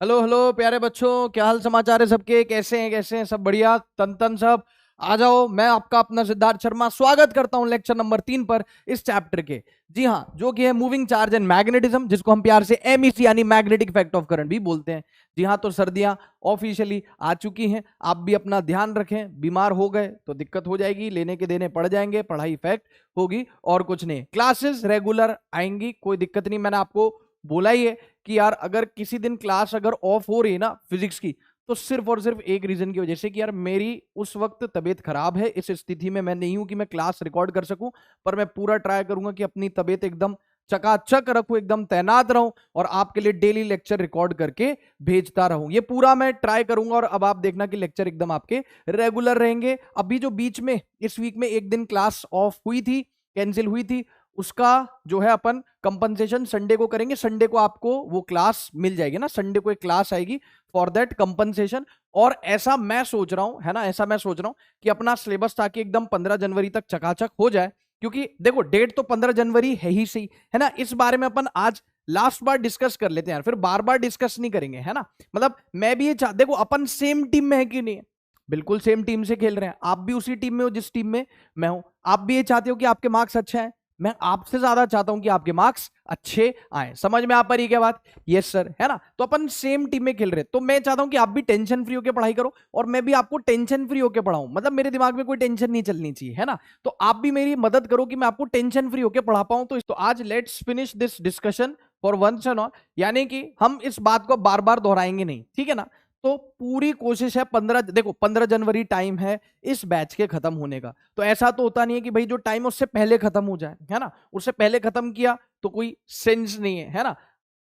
Hello hello प्यारे बच्चों, क्या हाल समाचार है सबके। कैसे हैं सब बढ़िया तन तन सब। आ जाओ, मैं आपका अपना सिद्धार्थ शर्मा स्वागत करता हूं लेक्चर नंबर 3 पर इस चैप्टर के। जी हाँ, जो कि है मूविंग चार्ज एंड मैग्नेटिज्म, जिसको हम प्यार से एमईसी यानी मैग्नेटिक इफेक्ट ऑफ करंट भी बोलते हैं। जी हाँ, तो सर्दियां ऑफिशियली आ चुकी हैं। आप भी अपना ध्यान रखें, बीमार हो गए तो दिक्कत हो जाएगी, लेने के देने पड़ जाएंगे, पढ़ाई इफेक्ट होगी और कुछ नहीं। क्लासेस रेगुलर आएंगी, कोई दिक्कत नहीं। मैंने आपको बोला ही है कि यार अगर किसी दिन क्लास अगर ऑफ हो रही है ना फिजिक्स की, तो सिर्फ और सिर्फ एक रीजन की वजह से कि यार मेरी उस वक्त तबीयत खराब है। इस स्थिति में मैं नहीं हूं कि मैं क्लास रिकॉर्ड कर सकूं, पर मैं पूरा ट्राई करूंगा कि अपनी तबीयत एकदम चकाचक रखूं, एकदम तैनात रहूं और आपके लिए डेली लेक्चर रिकॉर्ड करके भेजता रहूं। ये पूरा मैं ट्राई करूंगा और अब आप देखना कि लेक्चर एकदम आपके रेगुलर रहेंगे। अभी जो बीच में इस वीक में एक दिन क्लास ऑफ हुई थी, कैंसिल हुई थी, उसका जो है अपन कंपनसेशन संडे को करेंगे। संडे को आपको वो क्लास मिल जाएगी ना, संडे को एक क्लास आएगी फॉर दैट कंपनसेशन। और ऐसा मैं सोच रहा हूं, है ना, ऐसा मैं सोच रहा हूं कि अपना सिलेबस ताकि एकदम 15 जनवरी तक चकाचक हो जाए। क्योंकि देखो डेट तो 15 जनवरी है ही सही, है ना। इस बारे में अपन आज लास्ट बार डिस्कस कर लेते हैं यार, फिर बार बार डिस्कस नहीं करेंगे, है ना। मतलब मैं भी ये चाह, देखो अपन सेम टीम में है कि नहीं है, बिल्कुल सेम टीम से खेल रहे हैं। आप भी उसी टीम में हो जिस टीम में मैं हूं। आप भी ये चाहते हो कि आपके मार्क्स अच्छे आए, मैं आपसे ज्यादा चाहता हूं कि आपके मार्क्स अच्छे आए। समझ में आ पा रही क्या बात? यस सर, है ना। तो अपन सेम टीम में खेल रहे, तो मैं चाहता हूं कि आप भी टेंशन फ्री होकर पढ़ाई करो और मैं भी आपको टेंशन फ्री होकर पढ़ाऊं। मतलब मेरे दिमाग में कोई टेंशन नहीं चलनी चाहिए, है ना। तो आप भी मेरी मदद करो कि मैं आपको टेंशन फ्री होकर पढ़ा पाऊं। तो आज let's finish this discussion for once and all, यानी कि हम इस बात को बार बार दोहराएंगे नहीं, ठीक है ना। तो पूरी कोशिश है 15, देखो 15 जनवरी टाइम है इस बैच के खत्म होने का। तो ऐसा तो होता नहीं है कि भाई जो टाइम है उससे पहले खत्म हो जाए, है ना। उससे पहले खत्म किया तो कोई सेंस नहीं है ना।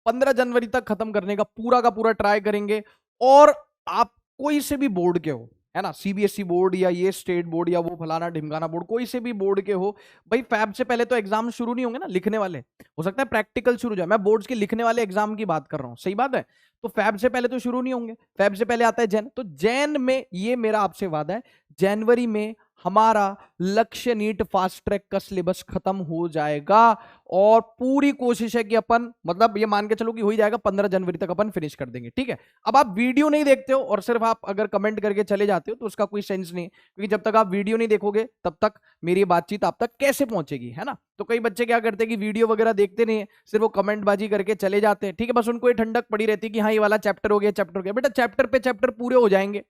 15 जनवरी तक खत्म करने का पूरा ट्राई करेंगे। और आप कोई से भी बोर्ड के हो, है ना, सीबीएसई बोर्ड या ये स्टेट बोर्ड या वो फलाना ढिमकाना बोर्ड, कोई से भी बोर्ड के हो, भाई फैब से पहले तो एग्जाम शुरू नहीं होंगे ना, लिखने वाले। हो सकता है प्रैक्टिकल शुरू हो जाए, मैं बोर्ड्स के लिखने वाले एग्जाम की बात कर रहा हूं, सही बात है। तो फैब से पहले तो शुरू नहीं होंगे, फैब से पहले आता है जैन। तो जैन में ये मेरा आपसे वादा है, जनवरी में हमारा लक्ष्य नीट फास्ट ट्रैक का सिलेबस खत्म हो जाएगा। और पूरी कोशिश है कि अपन, मतलब ये मान के चलो कि हो ही जाएगा, 15 जनवरी तक अपन फिनिश कर देंगे, ठीक है। अब आप वीडियो नहीं देखते हो और सिर्फ आप अगर कमेंट करके चले जाते हो तो उसका कोई सेंस नहीं है, क्योंकि जब तक आप वीडियो नहीं देखोगे तब तक मेरी बातचीत आप तक कैसे पहुंचेगी, है ना। तो कई बच्चे क्या करते हैं कि वीडियो वगैरह देखते नहीं है, सिर्फ वो कमेंट बाजी करके चले जाते हैं, ठीक है। बस उनको ये ठंडक पड़ी रहती है कि हाँ ये वाला चैप्टर हो गया, चैप्टर हो गया। बेटा चैप्टर पे चैप्टर पूरे हो जाएंगे,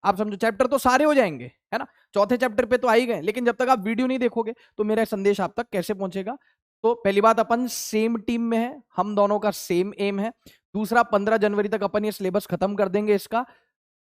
आप समझो, चैप्टर तो सारे हो जाएंगे, है ना। चौथे चैप्टर पे तो आ ही गए, लेकिन जब तक आप वीडियो नहीं देखोगे तो मेरा संदेश आप तक कैसे पहुंचेगा। तो पहली बात, अपन सेम टीम में है, हम दोनों का सेम एम है। दूसरा, 15 जनवरी तक अपन ये सिलेबस खत्म कर देंगे इसका।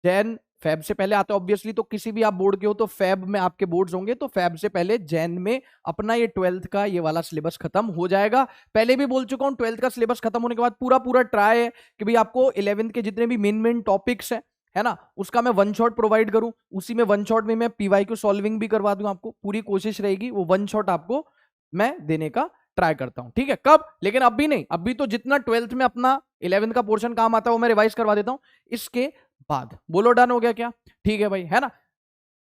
जैन फैब से पहले आता है ऑब्वियसली, तो किसी भी आप बोर्ड के हो तो फैब में आपके बोर्ड्स होंगे, तो फैब से पहले जैन में अपना ये 12th का ये वाला सिलेबस खत्म हो जाएगा। पहले भी बोल चुका हूं, 12th का सिलेबस खत्म होने के बाद पूरा ट्राई है कि भाई आपको 11th के जितने भी मेन टॉपिक्स है ना, उसका मैं वन शॉट प्रोवाइड करूं। उसी में वन शॉट में मैं पीवाईक्यू सॉल्विंग भी करवा दूं आपको। पूरी कोशिश रहेगी वो वन शॉट आपको मैं देने का ट्राई करता हूं, ठीक है। कब? लेकिन अभी नहीं, अभी तो जितना 12th में अपना 11th का पोर्शन काम आता है वो मैं रिवाइज करवा देता हूं इसके बाद। बोलो डन हो गया क्या? ठीक है भाई, है ना।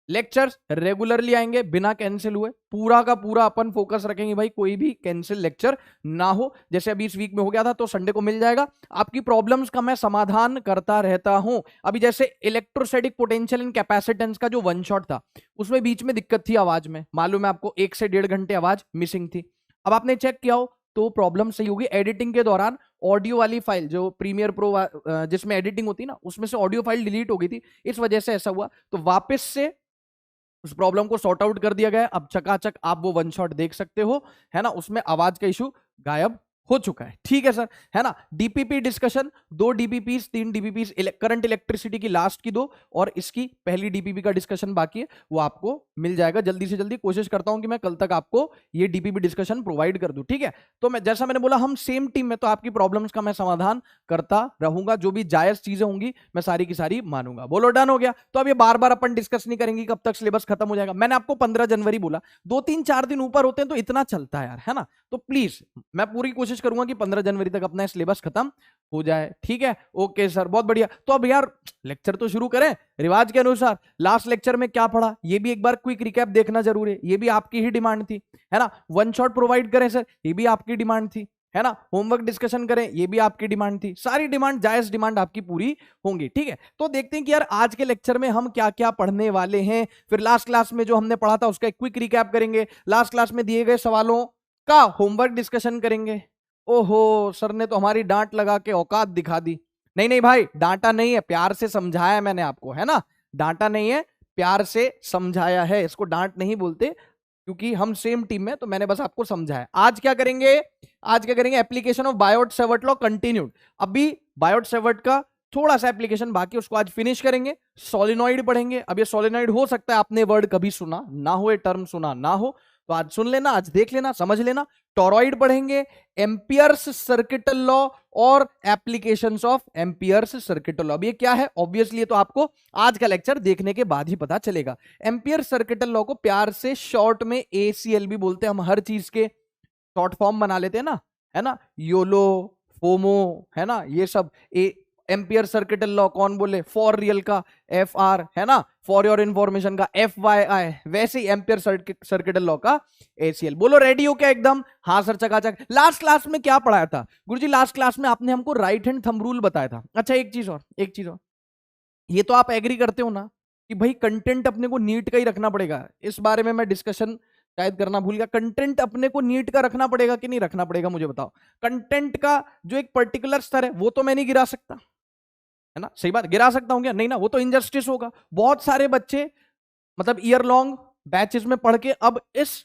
लेक्चर्स रेगुलरली आएंगे बिना कैंसिल हुए, पूरा का पूरा अपन फोकस रखेंगे भाई, कोई भी कैंसिल लेक्चर ना हो। जैसे अभी इस वीक में हो गया था तो संडे को मिल जाएगा। आपकी प्रॉब्लम्स का मैं समाधान करता रहता हूं। अभी जैसे इलेक्ट्रोस्टैटिक पोटेंशियल एंड कैपेसिटेंस का जो वन शॉट था, उसमें बीच में दिक्कत थी आवाज में, मालूम है आपको, 1 से 1.5 घंटे आवाज मिसिंग थी। अब आपने चेक किया हो तो प्रॉब्लम सही होगी। एडिटिंग के दौरान ऑडियो वाली फाइल जो प्रीमियर प्रो जिसमें एडिटिंग होती है ना, उसमें से ऑडियो फाइल डिलीट हो गई थी, इस वजह से ऐसा हुआ। तो वापस से उस प्रॉब्लम को सॉर्ट आउट कर दिया गया। अब चकाचक आप वो वन शॉट देख सकते हो, है ना। उसमें आवाज का इशू गायब हो चुका है, ठीक है सर, है ना। DPP discussion, 2 DPPs 3 DPPs, current electricity की लास्ट की 2 और इसकी पहली डीपीपी का डिस्कशन बाकी है, वो आपको मिल जाएगा जल्दी से जल्दी। कोशिश करता हूं कि मैं कल तक आपको ये डीपीपी डिस्कशन प्रोवाइड कर दूं, ठीक है। तो मैं, जैसा मैंने बोला, हम सेम टीम में, तो आपकी प्रॉब्लम्स का मैं समाधान करता रहूंगा। जो भी जायज चीजें होंगी मैं सारी की सारी मानूंगा। बोलो डन हो गया। तो अब ये बार बार अपन डिस्कस नहीं करेंगे कब तक सिलेबस खत्म हो जाएगा। मैंने आपको 15 जनवरी बोला, 2 3 4 दिन ऊपर होते हैं तो इतना चलता है यार, है ना। तो प्लीज मैं पूरी कोशिश करूंगा कि 15 जनवरी तक अपना सिलेबस खत्म हो जाए, ठीक है। ओके सर, बहुत बढ़िया। तो अब यार लेक्चर तो शुरू करें रिवाज के अनुसार। लास्ट लेक्चर में क्या पढ़ा ये भी एक बार क्विक रिकैप देखना जरूरी है, ये भी आपकी ही डिमांड थी, है ना। वन शॉट प्रोवाइड करें सर, ये भी आपकी डिमांड थी। है ना, होमवर्क डिस्कशन करें, ये भी आपकी डिमांड थी। सारी डिमांड, जायज डिमांड आपकी पूरी होंगी, ठीक है। तो देखते हैं कि यार आज के लेक्चर में हम क्या क्या पढ़ने वाले हैं। फिर लास्ट क्लास में जो हमने पढ़ा था उसका एक क्विक रिकैप करेंगे, लास्ट क्लास में दिए गए सवालों का होमवर्क डिस्कशन करेंगे। ओहो, सर ने तो हमारी डांट लगा के औकात दिखा दी। नहीं नहीं भाई, डांटा नहीं है, प्यार से समझाया मैंने आपको, है ना, डांटा नहीं है, प्यार से समझाया है, इसको डांट नहीं बोलते, क्योंकि हम सेम टीम में, तो मैंने बस आपको समझाया। आज क्या करेंगे, आज क्या करेंगे, application of Biot-Savart law continued. अभी बायोट-सेवर्ट का थोड़ा सा एप्लीकेशन बाकी, उसको आज फिनिश करेंगे। सोलिनॉइड पढ़ेंगे। अब ये सोलिनॉइड हो सकता है आपने वर्ड कभी सुना ना हो, ये टर्म सुना ना हो, तो आज सुन लेना, आज देख लेना, समझ लेना। टॉरॉइड पढ़ेंगे, एम्पियर्स सर्किटल लॉ और applications of amperes circuital law. अब ये क्या है, ऑब्वियसली तो आपको आज का लेक्चर देखने के बाद ही पता चलेगा। एम्पियर सर्किटल लॉ को प्यार से शॉर्ट में ACL भी बोलते हैं, हम हर चीज के शॉर्ट फॉर्म बना लेते हैं ना, है ना, योलो, फोमो, है ना, ये सब। एम्पियर सर्किटल लॉ कौन बोले, फॉर रियल का FR, है ना, फॉर योर इंफॉर्मेशन का FYI, वैसे ही एम्पियर सर्किटल लॉ का ACL। बोलो रेडी हो क्या एकदम? हाँ सर, चकाचक। लास्ट क्लास में क्या पढ़ाया था गुरुजी? लास्ट क्लास में आपने हमको राइट हैंड थंब रूल बताया था। अच्छा, एक चीज और, एक चीज और, ये तो आप एग्री करते हो ना कि भाई कंटेंट अपने को नीट का ही रखना पड़ेगा? इस बारे में मैं डिस्कशन शायद करना भूल गया। कंटेंट अपने को नीट का रखना पड़ेगा कि नहीं रखना पड़ेगा, मुझे बताओ। कंटेंट का जो एक पर्टिकुलर स्तर है वो तो मैं नहीं गिरा सकता, है ना, सही बात, गिरा सकता हूं क्या? नहीं ना, वो तो इनजस्टिस होगा। बहुत सारे बच्चे मतलब ईयर लॉन्ग बैचेस में पढ़ के अब इस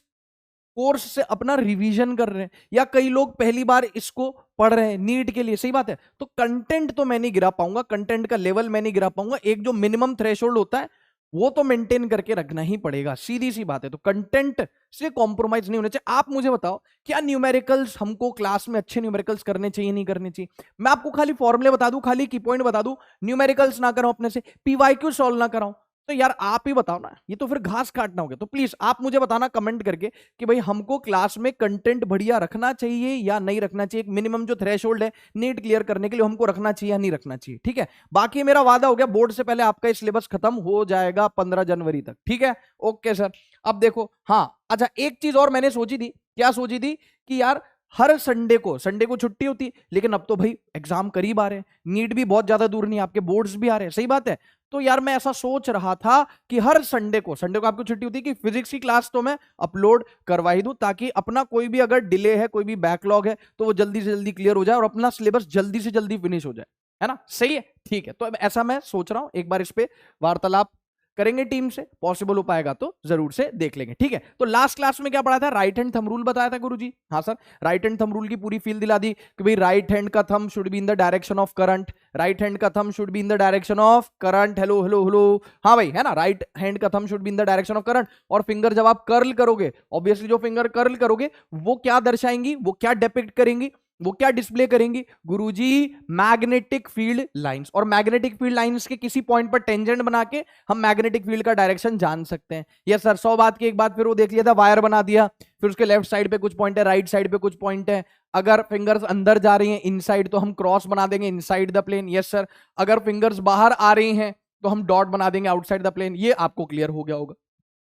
कोर्स से अपना रिवीजन कर रहे हैं, या कई लोग पहली बार इसको पढ़ रहे हैं नीट के लिए, सही बात है। तो कंटेंट तो मैं नहीं गिरा पाऊंगा, कंटेंट का लेवल मैं नहीं गिरा पाऊंगा। एक जो मिनिमम थ्रेशोल्ड होता है वो तो मेंटेन करके रखना ही पड़ेगा, सीधी सी बात है। तो कंटेंट से कॉम्प्रोमाइज नहीं होना चाहिए। आप मुझे बताओ, क्या न्यूमेरिकल्स हमको क्लास में अच्छे न्यूमेरिकल्स करने चाहिए, नहीं करने चाहिए? मैं आपको खाली फॉर्मूले बता दूं, खाली की पॉइंट बता दूं, न्यूमेरिकल्स ना कराऊं अपने से, PYQ सॉल्व ना कराऊं, तो यार आप ही बताओ ना, ये तो फिर घास काटना हो गया। तो प्लीज आप मुझे बताना कमेंट करके कि भाई हमको क्लास में कंटेंट बढ़िया रखना चाहिए या नहीं रखना चाहिए। एक मिनिमम जो थ्रेशोल्ड है नीट क्लियर करने के लिए, हमको रखना चाहिए या नहीं रखना चाहिए, ठीक है। बाकी मेरा वादा हो गया, बोर्ड से पहले आपका सिलेबस खत्म हो जाएगा 15 जनवरी तक, ठीक है। Okay sir. अब देखो, हाँ अच्छा, एक चीज और मैंने सोची थी। क्या सोची थी? कि यार हर संडे को छुट्टी होती, लेकिन अब तो भाई एग्जाम करीब आ रहे हैं, नीट भी बहुत ज्यादा दूर नहीं, आपके बोर्ड्स भी आ रहे हैं, सही बात है। तो यार मैं ऐसा सोच रहा था कि हर संडे को आपको छुट्टी होती है, कि फिजिक्स की क्लास तो मैं अपलोड करवा ही दूं, ताकि अपना कोई भी अगर डिले है, कोई भी बैकलॉग है, तो वो जल्दी से जल्दी क्लियर हो जाए और अपना सिलेबस जल्दी से जल्दी फिनिश हो जाए, है ना, सही है, ठीक है। तो ऐसा मैं सोच रहा हूं, एक बार इस पे वार्तालाप करेंगे टीम से, पॉसिबल हो पाएगा तो जरूर से देख लेंगे, ठीक है। तो लास्ट क्लास में क्या पढ़ा था? राइट हैंड थंब रूल बताया था गुरुजी। हाँ sir, right hand thumb rule की पूरी फील दिला दी कि भाई राइट हैंड का thumb should be in the direction of current, right hand का thumb should be in the direction of current. Hello hello hello, हाँ भाई, है ना, राइट हैंड का thumb should be in the direction of current. और finger जब आप curl करोगे, ऑब्वियसली जो फिंगर कर्ल करोगे वो क्या दर्शाएंगी, वो क्या डिपिक्ट करेंगी, वो क्या डिस्प्ले करेंगी गुरुजी? Magnetic field lines. और मैग्नेटिक फील्ड लाइंस के किसी पॉइंट पर टेंजेंट बना के हम मैग्नेटिक फील्ड का डायरेक्शन जान सकते हैं। यस सर, 100 बात की एक बात फिर वो देख लिया था, वायर बना दिया, फिर उसके लेफ्ट साइड पे कुछ पॉइंट है, राइट साइड पे कुछ पॉइंट है। अगर फिंगर्स अंदर जा रही हैं इनसाइड, तो हम क्रॉस बना देंगे inside the plane. Yes sir, अगर फिंगर्स बाहर आ रही हैं तो हम डॉट बना देंगे आउटसाइड द प्लेन। ये आपको क्लियर हो गया होगा।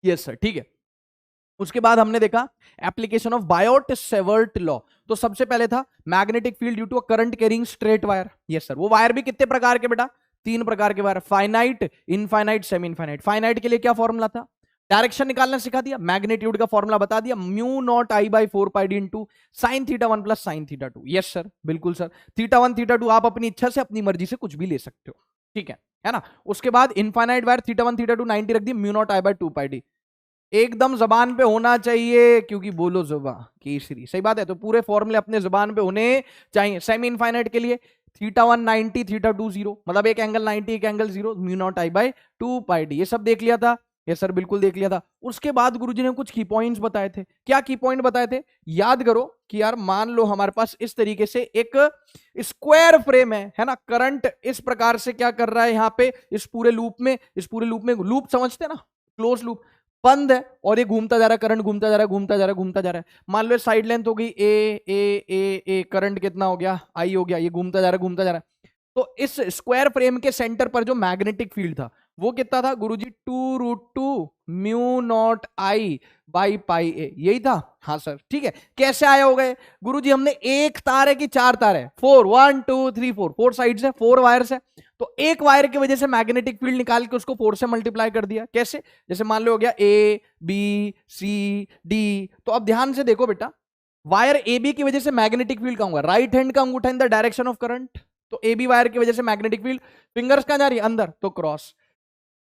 यस सर, ठीक है। उसके बाद हमने देखा एप्लीकेशन ऑफ बायोट-सेवर्ट लॉ। तो सबसे पहले था magnetic field due to a current carrying straight wire. Yes sir, वो वायर भी कितने प्रकार के बेटा? 3 प्रकार के wire, finite, infinite, semi infinite. Finite के लिए क्या फॉर्मूला था? डायरेक्शन निकालना सिखा दिया, मैग्नीट्यूड का फॉर्मूला बता दिया, mu naught I by 4 pi D into sine theta 1 plus sine theta 2। Yes sir, बिल्कुल सर, थीटा 1 थीटा 2 आप अपनी इच्छा से अपनी मर्जी से कुछ भी ले सकते हो, ठीक है ना। उसके बाद इनफाइनाइट वायर थीटा 1 थीटा 2 90 रख दी, mu naught I by 2 pi d एकदम जबान पे होना चाहिए, क्योंकि बोलो जुबा केसरी, सही बात है। तो पूरे फॉर्मूले अपने जबान पे होने चाहिए। सेमी इनफाइनाइट के लिए थीटा 1 90 थीटा 2 0, मतलब एक एंगल 90 एक angle 0, mu naught I by 2 pi D. ये सब देख लिया था? ये सर बिल्कुल देख लिया था। उसके बाद गुरुजी ने कुछ की पॉइंट्स बताए थे। क्या की पॉइंट बताए थे? याद करो कि यार मान लो हमारे पास इस तरीके से एक स्क्वायर फ्रेम है ना, करंट इस प्रकार से क्या कर रहा है यहाँ पे, इस पूरे लूप में, लूप समझते ना, क्लोज लूप बंद है, और ये घूमता जा रहा है, करंट घूमता जा रहा है, घूमता जा रहा है, घूमता जा रहा है। मान लो साइड लेंथ हो गई ए, करंट कितना हो गया? आई हो गया। ये घूमता जा रहा है, घूमता जा रहा है। तो इस स्क्वायर फ्रेम के सेंटर पर जो मैग्नेटिक फील्ड था वो कितना था गुरुजी, 2√2 μ0I/πa, यही था। हाँ सर ठीक है। कैसे आया होगा गुरुजी, हमने एक तार है कि चार तार है, 4, 1 2 3 4, 4 साइड्स है, 4 वायर्स है, तो एक वायर की वजह से मैग्नेटिक फील्ड निकाल के उसको 4 से मल्टीप्लाई कर दिया। कैसे, जैसे मान लो हो गया A B C D, तो अब ध्यान से देखो बेटा, वायर ए बी की वजह से मैग्नेटिक फील्ड का होगा राइट हैंड का अंगूठा in the direction of current, तो ए बी वायर की वजह से मैग्नेटिक फील्ड फिंगर्स कहां जा रही है, अंदर, तो क्रॉस।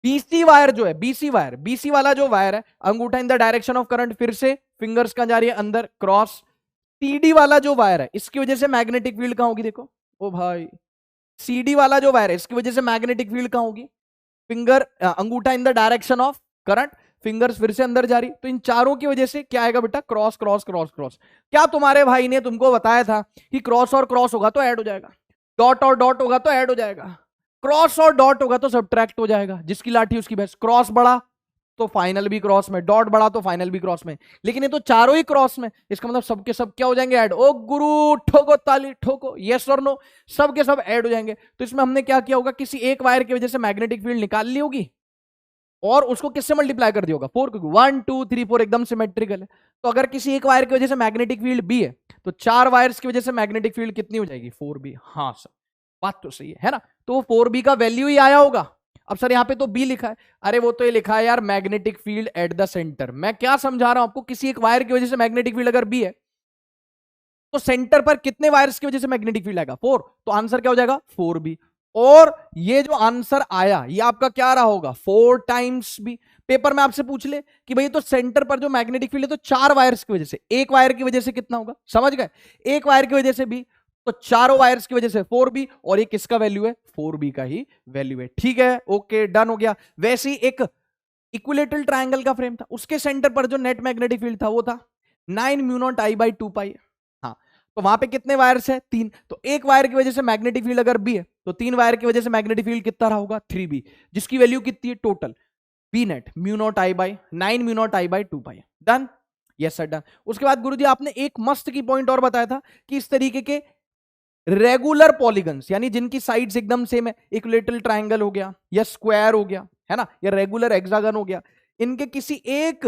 बीसी वायर जो है, बीसी वायर, बीसी वाला जो वायर है, अंगूठा in the direction of current, फिर से फिंगर्स कहां जा रही है, अंदर, क्रॉस। सीडी वाला जो वायर है, इसकी वजह से मैग्नेटिक फील्ड कहां होगी, देखो ओ भाई, सीडी वाला जो वायर है इसकी वजह से मैग्नेटिक फील्ड कहां होगी, फिंगर अंगूठा in the direction of current, fingers फिर से अंदर जा रही, तो इन चारों की वजह से क्या आएगा बेटा, क्रॉस क्रॉस क्रॉस क्रॉस। क्या तुम्हारे भाई ने तुमको बताया था कि क्रॉस और क्रॉस होगा तो ऐड हो जाएगा, डॉट और डॉट होगा तो ऐड हो जाएगा, क्रॉस और डॉट होगा तो सब्ट्रैक्ट हो जाएगा, जिसकी लाठी उसकी भैंस। क्रॉस बढ़ा तो फाइनल भी क्रॉस में, डॉट बढ़ा तो फाइनल भी क्रॉस में, लेकिन ये तो चारों ही क्रॉस में, इसका मतलब सबके सब क्या हो जाएंगे, ऐड। ओ गुरु ठोको ताली ठोको, यस और नो, सबके सब ऐड हो जाएंगे। तो इसमें हमने क्या किया होगा, किसी एक वायर की वजह से मैग्नेटिक फील्ड निकाल ली होगी और उसको किससे मल्टीप्लाई कर दिया होगा, 4, क्योंकि 1 2 3 4 एकदम सिमेट्रिकल है। तो अगर किसी एक वायर की वजह से मैग्नेटिक फील्ड बी है, तो 4 वायर्स की वजह से मैग्नेटिक फील्ड कितनी हो जाएगी, 4b। हाँ सर बात तो सही है ना, तो वो 4b का वैल्यू ही आया होगा। अब सर यहाँ पे तो बी लिखा है, अरे वो तो ये लिखा है यार magnetic field at the centre. मैं क्या समझा रहा हूं आपको, किसी एक वायर की वजह से मैग्नेटिक फील्ड अगर बी है तो सेंटर पर कितने वायर्स की वजह से मैग्नेटिक फील्ड आएगा, 4, तो आंसर क्या हो जाएगा, 4b। और ये जो आंसर आया ये आपका क्या रहा होगा, 4 टाइम्स बी। पेपर में आपसे पूछ ले कि भाई तो सेंटर पर जो मैग्नेटिक फील्ड है तो 4 वायर्स की वजह से, एक वायर की वजह से कितना होगा, समझ गए, एक वायर की वजह से बी, तो चारों वायर्स की वजह से 4b, और ये किसका वैल्यू है, 4b का ही वैल्यू है। ठीक है, ओके डन हो गया। वैसे ही एक इक्विलेटरल ट्रायंगल का फ्रेम था, उसके सेंटर पर जो नेट मैग्नेटिक फील्ड था वो था 9μ0I/2π। हाँ, तो वहां पे कितने वायर्स है, 3, तो एक वायर की वजह से मैग्नेटिक फील्ड अगर बी है तो 3 वायर की वजह से मैग्नेटिक फील्ड कितना रहा होगा, 3b, जिसकी वैल्यू कितनी है total, B net μ0I/9μ0I/2π। Done, yes sir done. उसके बाद गुरुजी आपने एक मस्त की पॉइंट और बताया था कि इस तरीके के रेगुलर पॉलीगन्स, यानी जिनकी साइड्स एकदम सेम है, इक्विलेटरल ट्रायंगल हो गया या स्क्वायर हो गया है ना, या रेगुलर हेक्सागन हो गया, इनके किसी एक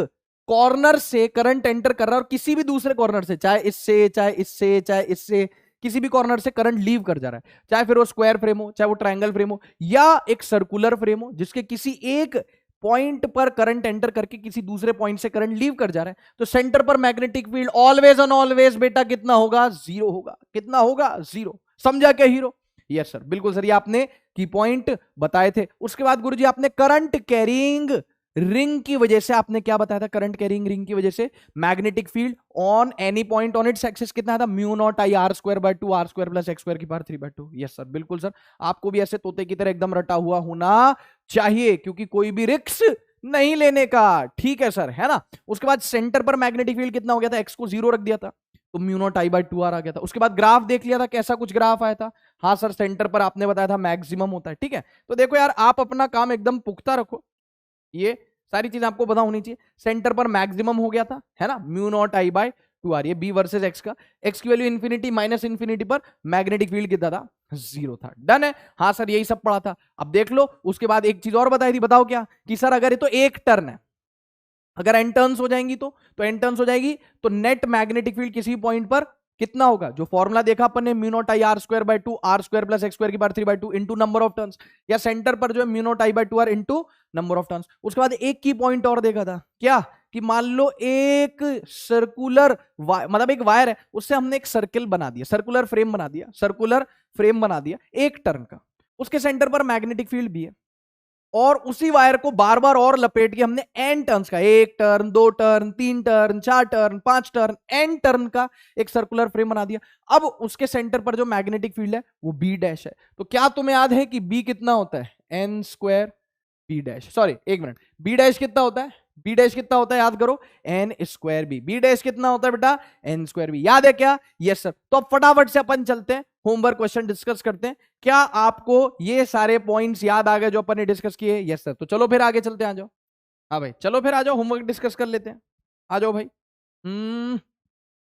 कॉर्नर से करंट एंटर कर रहा है और किसी भी दूसरे कॉर्नर से, चाहे इससे चाहे इससे चाहे इससे, किसी भी कॉर्नर से करंट लीव कर जा रहा है, चाहे फिर वो स्क्वायर फ्रेम हो, चाहे वो ट्रायंगल फ्रेम हो, या एक सर्कुलर फ्रेम हो, जिसके किसी एक पॉइंट पर करंट एंटर करके किसी दूसरे पॉइंट से करंट लीव कर जा रहा है, तो सेंटर पर magnetic field always on always बेटा कितना होगा, 0 होगा। कितना होगा, 0। समझा क्या हीरो, यस सर बिल्कुल सर, ये आपने की पॉइंट बताए थे। उसके बाद गुरुजी आपने करंट कैरिंग रिंग की वजह से आपने क्या बताया था, करंट कैरिंग रिंग की वजह से magnetic field on any point on its axis कितना था, μ0I/r² r² + x²⁵/2। Yes sir बिल्कुल सर, आपको भी ऐसे तोते की तरह एकदम रटा हुआ होना चाहिए, क्योंकि कोई भी रिस्क नहीं लेने का। ठीक है सर, है ना। उसके बाद सेंटर पर मैग्नेटिक फील्ड कितना हो गया था, एक्स को 0 रख दिया था तो μ0I/2r आ गया था। उसके बाद ग्राफ देख लिया था, कैसा कुछ ग्राफ आया था, हाँ सर सेंटर पर आपने बताया था मैक्सिमम होता है। ठीक है, तो देखो यार आप अपना काम एकदम पुख्ता रखो, ये सारी चीज आपको पता होनी चाहिए। सेंटर पर मैक्सिमम हो गया था, है ना, μ0I/2r, ये b वर्सेस x का, x की वैल्यू इंफिनिटी माइनस इंफिनिटी पर मैग्नेटिक फील्ड कितना था, 0 था। डन है, हाँ सर यही सब पढ़ा था। अब देख लो उसके बाद एक चीज और बताई थी, बताओ क्या, कि सर अगर ये तो एक टर्न है, अगर एन टर्न्स हो जाएंगी तो एन टर्न्स हो जाएगी तो नेट मैग्नेटिक फील्ड किसी पॉइंट पर कितना होगा, जो फॉर्मूला देखा अपन ने μ0I/r² r² + x²⁵2 into number of turns, या सेंटर पर जो है μ0I/2r into number of turns. उसके बाद एक की पॉइंट और देखा था, क्या, कि मान लो एक सर्कुलर मतलब एक वायर है, उससे हमने एक सर्कल बना दिया, सर्कुलर फ्रेम बना दिया, सर्कुलर फ्रेम बना दिया एक टर्न का, उसके सेंटर पर मैग्नेटिक फील्ड भी है, और उसी वायर को बार बार और लपेट के हमने एन टर्न्स का, 1 turn 2 turn 3 turn 4 turn 5 turn N turn का एक सर्कुलर फ्रेम बना दिया। अब उसके सेंटर पर जो मैग्नेटिक फील्ड है वो बी डैश है। तो क्या तुम्हें याद है कि बी कितना होता है, n² बी डैश, सॉरी एक मिनट, बी डैश कितना होता है, बी डैश कितना होता है, याद करो, n² बी, बी डैश कितना होता है बेटा, n² बी, याद है क्या, यस सर। तो अब फटाफट से अपन चलते हैं, होमवर्क क्वेश्चन डिस्कस करते हैं। क्या आपको ये सारे पॉइंट्स याद आ गए जो अपन ने डिस्कस किए, यस सर। तो चलो फिर आगे चलते हैं, आ जाओ, हाँ भाई चलो फिर आ जाओ, होमवर्क डिस्कस कर लेते हैं, आ जाओ भाई।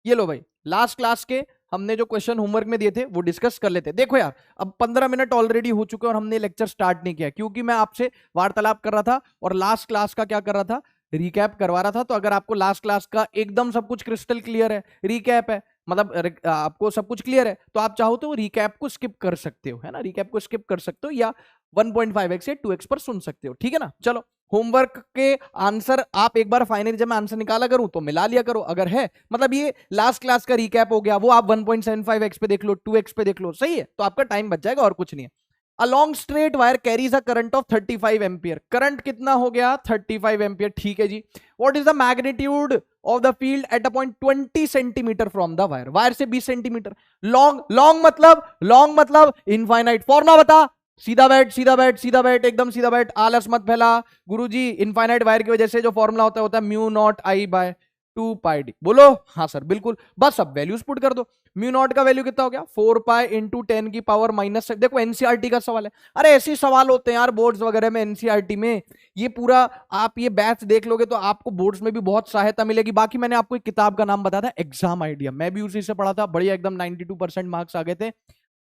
ये लो भाई, लास्ट क्लास के हमने जो क्वेश्चन होमवर्क में दिए थे वो डिस्कस कर लेते। देखो यार, अब 15 मिनट ऑलरेडी हो चुके और हमने लेक्चर स्टार्ट नहीं किया, क्योंकि मैं आपसे वार्तालाप कर रहा था और लास्ट क्लास का क्या कर रहा था, रिकैप करवा रहा था। तो अगर आपको लास्ट क्लास का एकदम सब कुछ क्रिस्टल क्लियर है, रिकैप है, मतलब आपको सब कुछ क्लियर है, तो आप चाहो तो रिकैप को स्किप कर सकते हो, है ना, रिकैप को स्किप कर सकते हो, या 1.5x या 2x पर सुन सकते हो, ठीक है ना। चलो, होमवर्क के आंसर आप एक बार फाइनली जब मैं आंसर निकाला करूं तो मिला लिया करो, अगर है, मतलब ये लास्ट क्लास का रिकैप हो गया, वो आप 1.75x पे देख लो, 2x पे देख लो, सही है, तो आपका टाइम बच जाएगा और कुछ नहीं है। A long straight wire carries a current of 35 ampere, current कितना हो गया, 35 एम्पियर, ठीक है जी। What is the magnitude of the field at a point 20 centimetre from the wire, wire से 20 सेंटीमीटर। लॉन्ग, लॉन्ग मतलब इनफाइनाइट, फॉर्मुला बता, सीधा बैठ, सीधा बैठ, सीधा बैठ, एकदम सीधा बैठ, आलस मत फैला। गुरुजी इनफाइनाइट वायर की वजह से जो फॉर्मूला होता है mu naught I by 2 pi D, बोलो हाँ सर बिल्कुल, बस अब वैल्यूज पुट कर दो। म्यू नॉट का वैल्यू कितना हो गया, 4 पाई इंटू 10 की पावर माइनस। देखो एनसीईआरटी का सवाल है, अरे ऐसे सवाल होते हैं यार बोर्ड्स वगैरह में, एनसीईआरटी में ये पूरा आप ये बैच देख लोगे तो आपको बोर्ड्स में भी बहुत सहायता मिलेगी। बाकी मैंने आपको एक किताब का नाम बताया था, एग्जाम आइडिया, मैं भी उसी से पढ़ा था, बढ़िया एकदम 92% मार्क्स आ गए थे।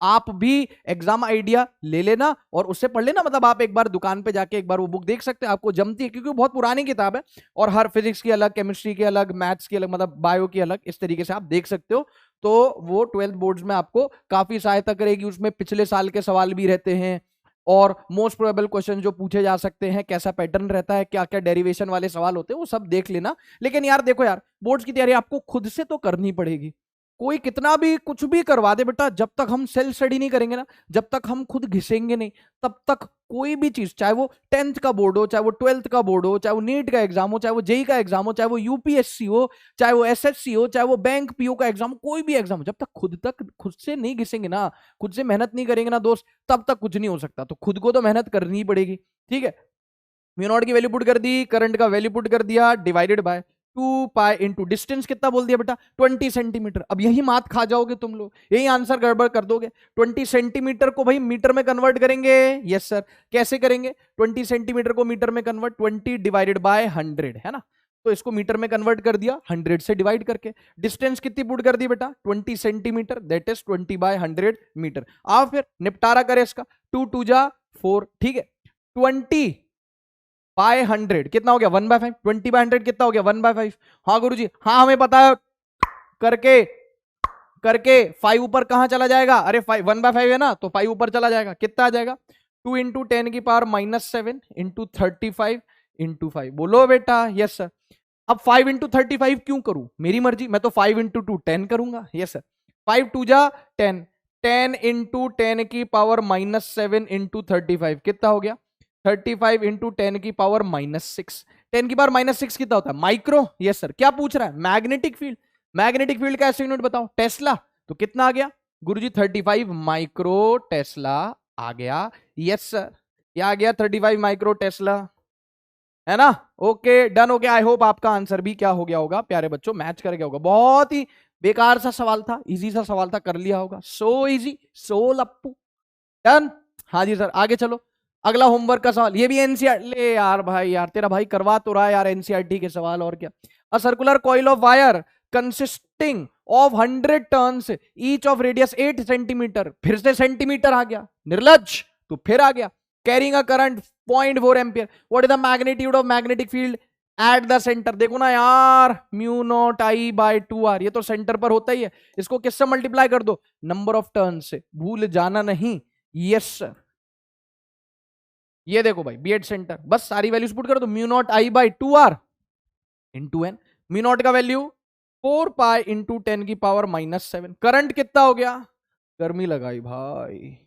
आप भी एग्जाम आइडिया ले लेना और उससे पढ़ लेना, मतलब आप एक बार दुकान पे जाके एक बार वो बुक देख सकते हैं, आपको जमती है, क्योंकि वो बहुत पुरानी किताब है और हर फिजिक्स की अलग, केमिस्ट्री की अलग, मैथ्स की अलग, मतलब बायो की अलग, इस तरीके से आप देख सकते हो। तो वो 12th बोर्ड्स में आपको काफी सहायता करेगी, उसमें पिछले साल के सवाल भी रहते हैं और मोस्ट प्रोबेबल क्वेश्चन जो पूछे जा सकते हैं, कैसा पैटर्न रहता है, क्या क्या डेरिवेशन वाले सवाल होते हैं, वो सब देख लेना। लेकिन यार देखो यार, बोर्ड्स की तैयारी आपको खुद से तो करनी पड़ेगी, कोई कितना भी कुछ भी करवा दे बेटा, जब तक हम सेल्फ स्टडी नहीं करेंगे ना, जब तक हम खुद घिसेंगे नहीं, तब तक कोई भी चीज, चाहे वो 10th का बोर्ड हो, चाहे वो 12th का बोर्ड हो, चाहे वो नीट का एग्जाम हो, चाहे वो जेई का एग्जाम हो, चाहे वो यूपीएससी हो, चाहे वो एसएससी हो, चाहे वो बैंक पीओ का एग्जाम हो, कोई भी एग्जाम हो, जब तक खुद से नहीं घिसेंगे ना, खुद से मेहनत नहीं करेंगे ना दोस्त, तब तक कुछ नहीं हो सकता। तो खुद को तो मेहनत करनी ही पड़ेगी, ठीक है। म्यू नॉट की वैल्यू पुट कर दी, करंट का वैल्यू पुट कर दिया, divided by 2 pi into distance कितना बोल दिया बेटा, 20 सेंटीमीटर। अब यही मात खा जाओगे तुम लोग, यही आंसर गड़बड़ कर दोगे। 20 सेंटीमीटर को भाई मीटर में कन्वर्ट करेंगे, यस सर, कैसे करेंगे, 20 सेंटीमीटर को मीटर में कन्वर्ट, 20 डिवाइडेड बाय 100, है ना, तो इसको मीटर में कन्वर्ट कर दिया 100 से डिवाइड करके। डिस्टेंस कितनी पुट कर दी बेटा, 20 centimetre, that is 20 by 100 metre. आओ फिर निपटारा करें इसका, 2 2 जा 4, ठीक है, 20 बाय 100 कितना हो गया, 1/5, 20 बाय 100 कितना हो गया, 1/5। हाँ गुरुजी, हाँ हमें पता है, करके करके 5 ऊपर कहां चला जाएगा, अरे 5 1/5 है ना, तो 5 ऊपर चला जाएगा, कितना आ जाएगा, 2 इंटू 10 की पावर -7 इंटू 35 इंटू 5, बोलो बेटा यस सर। अब 5 इंटू 35 क्यों करूं, मेरी मर्जी, मैं तो 5 इंटू 2 10 करूंगा, यस सर। 5 2 जा 10, 10 इंटू 10 की पावर -7 इंटू 35 कितना हो गया, 35 इंटू 10 की पावर -6, 10 की पावर -6 कितना होता है, माइक्रो, यस सर। क्या पूछ रहा है, मैग्नेटिक फील्ड, मैग्नेटिक फील्ड का एसआई यूनिट बताओ, टेस्ला, तो कितना आ गया गुरुजी, 35 माइक्रो टेस्ला आ गया, यस सर, क्या आ गया, 35 माइक्रो टेस्ला, है ना। ओके डन हो गया। आई होप आपका आंसर भी क्या हो गया होगा प्यारे बच्चों, मैच कर गया होगा। बहुत ही बेकार सा सवाल था, इजी सा सवाल था, कर लिया होगा, सो इजी सो लप्पू। डन, हाँ जी सर, आगे चलो। अगला होमवर्क का सवाल, ये भी एनसीईआरटी, ले यार भाई, यार तेरा भाई करवा तो रहा है यार एनसीईआरटी के सवाल, और क्या। A circular coil of wire consisting of 100 turns each of radius 8 centimetre, फिर से सेंटीमीटर आ गया, निर्लज, तो फिर आ गया, carrying a current 0.4 ampere, what is the magnitude of magnetic field at the centre. देखो ना यार, mu naught I by 2r, ये तो सेंटर पर होता ही है, इसको किससे मल्टीप्लाई कर दो, नंबर ऑफ टर्न से, भूल जाना नहीं, यस सर। ये देखो भाई बी एट सेंटर, बस सारी वैल्यूज पुट कर दो, mu naught I by 2r into N, mu naught का वैल्यू 4 पाई इंटू 10 की पावर -7। करंट कितना हो गया, गर्मी लगाई भाई,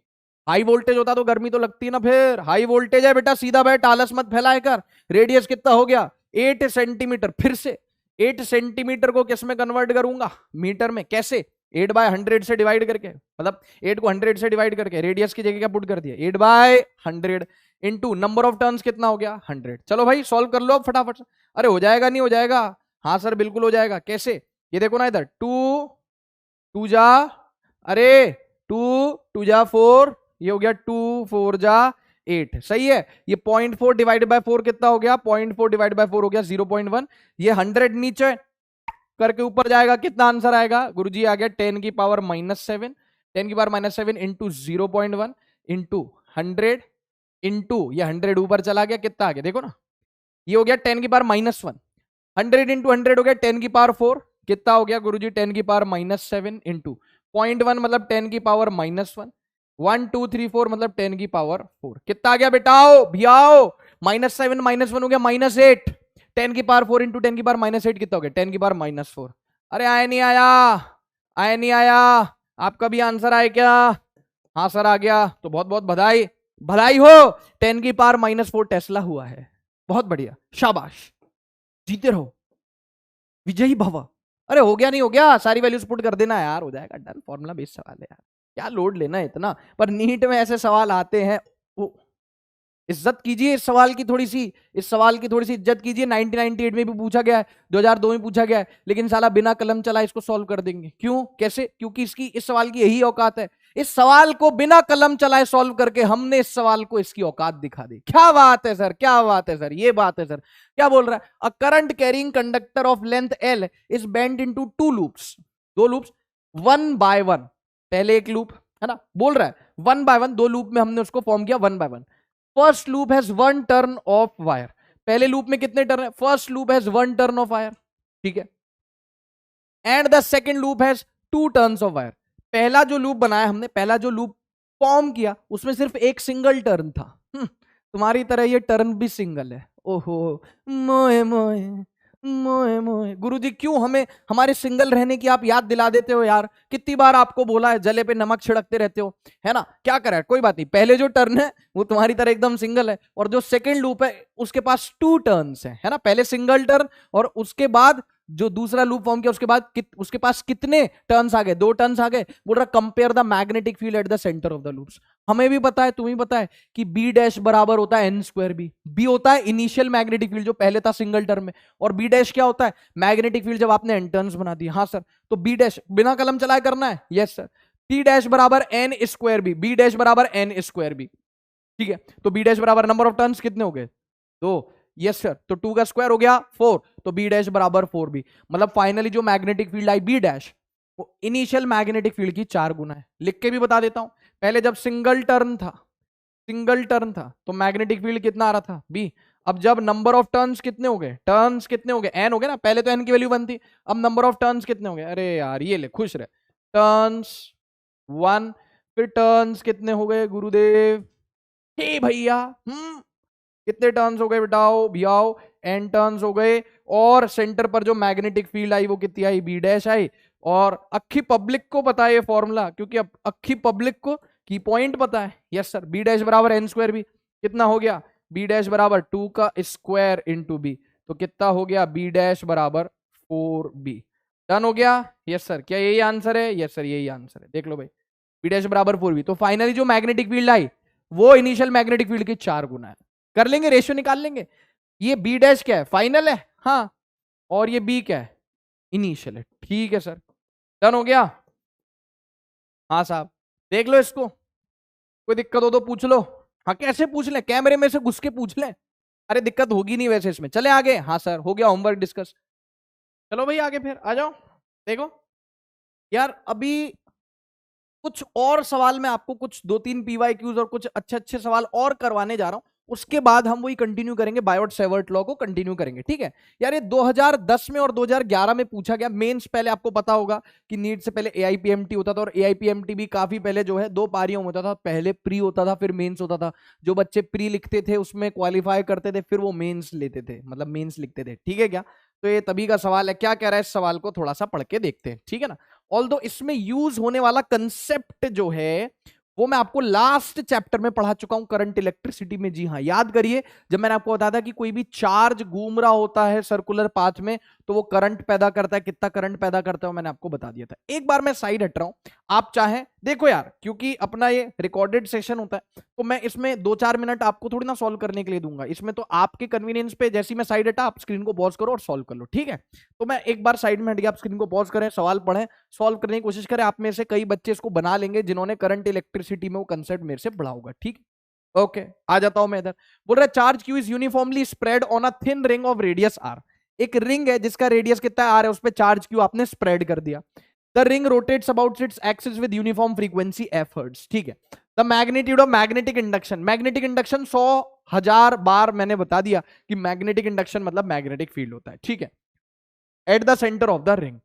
हाई वोल्टेज होता तो गर्मी तो लगती ना, फिर हाई वोल्टेज है बेटा, सीधा बैठ, आलस मत फैलाए कर। रेडियस कितना हो गया 8 सेंटीमीटर, फिर से 8 सेंटीमीटर को किस में कन्वर्ट करूंगा, मीटर में, कैसे, 8 बाय 100 से डिवाइड करके, मतलब 8 को 100 से डिवाइड करके रेडियस की जगह क्या पुट कर दिया, 8 by 100 into number of turns कितना हो गया 100। चलो भाई सॉल्व कर लो अब फटाफट से। अरे हो जाएगा, नहीं हो जाएगा, हाँ सर बिल्कुल हो जाएगा, कैसे, ये देखो ना इधर, 2 2 जा, अरे 2 2 जा 4, ये हो गया 2 4 जा 8, सही है। ये 0.4 डिवाइडेड बाय 4 कितना हो गया, 0.4 डिवाइड बाय 4 हो गया 0.1, ये 100 नीचे करके ऊपर जाएगा, कितना आंसर आएगा गुरुजी? आ गया 10⁻⁻7, 10⁻⁻7 इंटू 0.1 इंटू 100 इंटू ये 100 ऊपर चला गया, कितना आ गया देखो ना, ये हो गया 10⁻⁻1, 100 इंटू 100 हो गया 10⁻4, कितना हो गया गुरुजी? 10⁻⁻7 इंटू 0.1 मतलब 10⁻⁻1, 1 2 3 4 मतलब 10⁻4, कितना आ गया बेटाओ भियाओ? -7 -1 हो गया -8, 10⁻4 इंटू 10⁻8 कितना हो गया? 10⁻4। अरे आया नहीं आया, आया नहीं आया, आपका भी आंसर आया क्या? हाँ सर आ गया, तो बहुत बहुत बधाई, बधाई हो, 10⁻4 टेस्ला हुआ है, बहुत बढ़िया, शाबाश, जीते रहो, विजयी भव। अरे हो गया नहीं हो गया, सारी वैल्यूज पुट कर देना यार, हो जाएगा डन, फॉर्मूला बेस्ड सवाल है यार, क्या लोड लेना है इतना। पर नीट में ऐसे सवाल आते हैं, वो इज्जत कीजिए इस सवाल की थोड़ी सी, इस सवाल की थोड़ी सी इज्जत कीजिए। 1998 में भी पूछा गया है, 2002 में पूछा गया है, लेकिन साला बिना कलम चलाए इसको सॉल्व कर देंगे। क्यों कैसे? क्योंकि इसकी इस सवाल की यही औकात है, इस सवाल को बिना कलम चलाए सॉल्व करके हमने इस सवाल को इसकी औकात दिखा दी। क्या बात है सर, क्या बात है सर, ये बात है सर। क्या बोल रहा है? A current carrying conductor of length L is bend into 2 loops, 2 loops 1 by 1, पहले एक लूप है ना, बोल रहा है 1 बाय 1, 2 लूप में हमने उसको फॉर्म किया 1 by 1। First loop has 1 turn of wire, पहले लूप में कितने टर्न है? First loop has 1 turn of wire, ठीक है, and the second loop has 2 turns of wire. पहला जो लूप बनाया हमने, पहला जो लूप फॉर्म किया, उसमें सिर्फ एक सिंगल टर्न था। तुम्हारी तरह ये टर्न भी सिंगल है। ओहो मोए मोए मोए मोए, गुरुजी क्यों हमें हमारे सिंगल रहने की आप याद दिला देते हो यार, कितनी बार आपको बोला है, जले पे नमक छिड़कते रहते हो, है ना, क्या करा है, कोई बात नहीं। पहले जो टर्न है वो तुम्हारी तरह एकदम सिंगल है, और जो सेकंड लूप है उसके पास 2 टर्न्स है ना, पहले सिंगल टर्न और उसके बाद जो दूसरा लूप फॉर्म किया उसके बाद उसके पास कितने टर्न्स आ गए? 2 टर्न्स आ गए। बोल रहा compare the magnetic field at the centre of the loops. हमें भी पता है, तुम्हें पता है कि बी डैश बराबर होता है n²b। बी होता है इनिशियल मैग्नेटिक फील्ड जो पहले था सिंगल टर्म में, और बी डैश क्या होता है? मैग्नेटिक फील्ड जब आपने n टर्न्स बना दी। हाँ सर, तो बी डैश बिना कलम चलाए करना है। यस सर, बी डैश बराबर n²b, बी डैश बराबर n²b, ठीक है। तो बी डैश बराबर नंबर ऑफ टर्न्स कितने हो गए? 2। यस सर, तो 2 का स्क्वायर हो गया 4, तो बी डैश बराबर 4b। मतलब फाइनली जो magnetic field I B dash, वो इनिशियल मैग्नेटिक फील्ड की 4 गुना है। लिख के भी बता देता हूं, पहले जब सिंगल टर्न था, सिंगल टर्न था तो मैग्नेटिक फील्ड कितना आ रहा था? बी। अब जब नंबर ऑफ टर्न्स कितने हो गए? टर्न्स कितने हो गए? एन हो गए ना, पहले तो एन की वैल्यू 1 थी, अब नंबर ऑफ टर्न्स कितने हो गए? अरे यार ये ले, खुश रहे, टर्न्स 1, फिर टर्न्स कितने हो गए गुरुदेव? हे भैया, कितने टर्न्स हो गए बेटाओ भियाओ? एन टर्न्स हो गए, और सेंटर पर जो मैग्नेटिक फील्ड आई वो कितनी आई? B dash I. और अक्खी पब्लिक को पता है ये फॉर्मूला, क्योंकि अब अक्खी पब्लिक को की पॉइंट पता है। यस सर, बी डैश बराबर n²b, कितना हो गया? बी डैश बराबर 2 का स्क्वायर इंटू बी, तो कितना हो गया? बी डैश बराबर 4b। डन हो गया? यस सर, क्या यही आंसर है? यस सर यही आंसर है, देख लो भाई, बी डैश बराबर 4b। तो फाइनली जो मैग्नेटिक फील्ड आई वो इनिशियल मैग्नेटिक फील्ड की 4 गुना है। कर लेंगे, रेशियो निकाल लेंगे। ये बी डैश क्या है? फाइनल है, हाँ, और ये बी क्या है? इनिशियल है। ठीक है सर, डन हो गया। हाँ साहब, देख लो इसको, कोई दिक्कत हो तो पूछ लो। हाँ कैसे पूछ ले? कैमरे में से घुस के पूछ ले। अरे दिक्कत होगी नहीं वैसे इसमें। चले आगे। हाँ सर, हो गया होमवर्क डिस्कस। चलो भाई आगे, फिर आ जाओ। देखो यार, अभी कुछ और सवाल मैं आपको कुछ 2-3 PYQs और कुछ अच्छे अच्छे सवाल और करवाने जा रहा हूं, उसके बाद हम वही कंटिन्यू करेंगे, बायोट सेवर्ट लॉ को कंटिन्यू करेंगे। ठीक है यार, ये 2010 में और 2011 में पूछा गया मेंस। पहले आपको पता होगा कि नीट से पहले AIPMT होता था, और AIPMT भी काफी पहले जो है 2 पारियों में होता था। पहले प्री होता था, फिर मेंस होता था। जो बच्चे प्री लिखते थे उसमें क्वालिफाई करते थे, फिर वो मेंस लेते थे, मतलब मेंस लिखते थे। ठीक है क्या? तो ये तभी का सवाल है। क्या कह रहा है इस सवाल को थोड़ा सा पढ़ के देखते हैं, ठीक है ना। ऑल्दो इसमें यूज होने वाला कंसेप्ट जो है वो मैं आपको लास्ट चैप्टर में पढ़ा चुका हूं, करंट इलेक्ट्रिसिटी में। जी हां, याद करिए, जब मैंने आपको बताया था कि कोई भी चार्ज घूम रहा होता है सर्कुलर पाथ में तो वो करंट पैदा करता है। कितना करंट पैदा करता है मैंने आपको बता दिया था। एक बार मैं साइड हट रहा हूं, आप चाहें देखो यार, क्योंकि अपना ये रिकॉर्डेड सेशन होता है तो मैं इसमें 2-4 मिनट आपको थोड़ी ना सॉल्व करने के लिए दूंगा। इसमें तो आपके कन्वीनियंस पे जैसी मैं साइड हटा, आप स्क्रीन को पॉज करो और सॉल्व कर लो। ठीक है, तो मैं एक बार साइड में हट गया, आप स्क्रीन को पॉज करें, सवाल पढ़ें, सॉल्व करने की कोशिश करें। आप में से कई बच्चे इसको बना लेंगे जिन्होंने करंट इलेक्ट्रिसिटी में वो कंसेप्ट मेरे से पढ़ा होगा। ठीक, ओके, आ जाता हूं मैं इधर। बोल रहा है charge Q is uniformly spread on a thin ring of radius R. एक रिंग है जिसका रेडियस कितना आ रहा है, उस पर चार्ज क्यू आपने स्प्रेड कर दिया। The ring rotates about its axis with uniform frequency F hertz, ठीक है। The magnitude of magnetic induction, magnetic induction 100,000 बार मैंने बता दिया कि मैग्नेटिक इंडक्शन मतलब मैग्नेटिक फील्ड होता है, ठीक है, eight the centre of the ring.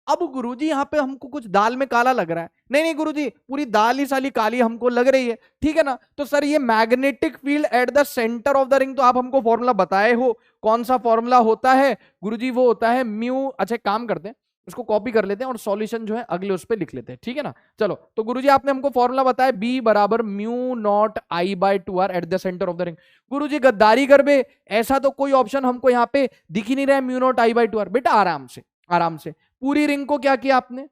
अब गुरुजी यहाँ पे हमको कुछ दाल में काला लग रहा है, नहीं नहीं गुरुजी पूरी दाल ही साली काली हमको लग रही है, ठीक है ना। तो सर ये magnetic field at the centre of the ring, तो आप हमको फॉर्मूला बताए हो, कौन सा फॉर्मूला होता है गुरुजी? वो होता है म्यू, अच्छा काम करते हैं उसको कॉपी कर लेते हैं और सॉल्यूशन जो है अगले उस पर लिख लेते हैं, ठीक है ना। चलो तो गुरुजी आपने हमको फॉर्मूला बताया बी बराबर mu naught I by 2r at the centre of the ring. गुरुजी गद्दारी कर बे, ऐसा तो कोई ऑप्शन हमको यहाँ पे दिख ही नहीं रहा है mu naught I by 2r। बेटा आराम से आराम से, पूरी रिंग को क्या किया आपने,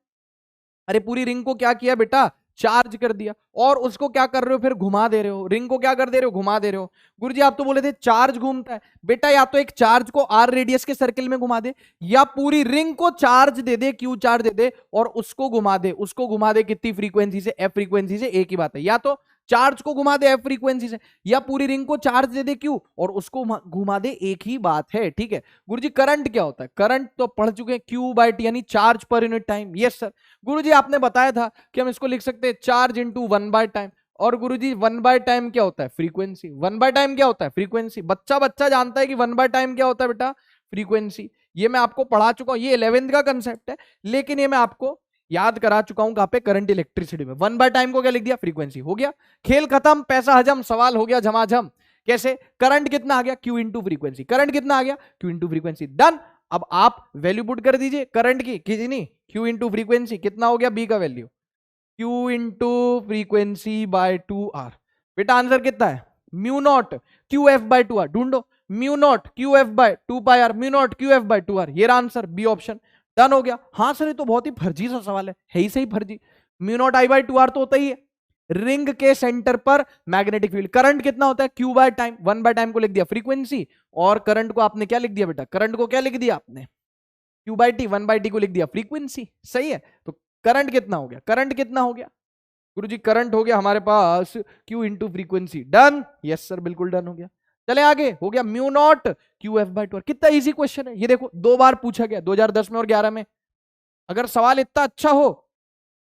अरे पूरी रिंग को क्या किया बेटा, चार्ज कर दिया, और उसको क्या कर रहे हो फिर, घुमा दे रहे हो, रिंग को क्या कर दे रहे हो, घुमा दे रहे हो। गुरुजी आप तो बोले थे चार्ज घूमता है, बेटा या तो एक चार्ज को आर रेडियस के सर्किल में घुमा दे, या पूरी रिंग को चार्ज दे दे, क्यू चार्ज दे दे और उसको घुमा दे, उसको घुमा दे कितनी फ्रीक्वेंसी से, एफ फ्रीक्वेंसी से, एक ही बात है। या तो चार्ज को घुमा दे एफ फ्रीक्वेंसी से, या पूरी रिंग को चार्ज दे दे क्यू और उसको घुमा दे, एक ही बात है, ठीक है। गुरुजी करंट क्या होता है, करंट तो पढ़ चुके हैं, क्यू बाय टी यानी charge per unit time. Yes sir, गुरुजी आपने बताया था कि हम इसको लिख सकते हैं चार्ज इंटू 1 बाय टाइम, और गुरुजी 1 बाय टाइम क्या होता है, फ्रीक्वेंसी। 1 बाय टाइम क्या होता है, फ्रीक्वेंसी। बच्चा बच्चा जानता है कि 1 बाय टाइम क्या होता है बेटा, फ्रीक्वेंसी। ये मैं आपको पढ़ा चुका हूं, ये 11th का कंसेप्ट है, लेकिन ये मैं आपको याद करा चुका हूं कहां पे, करंट इलेक्ट्रिसिटी में। 1 बाय टाइम को क्या लिख दिया, फ्रीक्वेंसी। हो गया खेल खत्म, पैसा हजम, सवाल हो गया झमाझम। कैसे, करंट कितना आ गया, क्यू इंटू फ्रीक्वेंसी, करंट कितना आ गया, क्यू इंटू फ्रीक्वेंसी, डन। अब आप वैल्यू पुट कर दीजिए करंट की, कितनी, क्यू इंटू फ्रीक्वेंसी, कितना हो गया बी का value, Q into frequency by 2r। बेटा आंसर कितना है, mu naught Q F by 2r, ढूंढो, mu naught Q F by 2 pi R, mu naught Q F by 2r, ये आंसर बी ऑप्शन, डन हो गया। हाँ sir ये तो बहुत ही फर्जी सा सवाल है ही सही फर्जी, mu naught I by 2r तो होता ही है, रिंग के सेंटर पर मैग्नेटिक फील्ड, करंट कितना होता है, Q by time, 1 by time को लिख दिया फ्रीक्वेंसी, और करंट को आपने क्या लिख दिया बेटा, करंट को क्या लिख दिया आपने, Q by T, 1 by T को लिख दिया फ्रीक्वेंसी, सही है। तो करंट कितना हो गया, करंट कितना हो गया गुरुजी, करंट हो गया हमारे पास q into frequency, done. Yes sir बिल्कुल डन हो गया। चले आगे, हो गया mu naught Q F by 2r। कितना इजी क्वेश्चन है ये, देखो 2 बार पूछा गया 2010 में और 11 में। अगर सवाल इतना अच्छा हो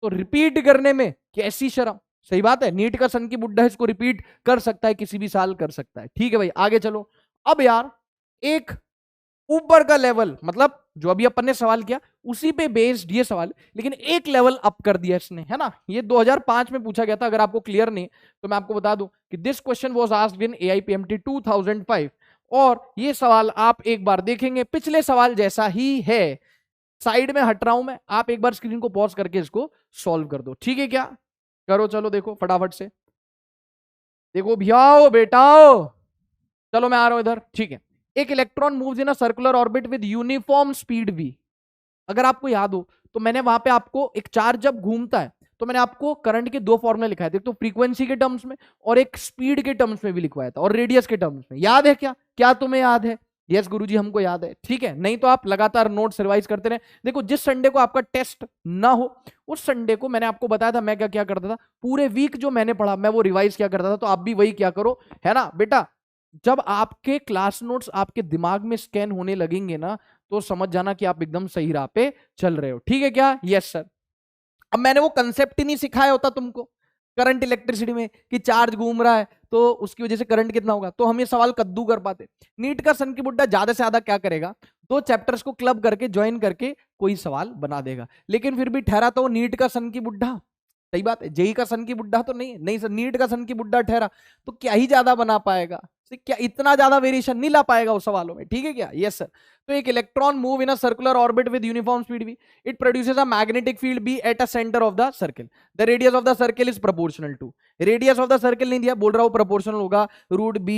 तो रिपीट करने में कैसी शर्म, सही बात है, नीट का सन की बुड्ढा इसको रिपीट कर सकता है, किसी भी साल कर सकता है, ठीक है भाई। आगे चलो, अब यार एक ऊपर का लेवल, मतलब जो अभी अपन ने सवाल किया उसी पे बेस्ड ये सवाल, लेकिन एक लेवल अप कर दिया इसने, है ना। ये 2005 में पूछा गया था, अगर आपको क्लियर नहीं तो मैं आपको बता दूं कि this question was asked in AIPMT 2005, और ये सवाल आप एक बार देखेंगे पिछले सवाल जैसा ही है। साइड में हट रहा हूं मैं, आप एक बार स्क्रीन को पॉज करके इसको सॉल्व कर दो, ठीक है क्या, करो चलो देखो फटाफट से, देखो भैया बेटाओ, चलो मैं आ रहा हूं इधर, ठीक है। एक electron moves in a circular orbit with uniform speed v। अगर आपको याद हो तो मैंने वहां पे आपको एक चार्ज जब घूमता है तो मैंने आपको करंट के 2 फॉर्मूले लिखाए थे, एक तो फ्रीक्वेंसी के टर्म्स में और एक स्पीड के टर्म्स में भी लिखवाया था, और रेडियस के टर्म्स में। याद है क्या, क्या तुम्हें याद है? यस गुरुजी हमको याद है, ठीक है। नहीं तो आप लगातार नोट्स रिवाइज करते रहे। देखो जिस संडे को आपका टेस्ट ना हो उस संडे को मैंने आपको बताया था मैं क्या क्या करता था, पूरे वीक जो मैंने पढ़ा मैं वो रिवाइज क्या करता था, तो आप भी वही क्या करो, है ना बेटा। जब आपके क्लास नोट्स आपके दिमाग में स्कैन होने लगेंगे ना तो समझ जाना कि आप एकदम सही राह पे चल रहे हो, ठीक है क्या। Yes sir. अब मैंने वो कंसेप्ट ही नहीं सिखाया होता तुमको करंट इलेक्ट्रिसिटी में कि चार्ज घूम रहा है तो उसकी वजह से करंट कितना होगा, तो हम ये सवाल कद्दू कर पाते। नीट का सन की बुड्ढा ज्यादा से ज्यादा क्या करेगा, 2 चैप्टर्स को क्लब करके ज्वाइन करके कोई सवाल बना देगा, लेकिन फिर भी ठहरा तो नीट का सन की बुड्ढा, सही बात है। जेई का सन की बुड्ढा तो नहीं सर, नीट का सन की बुड्ढा ठहरा तो क्या ही ज्यादा बना पाएगा, क्या इतना ज्यादा वेरिएशन नहीं ला पाएगा उस सवालों में, ठीक है क्या। Yes sir. तो एक electron move in a circular orbit with uniform speed v, it produces a magnetic field b at a centre of the circle, the radius of the circle is proportional to, radius of the circle नहीं दिया, बोल रहा हूं proportional होगा root b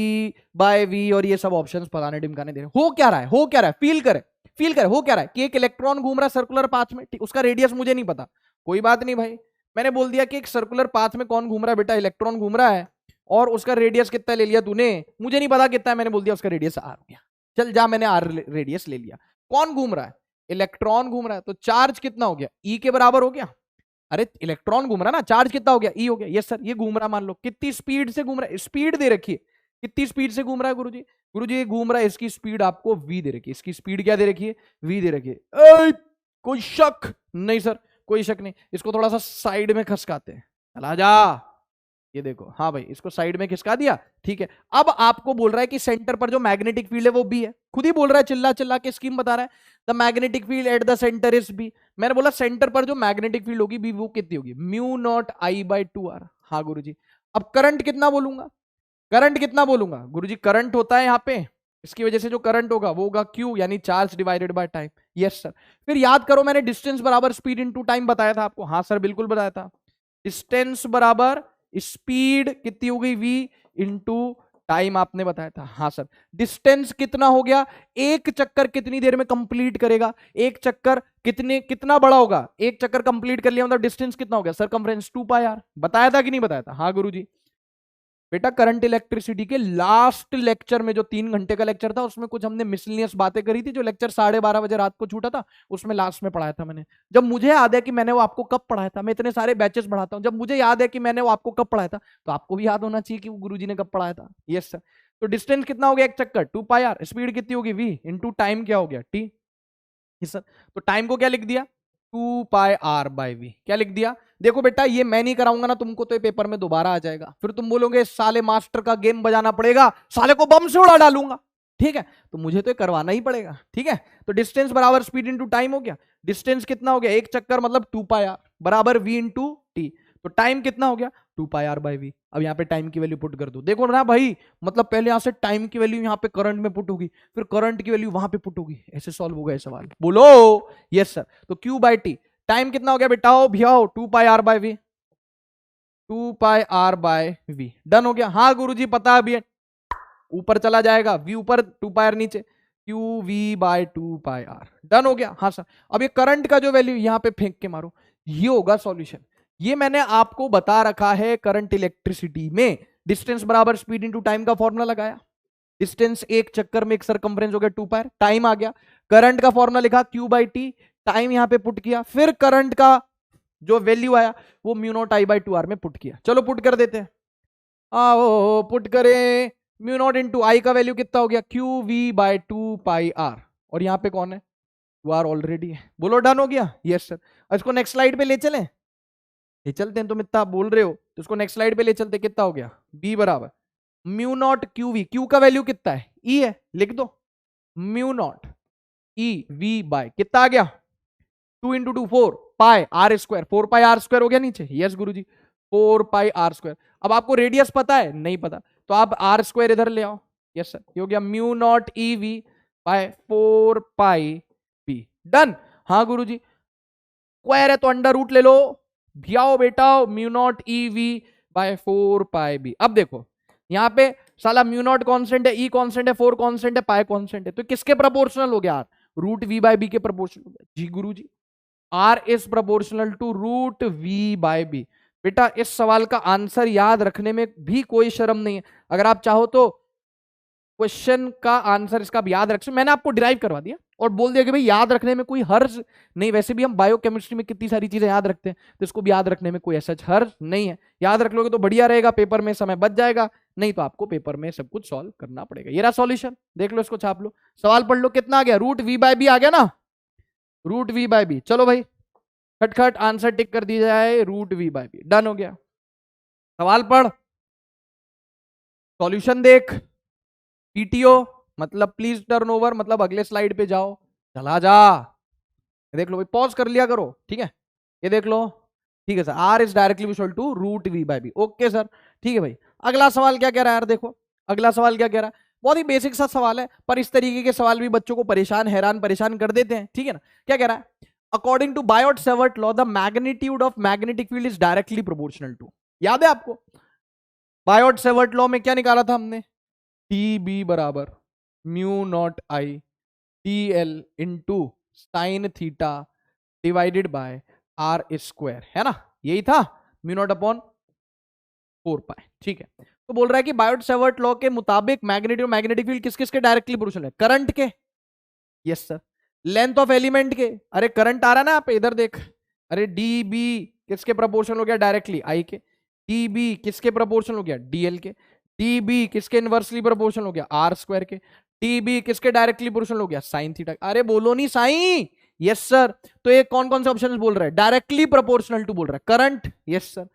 bye v, और ये सब options बताने ढिमकाने दे रहे। हो क्या रहा है, हो क्या रहा है, फील करे हो क्या रहा है कि एक इलेक्ट्रॉन घूम रहा है सर्कुलर पाथ में, उसका रेडियस मुझे नहीं पता, कोई बात नहीं भाई, मैंने बोल दिया कि एक सर्कुलर पाथ में कौन घूम रहा है बेटा, इलेक्ट्रॉन घूम रहा है, और उसका रेडियस कितना ले लिया तूने, मुझे नहीं पता कितना है, मैंने बोल दिया उसका रेडियस आर हो गया, चल जा मैंने आर रेडियस ले लिया। कौन घूम रहा है, इलेक्ट्रॉन घूम रहा है, तो चार्ज कितना हो गया, ई के बराबर हो गया। अरे इलेक्ट्रॉन घूम रहा है ना, चार्ज कितना हो गया, ई हो गया। यस सर, ये घूम रहा मान लो कितनी स्पीड से घूम रहा है, स्पीड दे रखी है, कितनी स्पीड से घूम रहा है गुरुजी, गुरुजी ये घूम रहा है, इसकी स्पीड आपको v दे रखी है, इसकी स्पीड क्या दे रखी है, v दे रखी है। कोई शक नहीं सर, कोई शक नहीं। इसको थोड़ा सा साइड में खसकाते हैं, चला जा, ये देखो, हाँ भाई इसको साइड में खिसका दिया, ठीक है। अब आपको बोल रहा है कि सेंटर पर जो मैग्नेटिक फील्ड है वो बी है, खुद ही बोल रहा है, चिल्ला चिल्ला के स्कीम बता रहा है, the magnetic field at the centre is B. मैंने बोला सेंटर पर जो मैग्नेटिक फील्ड होगी बी, वो कितनी होगी, mu naught I by 2r। हाँ गुरुजी। अब करंट कितना बोलूंगा, करंट कितना बोलूंगा गुरुजी, करंट होता है यहाँ पे, इसकी वजह से जो करंट होगा वो होगा Q, यानी charge divided by time. Yes sir. फिर याद करो, मैंने डिस्टेंस बराबर स्पीड इनटू टाइम बताया था आपको। हाँ सर बिल्कुल बताया था। डिस्टेंस बराबर स्पीड कितनी हो गई, v इंटू टाइम आपने बताया था। हाँ सर। डिस्टेंस कितना हो गया, एक चक्कर कितनी देर में कंप्लीट करेगा, एक चक्कर कितना बड़ा होगा, एक चक्कर कंप्लीट कर लिया मतलब डिस्टेंस कितना हो गया, सरकमफ्रेंस 2 पाई r। बताया था कि नहीं बताया था। हाँ गुरुजी। बेटा करंट इलेक्ट्रिसिटी के लास्ट लेक्चर में, जो 3 घंटे का लेक्चर था, उसमें कुछ हमने मिसलिनियस बातें करी थी, जो लेक्चर 12:30 बजे रात को छूटा था, उसमें लास्ट में पढ़ाया था मैंने। जब मुझे याद है कि मैंने वो आपको कब पढ़ाया था, मैं इतने सारे बैचेस पढ़ाता हूं, जब मुझे याद है कि मैंने वो आपको कब पढ़ाया था, तो आपको भी याद होना चाहिए कि वो गुरुजी ने कब पढ़ाया था। Yes sir. तो डिस्टेंस कितना हो गया, एक चक्कर 2 पाई r, स्पीड कितनी होगी v इंटू टाइम क्या हो गया t। Yes sir. तो टाइम को क्या लिख दिया, 2 पाई r बाई v। क्या लिख दिया, देखो बेटा ये मैं नहीं कराऊंगा ना तुमको, तो ये पेपर में दोबारा आ जाएगा, फिर तुम बोलोगे साले मास्टर का गेम बजाना पड़ेगा, साले को बम से उड़ा डालूंगा, ठीक है। तो मुझे तो ये करवाना ही पड़ेगा, ठीक है। तो डिस्टेंस बराबर स्पीड इंटू टाइम हो गया। डिस्टेंस कितना हो गया, एक चक्कर मतलब 2 पाई r बराबर v इंटू टी। तो टाइम कितना हो गया, 2 पाई r बाई v। अब यहाँ पे टाइम की वैल्यू पुट कर दो, देखो ना भाई, मतलब पहले यहां से टाइम की वैल्यू यहाँ पे करंट में पुट होगी, फिर करंट की वैल्यू वहां पे पुट होगी, ऐसे सॉल्व होगा ये सवाल। बोलो यस सर। तो Q बाई टी, टाइम कितना हो गया बेटाओ भियाओ, 2 पाई r by v, 2 pi r by v। Done हो गया। हाँ गुरुजी पता है, अभी ऊपर चला जाएगा, v ऊपर 2 पाई r नीचे, Q V by 2 pi r। Done हो गया। हाँ सर। अब ये करंट का जो वैल्यू यहां पे फेंक के मारो, ये होगा सॉल्यूशन। ये मैंने आपको बता रखा है करंट इलेक्ट्रिसिटी में, डिस्टेंस बराबर स्पीड इनटू टाइम का फॉर्मूला लगाया, डिस्टेंस एक चक्कर में एक सरकमफ्रेंस हो गया 2 पाई, टाइम आ गया, करंट का फॉर्मूला लिखा Q बाई टी, टाइम यहां पे पुट किया, फिर करंट का जो वैल्यू आया वो mu naught I by 2r में पुट किया। चलो पुट कर देते हैं, आओ पुट करें। म्यू नॉट इंटू आई का वैल्यू कितना हो गया, Q V by 2 pi r, और यहाँ पे कौन है, 2r ऑलरेडी है। बोलो डन हो गया। Yes sir. इसको नेक्स्ट स्लाइड पे ले चलें, ले चलते हैं, तुम इतना बोल रहे हो तो इसको नेक्स्ट स्लाइड पे ले चलते। कितना हो गया, b बराबर mu naught Q V, Q का वैल्यू कितना है, e है, लिख दो mu naught E V by कितना आ गया, 2 into 2 4 pi R square, 4 pi R square हो गया नीचे। यस गुरुजी, 4 पाई आर स्क्वायर। अब आपको रेडियस पता है, नहीं पता, तो आप आर स्क्वायर इधर ले आओ। Yes sir. ये हो गया mu naught E V by 4 pi B. Done. हाँ गुरुजी। स्क्वायर है तो अंडर रूट ले लो, भियाओ बेटा, mu naught E V by 4 pi B. अब देखो यहाँ पे साला म्यू नॉट कॉन्स्टेंट है, ई कॉन्स्टेंट है, 4 कॉन्स्टेंट है, पाई कॉन्स्टेंट है, तो किसके प्रोपोर्शनल हो गया r, root we by b के प्रोपोर्शनल हो गया। जी गुरुजी, r is proportional to root we by b. बेटा इस सवाल का आंसर याद रखने में भी कोई शर्म नहीं है, अगर आप चाहो तो क्वेश्चन का आंसर इसका भी याद रख सकते। मैंने आपको डिराइव करवा दिया और बोल दिया कि भाई याद रखने में कोई हर्ज नहीं, वैसे भी हम बायोकेमिस्ट्री में कितनी सारी चीजें याद रखते हैं, तो इसको भी याद रखने में कोई ऐसा हर्ज नहीं है। याद रख लोगे तो बढ़िया रहेगा, पेपर में समय बच जाएगा, नहीं तो आपको पेपर में सब कुछ सॉल्व करना पड़ेगा। ये रहा सॉल्यूशन, देख लो, इसको छाप लो, सवाल पढ़ लो, कितना आ गया, रूट वी बाय बी आ गया ना, रूट वी बाय बी। चलो भाई खटखट आंसर टिक कर दी जाए, root we by B. Done हो गया। सवाल पढ़, सॉल्यूशन देख, पीटीओ मतलब प्लीज टर्न ओवर, मतलब अगले स्लाइड पे जाओ, चला जा, देख लो भाई, पॉज कर लिया करो, ठीक है। ये देख लो, ठीक है sir, R is directly equal to root we by B. Okay sir, ठीक है भाई। अगला सवाल क्या कह रहा है यार, देखो अगला सवाल क्या कह रहा है, बहुत ही बेसिक सा सवाल है, पर इस तरीके के सवाल भी बच्चों को परेशान हैरान परेशान कर देते हैं, ठीक है ना। क्या कह रहा है, according to Biot Savart law the magnitude of magnetic field is directly proportional to, याद है आपको बायोट-सेवर्ट लॉ में क्या निकाला था हमने, टी बी बराबर mu naught I T L into sine theta divided by R square, है ना, यही था, म्यू नॉट अपॉन 4 पाई, ठीक है। तो बोल रहा है कि बायोट-सेवर्ट लॉ के मुताबिक मैग्नेटिक फील्ड किस किस के डायरेक्टली प्रोपोर्शनल है, करंट के, yes sir, length of element के, अरे करंट आ रहा ना आप इधर देख, अरे डी बी किसके प्रोपोर्शनल हो गया, डायरेक्टली आई के, डी बी किसके प्रोपोर्शनल हो गया, डीएल के, टी बी किसके इनवर्सली प्रोपोर्शनल हो गया, आर स्क्वायर के। टी बी किसके डायरेक्टली प्रोपोर्शनल हो गया, साइन थीटा। अरे बोलो नहीं साइन, यस सर। तो ये कौन कौन से ऑप्शन बोल रहा है, डायरेक्टली प्रोपोर्शनल टू बोल रहा है, करंट, यस सर।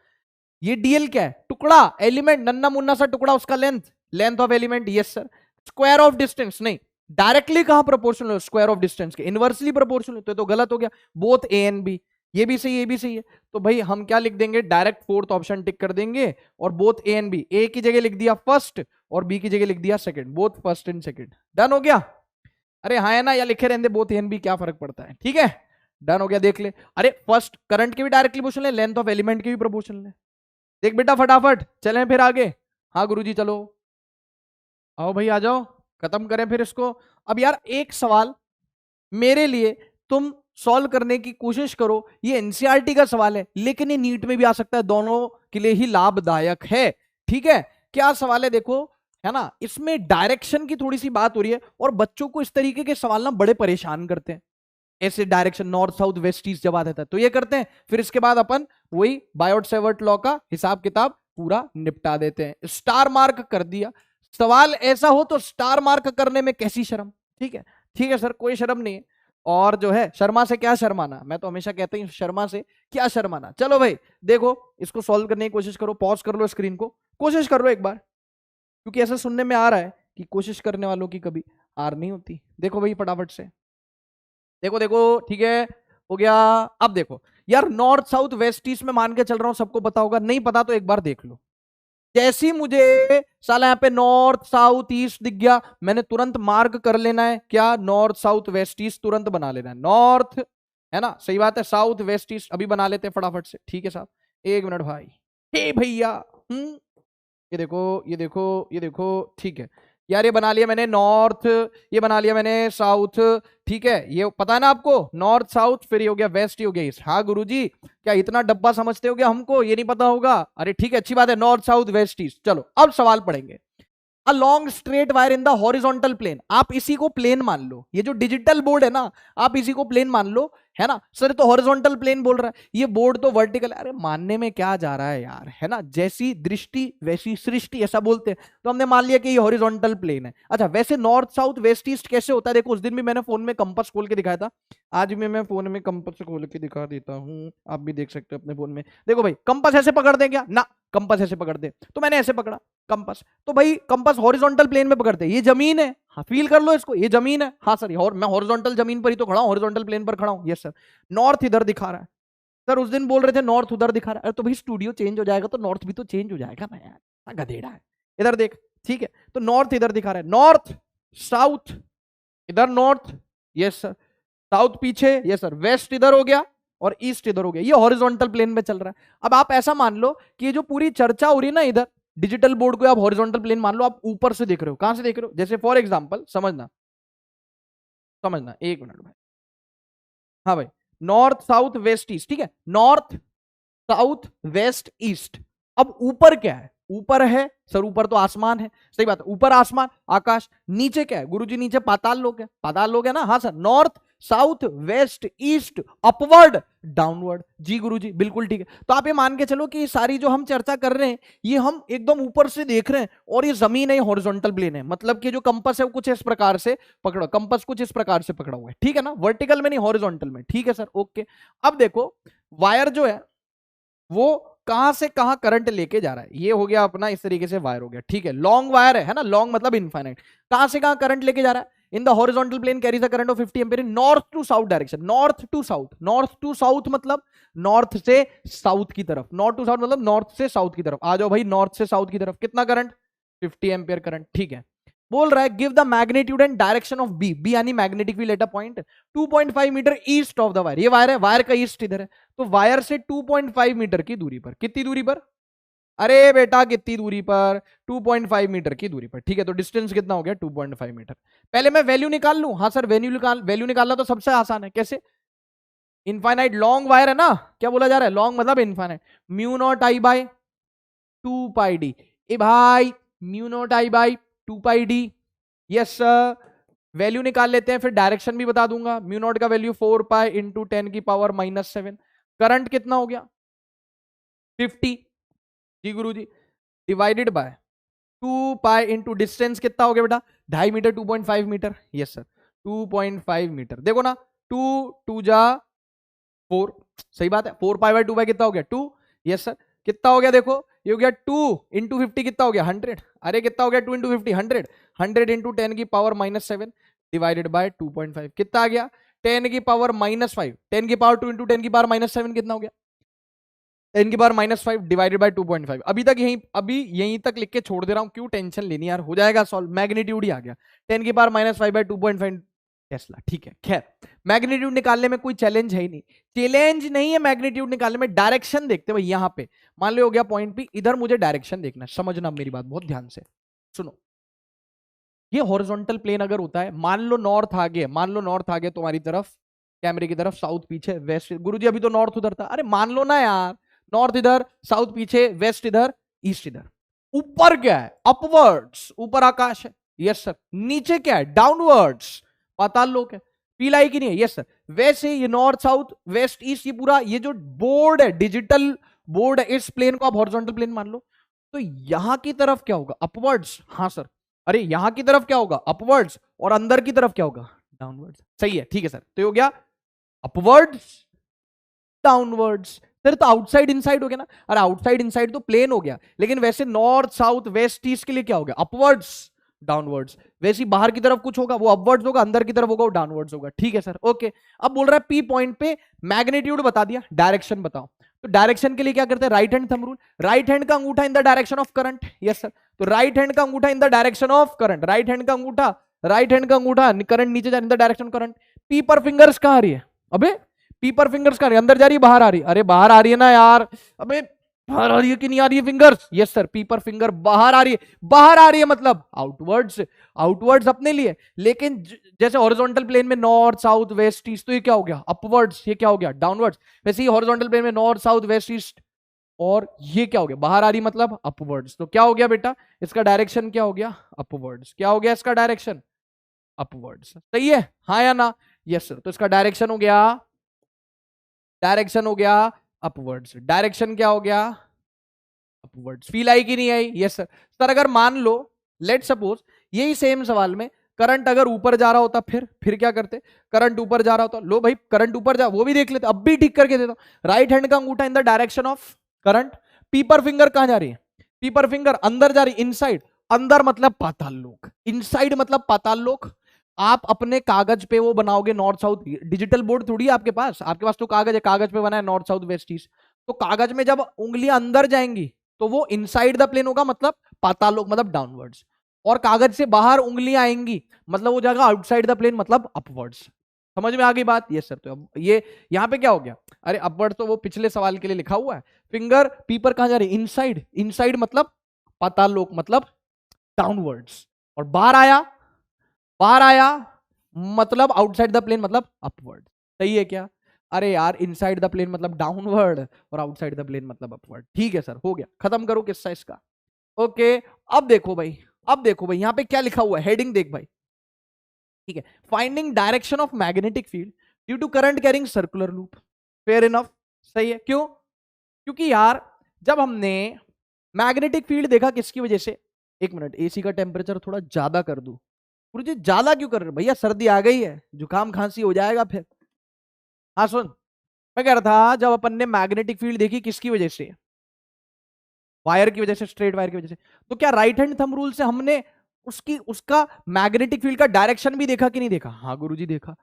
ये डीएल क्या है, टुकड़ा, एलिमेंट, नन्ना मुन्ना सा टुकड़ा, उसका length, length of element, yes sir. Square of distance नहीं, डायरेक्टली कहां प्रोपोर्शनल है, स्क्वायर ऑफ डिस्टेंस के, इनवर्सली प्रोपोर्शनल तो गलत हो गया। बोथ ए एंड बी, ये भी सही, ये भी सही है। तो भाई हम क्या लिख देंगे, डायरेक्ट फोर्थ ऑप्शन टिक कर देंगे, और बोथ ए एंड बी, ए की जगह लिख दिया फर्स्ट और बी की जगह लिख दिया second, both first and second. Done हो गया। अरे हाँ है ना, या लिखे रहने बोथ ए एंड बी, क्या फर्क पड़ता है, ठीक है। डन हो गया, देख ले। अरे फर्स्ट करंट के भी डायरेक्टली प्रोपोर्शनल है, लेंथ ऑफ एलिमेंट के भी प्रोपोर्शनल है। देख बेटा फटाफट चलें फिर आगे। हाँ गुरुजी चलो, आओ भाई आ जाओ, खत्म करें फिर इसको। अब यार एक सवाल मेरे लिए तुम सॉल्व करने की कोशिश करो, ये एनसीईआरटी का सवाल है लेकिन ये नीट में भी आ सकता है, दोनों के लिए ही लाभदायक है, ठीक है। क्या सवाल है देखो, है ना, इसमें डायरेक्शन की थोड़ी सी बात हो रही है, और बच्चों को इस तरीके के सवाल ना बड़े परेशान करते हैं। ऐसे direction north south west east जब आता है तो ये करते हैं, फिर इसके बाद अपन वही बायोट सेवर्ट लॉ का हिसाब किताब पूरा निपटा देते हैं। स्टार मार्क कर दिया, सवाल ऐसा हो तो स्टार मार्क करने में कैसी शर्म, ठीक है। ठीक है सर, कोई शर्म नहीं है। और जो है शर्मा से क्या शर्माना, मैं तो हमेशा कहता हूं शर्मा से क्या शर्माना। चलो भाई देखो, इसको सॉल्व करने की कोशिश करो, पॉज कर लो स्क्रीन को, कोशिश कर लो एक बार, क्योंकि ऐसा सुनने में आ रहा है कि कोशिश करने वालों की कभी हार नहीं होती। देखो भाई फटाफट से, देखो देखो, ठीक है, हो गया। अब देखो यार, नॉर्थ साउथ वेस्ट ईस्ट में मान के चल रहा हूं सबको पता होगा, नहीं पता तो एक बार देख लो। जैसी मुझे साला यहाँ पे नॉर्थ साउथ ईस्ट दिख गया, मैंने तुरंत मार्क कर लेना है क्या, नॉर्थ साउथ वेस्ट ईस्ट तुरंत बना लेना है। नॉर्थ है ना, सही बात है, साउथ वेस्ट ईस्ट अभी बना लेते हैं फटाफट से, ठीक है साहब, एक मिनट भाई। हे भैया, ये देखो, ये देखो, ये देखो, ठीक है यार, ये बना लिया मैंने नॉर्थ, ये बना लिया मैंने साउथ, ठीक है। ये पता है ना आपको, नॉर्थ साउथ, फिर ये हो गया वेस्ट, ही हो गया ईस्ट। हाँ गुरुजी, क्या इतना डब्बा समझते हो क्या, हमको ये नहीं पता होगा। अरे ठीक है, अच्छी बात है, नॉर्थ साउथ वेस्ट ईस्ट। चलो अब सवाल पढ़ेंगे। A long straight wire in the horizontal plane, आप इसी को प्लेन मान लो, ये जो डिजिटल बोर्ड है ना, आप इसी को प्लेन मान लो, है ना। सर तो हॉरिजॉन्टल प्लेन बोल रहा है, ये बोर्ड तो वर्टिकल है। अरे मानने में क्या जा रहा है यार, है ना, जैसी दृष्टि वैसी सृष्टि, ऐसा बोलते हैं, तो हमने मान लिया कि ये हॉरिजॉन्टल प्लेन है। अच्छा वैसे नॉर्थ साउथ वेस्ट ईस्ट कैसे होता है, देखो उस दिन भी मैंने फोन में कंपास खोल के दिखाया था, आज भी मैं फोन में कंपास खोल के दिखा देता हूं, आप भी देख सकते हो अपने फोन में। देखो भाई, कंपास ऐसे पकड़ दे क्या ना, कंपास ऐसे पकड़ दे, तो मैंने ऐसे पकड़ा कंपास, तो भाई कंपास हॉरिजॉन्टल प्लेन में पकड़ते, ये जमीन है, हाँ फील कर लो इसको, ये जमीन है, हाँ सर, और मैं हॉरिजॉन्टल जमीन पर ही तो खड़ा हूं, हॉरिजॉन्टल प्लेन पर खड़ा हूं, यस सर। नॉर्थ इधर दिखा रहा है, सर उस दिन बोल रहे थे नॉर्थ उधर दिखा रहा है, अरे तो भाई स्टूडियो चेंज हो जाएगा तो नॉर्थ भी तो चेंज हो जाएगा ना यार, गधेड़ा है। इधर देख, ठीक है, तो नॉर्थ इधर दिखा रहा है, नॉर्थ साउथ, इधर नॉर्थ, यस सर, साउथ पीछे, यस सर, वेस्ट इधर हो गया और ईस्ट इधर हो गया, ये हॉरिजॉन्टल प्लेन में चल रहा है। अब आप ऐसा मान लो कि ये जो पूरी चर्चा हो रही है ना, इधर डिजिटल बोर्ड को आप हॉरिजॉन्टल प्लेन मान लो, आप ऊपर से देख रहे हो, कहां से देख रहे हो, जैसे फॉर एग्जांपल समझना, समझना एक मिनट भाई, हाँ भाई, नॉर्थ साउथ वेस्ट ईस्ट, ठीक है, नॉर्थ साउथ वेस्ट ईस्ट। अब ऊपर क्या है, ऊपर है सर, ऊपर तो आसमान है, सही बात है, ऊपर आसमान आकाश, नीचे क्या है गुरुजी, नीचे पाताल लोक है, पाताल लोक है ना, हाँ sir, north south west east upward downward, जी गुरुजी बिल्कुल ठीक है। तो आप ये मान के चलो कि ये सारी जो हम चर्चा कर रहे हैं ये हम एकदम ऊपर से देख रहे हैं, और ये जमीन है, हॉरिजॉन्टल प्लेन है, मतलब कि जो कंपास है वो कुछ इस प्रकार से पकड़ो, कंपास कुछ इस प्रकार से पकड़ा हुआ है, ठीक है ना, वर्टिकल में नहीं हॉरिजॉन्टल में, ठीक है सर, ओके। अब देखो वायर जो है वो कहां से कहां करंट लेके जा रहा है, ये हो गया अपना, इस तरीके से वायर हो गया, ठीक है, लॉन्ग वायर है ना, लॉन्ग मतलब इनफाइनाइट, कहां से कहां करंट लेके जा रहा है, in the horizontal plane carries a current of 50 ampere in north to south direction, north to south, north to south मतलब नॉर्थ से साउथ की तरफ, नॉर्थ टू साउथ मतलब नॉर्थ से साउथ की तरफ, आ जाओ भाई, नॉर्थ से साउथ की तरफ कितना करंट, 50 एम्पीयर करंट, ठीक है। बोल रहा है give the magnitude and direction of b, b यानी magnetic field at a point 2.5 metre east of the wire, ये वायर है, वायर का ईस्ट इधर है, तो वायर से 2.5 मीटर की दूरी पर, कितनी दूरी पर, अरे बेटा कितनी दूरी पर, 2.5 मीटर की दूरी पर, ठीक है, तो डिस्टेंस कितना हो गया 2.5 मीटर। पहले मैं वैल्यू निकाल लूं, हाँ सर वैल्यू निकालना तो सबसे आसान है, कैसे, इनफाइनाइट लॉन्ग वायर है ना, क्या बोला जा रहा है, लॉन्ग मतलब infinite, mu naught I by 2 d, ए भाई mu naught I by 2 d, yes sir. Value निकाल लेते हैं, फिर डायरेक्शन भी बता दूंगा, म्यू नॉट का वैल्यू 4 पाई इंटू 10⁻⁻⁷, करंट कितना हो गया 50, जी गुरु जी, divided by 2 pi into distance कितना हो गया बेटा, 2.5 metre, 2.5 metre, yes sir 2.5 metre. देखो ना 2 2 जा 4, सही बात है, 4 पाई/2 पाई कितना हो गया 2, यस सर कितना हो गया देखो, ये हो गया 2 × 50 कितना हो गया 100, अरे कितना हो गया 2 × 50 100, 100 × 10⁻⁻7 डिवाइडेड बाय 2.5 कितना आ गया 10⁻⁻5, 10⁻2 × 10⁻⁻7 कितना हो गया 10⁻⁻5 डिवाइडेड बाय 2.5। अभी यहीं तक लिख के छोड़ दे रहा हूं, क्यों टेंशन लेनी यार, हो जाएगा सॉल्व, मैग्नीट्यूड ही आ गया 10⁻⁻5/2.5 टेस्ला, ठीक है। खैर मैग्नीट्यूड निकालने में कोई चैलेंज है ही नहीं, चैलेंज नहीं है मैग्नीट्यूड निकालने में, डायरेक्शन देखते भाई। यहां पे मान लो हो गया पॉइंट पी, इधर मुझे डायरेक्शन देखना है, समझना मेरी बात बहुत ध्यान से सुनो। ये हॉरिजॉन्टल प्लेन अगर होता है, मान लो नॉर्थ आ गया, मान लो नॉर्थ आ गया तुम्हारी तरफ, कैमरे की तरफ, साउथ पीछे, वेस्ट, गुरुजी अभी तो नॉर्थ उधर था, अरे मान लो ना यार, नॉर्थ इधर, साउथ पीछे, वेस्ट इधर, ईस्ट इधर। ऊपर क्या है अपवर्ड्स, ऊपर आकाश है, यस सर। नीचे क्या है डाउनवर्ड्स, पाताल लोक है। फील आई कि नहीं है, यस सर। वैसे ये नॉर्थ साउथ वेस्ट ईस्ट, ये पूरा ये जो बोर्ड है, डिजिटल बोर्ड है, इस प्लेन को आप हॉरिजॉन्टल प्लेन मान लो। तो यहां की तरफ क्या होगा अपवर्ड्स, हाँ सर। अरे यहां की तरफ क्या होगा अपवर्ड्स, और अंदर की तरफ क्या होगा डाउनवर्ड्स, सही है, ठीक है सर। तो ये हो गया अपवर्ड्स डाउनवर्ड्स, फिर तो आउटसाइड इनसाइड हो गया ना। अरे आउटसाइड इनसाइड तो प्लेन हो गया, लेकिन वैसे नॉर्थ साउथ वेस्ट ईस्ट के लिए क्या हो गया अपवर्ड्स डाउनवर्ड्स। वैसे बाहर की तरफ कुछ होगा वो अपवर्ड्स होगा, अंदर की तरफ होगा वो डाउनवर्ड्स होगा, ठीक है सर ओके। अब बोल रहा है पी पॉइंट पे मैग्नीट्यूड बता दिया, डायरेक्शन बताओ। तो डायरेक्शन के लिए क्या करते हैं right hand thumb rule, right hand का अंगूठा in the direction of current, yes sir. तो राइट हैंड का अंगूठा in the direction of current, right hand का अंगूठा, राइट हैंड का अंगूठा करंट नीचे जा इन द डायरेक्शन करंट। पीपर फिंगर्स कहां आ रही है, अबे पीपर फिंगर्स कहां आ रही है, अंदर जा रही है बाहर आ रही है, अरे बाहर आ रही है ना यार, अबे बाहर आ रही है कि नहीं आ रही है फिंगर्स, यस सर पीपर फिंगर बाहर आ रही है, बाहर आ रही है मतलब आउटवर्ड्स, आउटवर्ड्स अपने लिए। लेकिन जैसे हॉरिजॉन्टल प्लेन में नॉर्थ साउथ वेस्ट ईस्ट, तो ये क्या हो गया अपवर्ड्स, ये क्या हो गया डाउनवर्ड्स। वैसे ही हॉरिजॉन्टल प्लेन में नॉर्थ साउथ वेस्ट ईस्ट, और ये क्या हो गया बाहर आ रही मतलब अपवर्ड्स। तो क्या हो गया बेटा इसका डायरेक्शन क्या हो गया अपवर्ड्स, क्या हो गया इसका डायरेक्शन अपवर्ड्स, सही है हाँ या ना, यस सर। तो इसका डायरेक्शन हो गया, डायरेक्शन हो गया अपवर्ड्स, डायरेक्शन क्या हो गया अपवर्ड्स। फील आई कि नहीं आई, यस सर। सर अगर मान लो लेट सपोज यही सेम सवाल में करंट अगर ऊपर जा रहा होता, फिर क्या करते, करंट ऊपर जा रहा होता, लो भाई करंट ऊपर जा, वो भी देख लेते, अब भी ठीक करके देता हूं। राइट हैंड का अंगूठा in the direction of current, पीपर फिंगर कहां जा रही है, पीपर फिंगर अंदर जा रही, इनसाइड, अंदर मतलब पाताल लोक, इनसाइड मतलब पाताल लोक। आप अपने कागज पे वो बनाओगे नॉर्थ साउथ, डिजिटल बोर्ड थोड़ी है आपके पास, आपके पास तो कागज है, कागज पे बना है नॉर्थ साउथ वेस्ट ईस्ट। तो कागज में जब उंगलियां अंदर जाएंगी तो वो इनसाइड द प्लेन होगा, मतलब पाताल लोक मतलब डाउनवर्ड्स। और कागज से बाहर उंगलियां आएंगी मतलब वो जाएगा आउटसाइड द प्लेन मतलब अपवर्ड्स। समझ में आ गई बात, यस सर। तो अब ये यहाँ पे क्या हो गया, अरे अपवर्ड तो वो पिछले सवाल के लिए लिखा हुआ है। फिंगर पीपर कहां जा रही है इनसाइड, इनसाइड मतलब पाताल लोक मतलब डाउनवर्ड्स। और बाहर आया, बाहर आया मतलब आउटसाइड द प्लेन मतलब अपवर्ड, सही है क्या। अरे यार इनसाइड द प्लेन मतलब डाउनवर्ड और आउटसाइड द प्लेन मतलब अपवर्ड, ठीक है सर हो गया, खत्म करो किस्सा इसका ओके। अब देखो भाई, अब देखो भाई यहाँ पे क्या लिखा हुआ है, हेडिंग देख भाई, ठीक है। Finding direction of magnetic field due to current carrying circular loop, fair enough, सही है। क्यों, क्योंकि यार जब हमने मैग्नेटिक फील्ड देखा किसकी वजह से, एक मिनट एसी का टेम्परेचर थोड़ा ज्यादा कर दूं, गुरुजी ज्यादा क्यों कर रहे भैया, सर्दी आ गई है जुकाम खांसी हो जाएगा फिर। हाँ सुन, मैं कह रहा था जब अपन ने मैग्नेटिक फील्ड देखी किसकी वजह से, वायर की वजह से, स्ट्रेट वायर की वजह से, तो क्या राइट हैंड थंब रूल से हमने उसका मैग्नेटिक फील्ड का डायरेक्शन भी देखा कि नहीं देखा, हाँ गुरुजी देखा।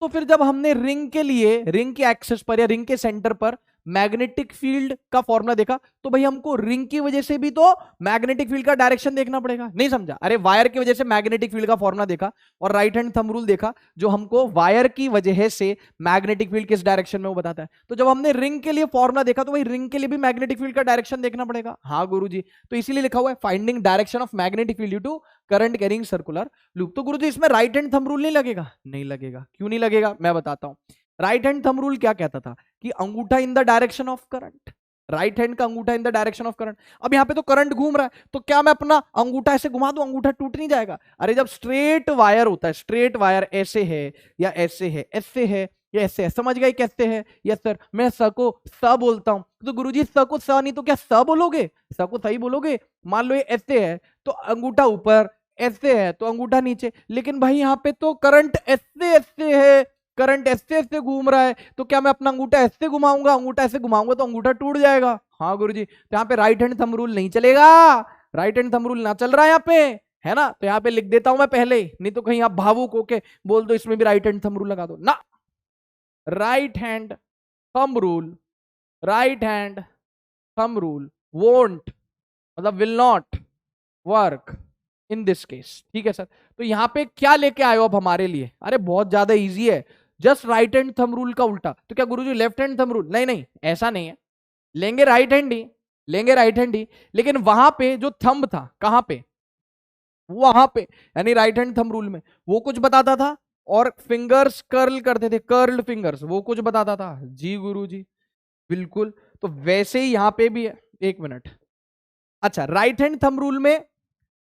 तो फिर जब हमने रिंग के लिए, रिंग के एक्सेस पर या रिंग के सेंटर पर मैग्नेटिक फील्ड का फॉर्मूला देखा, तो भाई हमको रिंग की वजह से भी तो मैग्नेटिक फील्ड का डायरेक्शन देखना पड़ेगा, नहीं समझा। अरे वायर की वजह से मैग्नेटिक फील्ड का फॉर्मूला देखा और राइट हैंड थंब रूल देखा जो हमको वायर की वजह से मैग्नेटिक फील्ड किस डायरेक्शन में वो बताता है। तो जब हमने रिंग के लिए फॉर्मूला देखा तो भाई रिंग के लिए भी मैग्नेटिक फील्ड का डायरेक्शन देखना पड़ेगा, हाँ गुरुजी। तो इसीलिए लिखा हुआ है finding direction of magnetic field due to current carrying circular loop. तो गुरुजी इसमें राइट हैंड थंब रूल नहीं लगेगा, नहीं लगेगा, क्यों नहीं लगेगा मैं बताता हूं। राइट हैंड थंब रूल क्या कहता था कि अंगूठा in the direction of current, right hand का अंगूठा in the direction of current. अब यहाँ पे तो करंट घूम रहा है, तो क्या मैं अपना अंगूठा ऐसे घुमा दूं अंगूठा टूट नहीं जाएगा। अरे जब स्ट्रेट वायर होता है, स्ट्रेट वायर ऐसे है या ऐसे है, ऐसे है, ये ऐसे है, समझ गए कैसे है? यस सर, मैं स को स बोलता हूं, तो गुरुजी स को स नहीं तो क्या स बोलोगे? स को सही बोलोगे। मान लो ये ऐसे है तो अंगूठा ऊपर, ऐसे है तो अंगूठा नीचे, लेकिन भाई यहाँ पे तो करंट ऐसे ऐसे है, करंट ऐसे ऐसे घूम रहा है, तो क्या मैं अपना अंगूठा ऐसे घुमाऊंगा? अंगूठा ऐसे घुमाऊंगा तो अंगूठा टूट जाएगा। हाँ गुरुजी, तो यहाँ पे राइट हैंड थंब रूल नहीं चलेगा, राइट हैंड थंब रूल ना चल रहा है यहाँ पे, है ना? तो यहाँ पे लिख देता हूं मैं पहले ही, नहीं तो कहीं आप भावुक होके बोल दो इसमें भी राइट हैंड थंब रूल लगा दो ना। Right hand thumb rule, right hand thumb rule won't मतलब will not work in this case. ठीक है सर, तो यहां पे क्या लेके आए हो आप हमारे लिए? अरे बहुत ज्यादा इजी है, just right hand thumb rule का उल्टा। तो क्या गुरुजी लेफ्ट हैंड थंब रूल? नहीं नहीं, ऐसा नहीं है, लेंगे राइट हैंड ही, लेंगे राइट हैंड ही, लेकिन वहां पे जो थंब था कहां पे? वहां पे, यानी राइट हैंड थंब रूल में वो कुछ बताता था और फिंगर्स कर्ल करते थे, कर्ल्ड फिंगर्स, वो कुछ बताता था। जी गुरुजी बिल्कुल, तो वैसे ही यहां पे भी है। एक मिनट, अच्छा राइट हैंड थंब रूल में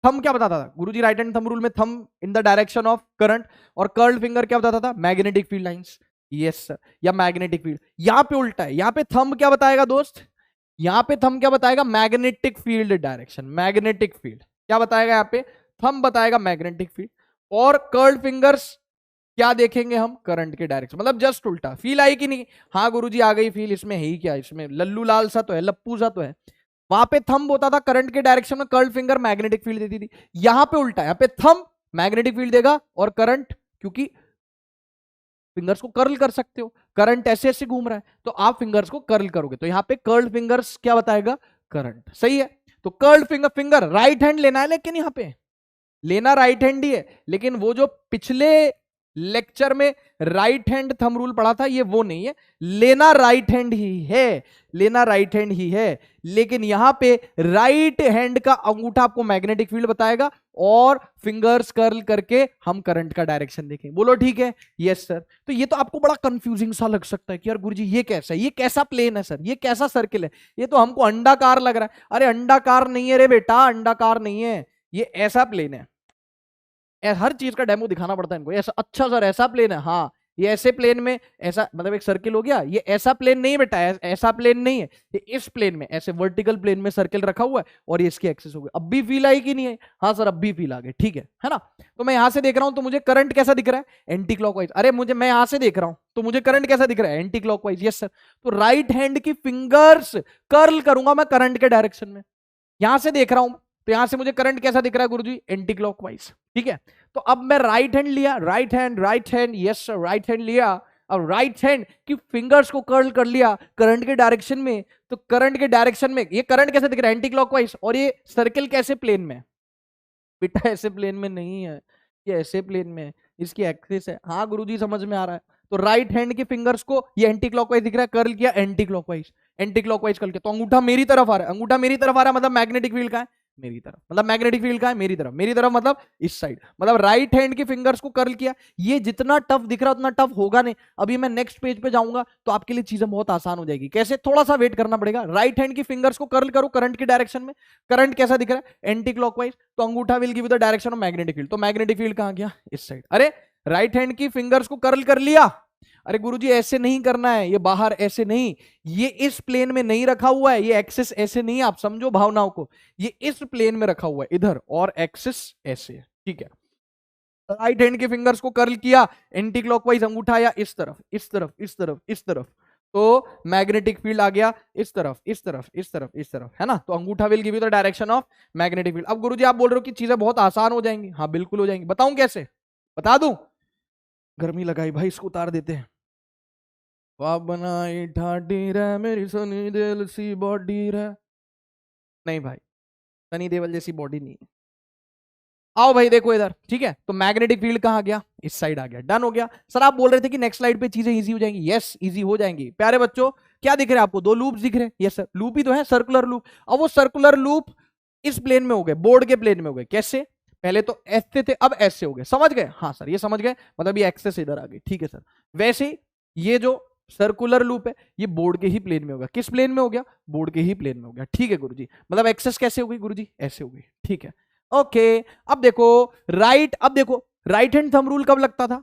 थंब क्या बताता था गुरुजी? राइट हैंड थंब रूल में thumb in the direction of current, और कर्ल्ड फिंगर क्या बताता था? Magnetic field lines. Yes sir, या मैग्नेटिक फील्ड। यहां पे उल्टा है, यहां पे थंब क्या बताएगा दोस्त? यहां पे थंब क्या बताएगा? Magnetic field direction, magnetic field क्या बताएगा? यहां पे थंब बताएगा मैग्नेटिक फील्ड, और कर्ल्ड फिंगर्स क्या देखेंगे हम? करंट के डायरेक्शन, मतलब जस्ट उल्टा। फील आई कि नहीं? हाँ गुरुजी आ गई फील। इसमें है ही क्या, इसमें लल्लू लाल सा तो है, लप्पू सा तो है। वहां पे थंब होता था करंट के डायरेक्शन में, कर्ल्ड फिंगर मैग्नेटिक फील्ड देती थी। यहां पे उल्टा है, यहां पे थंब मैग्नेटिक फील्ड देगा और करंट, क्योंकि फिंगर्स को कर्ल कर सकते हो, करंट ऐसे ऐसे घूम रहा है तो आप फिंगर्स को कर्ल करोगे, तो यहां पे कर्ल्ड फिंगर्स क्या बताएगा? करंट। सही है, तो curled finger, finger right hand लेना है, लेकिन यहां पे लेना राइट हैंड ही है, लेकिन वो जो पिछले लेक्चर में राइट हैंड थंब रूल पढ़ा था ये वो नहीं है, लेना राइट हैंड ही है, लेना राइट हैंड ही है, लेकिन यहां पे राइट हैंड का अंगूठा आपको मैग्नेटिक फील्ड बताएगा और फिंगर्स कर्ल करके हम करंट का डायरेक्शन देखेंगे। बोलो ठीक है? Yes sir. तो ये तो आपको बड़ा कंफ्यूजिंग सा लग सकता है कि यार गुरुजी ये कैसा है, ये कैसा प्लेन है सर, ये कैसा सर्किल है, ये तो हमको अंडाकार लग रहा है। अरे अंडाकार नहीं है रे बेटा, अंडाकार नहीं है, ये ऐसा प्लेन है। हर चीज का डेमो दिखाना पड़ता है इनको। ऐसा, अच्छा सर ऐसा प्लेन है, हाँ ये ऐसे प्लेन में ऐसा, मतलब एक सर्किल हो गया, ये ऐसा प्लेन नहीं बेटा, ऐसा प्लेन नहीं है, ये इस प्लेन में ऐसे वर्टिकल प्लेन में सर्किल रखा हुआ है और ये इसकी एक्सिस हो गई। अब भी फील आई कि नहीं है? हाँ सर अब भी फील आ गई, ठीक है ना? तो मैं यहां से देख रहा हूं तो मुझे करंट कैसा दिख रहा है? Anti clockwise. अरे मुझे, मैं यहां से देख रहा हूं तो मुझे करंट कैसा दिख रहा है? Anti clockwise. यस सर, तो राइट हैंड की फिंगर्स कर्ल करूंगा मैं करंट के डायरेक्शन में। यहां से देख रहा हूं तो यहां से मुझे करंट कैसा दिख रहा है गुरुजी? Anti clockwise. ठीक है, तो अब मैं राइट हैंड लिया, right hand, right hand, yes sir right hand लिया, अब राइट हैंड की फिंगर्स को कर्ल कर लिया करंट के डायरेक्शन में, तो करंट के डायरेक्शन में ये करंट कैसे दिख रहा है? Anti clockwise. और ये सर्किल कैसे प्लेन में? बेटा ऐसे प्लेन में नहीं है, ये ऐसे प्लेन में, इसकी एक्सिस है। हाँ गुरुजी समझ में आ रहा है। तो राइट हैंड के फिंगर्स को ये एंटी क्लॉकवाइज दिख रहा है, कर्ल किया एंटी क्लॉकवाइज, एंटी क्लॉकवाइज करके, तो अंगूठा मेरी तरफ आ रहा है, अंगूठा मेरी तरफ आ रहा है, मतलब मैग्नेटिक फील्ड का है मेरी तरफ, मतलब मैग्नेटिक फील्ड का है मेरी तरफ, मेरी तरफ मतलब इस साइड, मतलब राइट हैंड के फिंगर्स को कर्ल किया। ये जितना टफ दिख रहा है उतना टफ होगा नहीं। अभी मैं नेक्स्ट पेज पे जाऊंगा तो आपके लिए चीजें बहुत आसान हो जाएगी। कैसे? थोड़ा सा वेट करना पड़ेगा। राइट हैंड की फिंगर्स को कर्ल करो करंट की डायरेक्शन में, करंट कैसा दिख रहा है? एंटी क्लॉकवाइज, तो अंगूठा will give the direction of magnetic field, तो मैग्नेटिक फील्ड कहां गया? इस साइड। अरे राइट हैंड की फिंगर्स को कर्ल कर लिया, अरे गुरुजी ऐसे नहीं करना है, ये बाहर ऐसे नहीं, ये इस प्लेन में नहीं रखा हुआ है, ये एक्सिस ऐसे नहीं है, आप समझो भावनाओं को, ये इस प्लेन में रखा हुआ है इधर, और एक्सिस ऐसे है। ठीक है, राइट हैंड के फिंगर्स को कर्ल किया, एंटी क्लॉकवाइज अंगूठा आया इस तरफ, इस तरफ, इस तरफ, इस तरफ, तो मैग्नेटिक फील्ड आ गया इस तरफ, इस तरफ, इस तरफ, इस तरफ, है ना? तो अंगूठा will give you the direction of magnetic field. अब गुरुजी आप बोल रहे हो कि चीजें बहुत आसान हो जाएंगी। हाँ बिल्कुल हो जाएंगी, बताऊं कैसे? बता दूं? गर्मी लगाई भाई, इसको उतार देते हैं। वाह बनाई ठाडी रे मेरी सनी देओल सी बॉडी रे, नहीं भाई सनी देओल जैसी बॉडी नहीं है। आओ भाई देखो इधर, ठीक है, तो मैग्नेटिक फील्ड कहां गया? इस साइड आ गया, डन हो गया। सर आप बोल रहे थे कि नेक्स्ट स्लाइड पे चीजें इजी हो जाएंगी। यस इजी हो जाएंगी प्यारे बच्चों। क्या दिख रहा है आपको? दो लूप दिख रहे हैं। यस सर, लूप ही तो है, सर्कुलर लूप। अब वो सर्कुलर लूप इस प्लेन में हो गए, बोर्ड के प्लेन में हो गए। कैसे? पहले तो ऐसे थे, अब ऐसे हो गए। समझ गए? हाँ सर ये समझ गए, मतलब ये एक्सेस इधर आ गई। ठीक है सर, वैसे ये जो सर्कुलर लूप है ये बोर्ड के ही प्लेन में होगा। किस प्लेन में हो गया? बोर्ड के ही प्लेन में हो गया। ठीक है गुरुजी, मतलब एक्सेस कैसे हो गई गुरुजी? ऐसे हो गई। ठीक है ओके। अब देखो राइट, अब देखो राइट हैंड थंब रूल कब लगता था?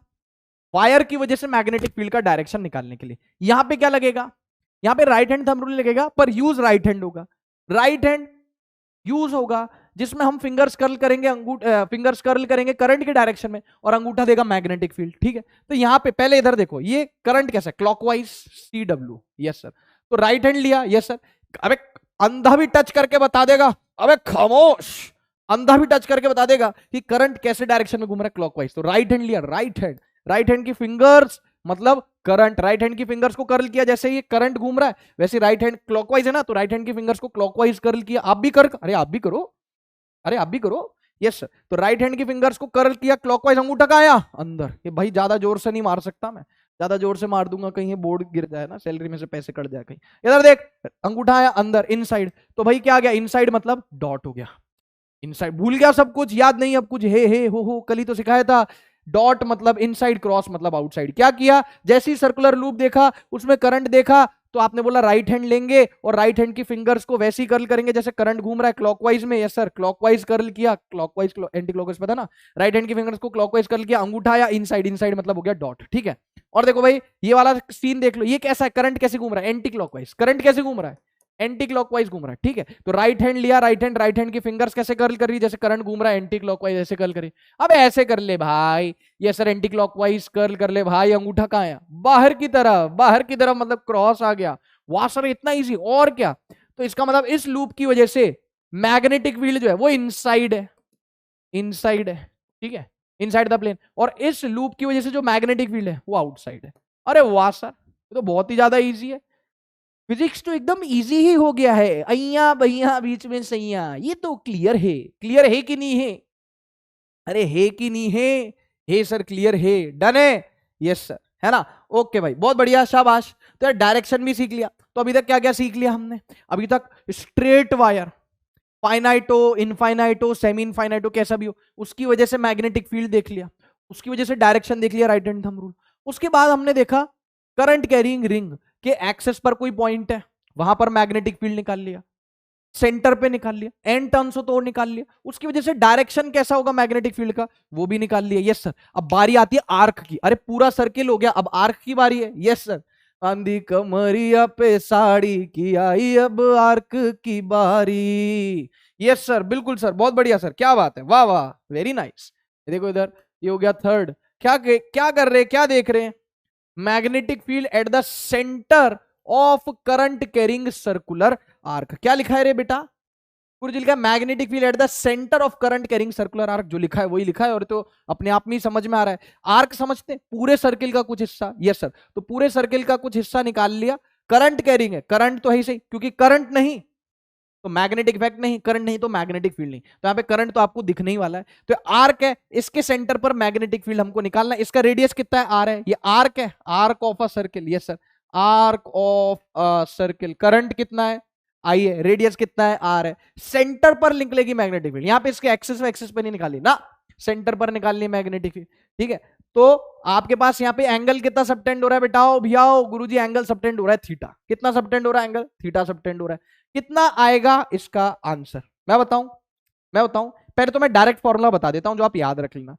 वायर की वजह से मैग्नेटिक फील्ड का डायरेक्शन निकालने के लिए। यहां पे क्या लगेगा, यहां पे राइट हैंड थंब रूल लगेगा, पर यूज राइट हैंड होगा। राइट हैंड यूज होगा जिसमें हम फिंगर्स कर्ल करेंगे, फिंगर्स कर्ल करेंगे करंट के डायरेक्शन में, और अंगूठा देगा मैग्नेटिक फील्ड। ठीक है, तो यहां पे पहले इधर देखो, ये करंट कैसा है, क्लॉकवाइज CW। यस सर, तो राइट हैंड लिया। यस सर, अबे अंधा भी टच करके बता देगा, अबे खामोश, अंधा भी टच करके बता देगा कि करंट कैसे डायरेक्शन में घूम रहा है, क्लॉकवाइज। तो राइट हैंड लिया, राइट हैंड की फिंगर्स मतलब करंट, राइट हैंड की फिंगर्स को कर्ल किया, जैसे ये करंट घूम रहा है वैसे राइट हैंड क्लॉकवाइज है ना, तो राइट हैंड की फिंगर्स को क्लॉकवाइज कर्ल किया। आप भी कर, अरे आप भी करो, अरे आप भी करो। यस सर, तो राइट हैंड की फिंगर्स को कर्ल किया क्लॉकवाइज, अंगूठा का आया अंदर। ये भाई ज्यादा जोर से नहीं मार सकता मैं, ज्यादा जोर से मार दूंगा कहीं बोर्ड गिर जाए ना, सैलरी में से पैसे कट जाए कहीं। इधर देख, अंगूठा आया अंदर इनसाइड, तो भाई क्या आ गया, इनसाइड मतलब डॉट हो गया। इनसाइड भूल गया सब कुछ, याद नहीं अब कुछ, हे हो कल ही तो सिखाया था। डॉट मतलब इनसाइड, क्रॉस मतलब आउटसाइड। क्या किया, जैसे ही सर्कुलर लूप देखा, उसमें करंट देखा, तो आपने बोला राइट हैंड लेंगे और राइट हैंड की फिंगर्स को वैसे ही कर्ल करेंगे जैसे करंट घूम रहा है क्लॉकवाइज में। यस सर, क्लॉकवाइज कर्ल किया, क्लॉकवाइज एंटी क्लॉकवाइज पता ना, राइट हैंड की फिंगर्स को क्लॉकवाइज कर्ल किया, अंगूठा आया इनसाइड, इनसाइड मतलब हो गया डॉट। ठीक है, और देखो भाई ये वाला सीन देख लो, ये कैसा है, करंट कैसे घूम रहा है, एंटी क्लॉकवाइज। करंट कैसे घूम रहा है, एंटी क्लॉकवाइज घूम रहा है। ठीक है, तो राइट हैंड लिया, राइट हैंड की फिंगर्स कैसे कर्ल कर रही है, जैसे करंट घूम रहा है एंटी क्लॉकवाइज, ऐसे कर्ल करी। अब ऐसे कर ले भाई, ये सर एंटी क्लॉकवाइज कर्ल कर ले भाई, अंगूठा कहां है, बाहर की तरफ, बाहर की तरफ मतलब क्रॉस आ गया। वाह सर इतना इजी, और क्या। तो इसका मतलब इस लूप की वजह से मैग्नेटिक फील्ड जो है वो इनसाइड है, इनसाइड है। ठीक है, इनसाइड द प्लेन, और इस लूप की वजह से जो मैग्नेटिक फील्ड है वो आउटसाइड है। अरे वाह सर, ये तो बहुत ही ज्यादा इजी है। फिजिक्स तो एकदम इजी ही हो गया है, अइया भैया बीच में सैया, ये तो क्लियर है। क्लियर है कि नहीं है, अरे है कि नहीं है, हे सर क्लियर है, डन है। यस सर, है ना। ओके भाई, बहुत बढ़िया, शाबाश। तो यार डायरेक्शन भी सीख लिया। तो अभी तक क्या क्या सीख लिया हमने, अभी तक स्ट्रेट वायर, फाइनाइटो, इनफाइनाइटो, सेमी इनफाइनाइटो, कैसा भी हो, उसकी वजह से मैग्नेटिक फील्ड देख लिया, उसकी वजह से डायरेक्शन देख लिया, राइट हैंड थंब रूल। उसके बाद हमने देखा करंट कैरिंग रिंग के एक्सेस पर कोई पॉइंट है, वहां पर मैग्नेटिक फील्ड निकाल लिया, सेंटर पे निकाल लिया, एन टर्न्स हो तो निकाल लिया, उसकी वजह से डायरेक्शन कैसा होगा मैग्नेटिक फील्ड का वो भी निकाल लिया। यस सर, अब बारी आती है आर्क की, अरे पूरा सर्किल हो गया, अब आर्क की बारी है। यस सर, आंधी कमरिया पे साड़ी की आई, अब आर्क की बारी। यस सर, बिल्कुल सर, बहुत बढ़िया सर, क्या बात है, वाह वाह, वेरी नाइस। देखो इधर, ये हो गया थर्ड। क्या कर रहे हैं, क्या देख रहे हैं, magnetic field at the centre of current carrying circular arc. क्या लिखा है रे बेटा, गुरुजी लिखा है magnetic field at the centre of current carrying circular arc. जो लिखा है वही लिखा है, और तो अपने आप में ही समझ में आ रहा है। आर्क समझते, पूरे सर्किल का कुछ हिस्सा। यस सर, तो पूरे सर्किल का कुछ हिस्सा निकाल लिया, करंट कैरिंग है, करंट तो है ही सही, क्योंकि करंट नहीं तो मैग्नेटिक इफेक्ट नहीं, करंट नहीं तो मैग्नेटिक फील्ड नहीं, तो यहाँ पे करंट तो आपको दिखने ही वाला है। तो आर्क है, इसके सेंटर पर मैग्नेटिक फील्ड हमको निकालना है। इसका रेडियस कितना है, आर है, ये आर्क है, arc of a circle. Yes sir, arc of a circle, current कितना है, आई है, रेडियस कितना है, आर है, सेंटर पर निकलेगी मैग्नेटिक फील्ड। यहाँ पे इसके एक्सेस पे नहीं निकाली ना, सेंटर पर निकालनी मैग्नेटिक फील्ड। ठीक है, तो आपके पास यहाँ पे एंगल कितना सबटेंड हो रहा है बेटाओ, भैयाओ, गुरुजी एंगल सबटेंड हो रहा है थीटा। कितना सबटेंड हो रहा है, एंगल थीटा सबटेंड हो रहा है। कितना आएगा इसका आंसर, मैं बताऊं, पहले तो मैं डायरेक्ट फॉर्मूला बता देता हूं जो आप याद रख लेना,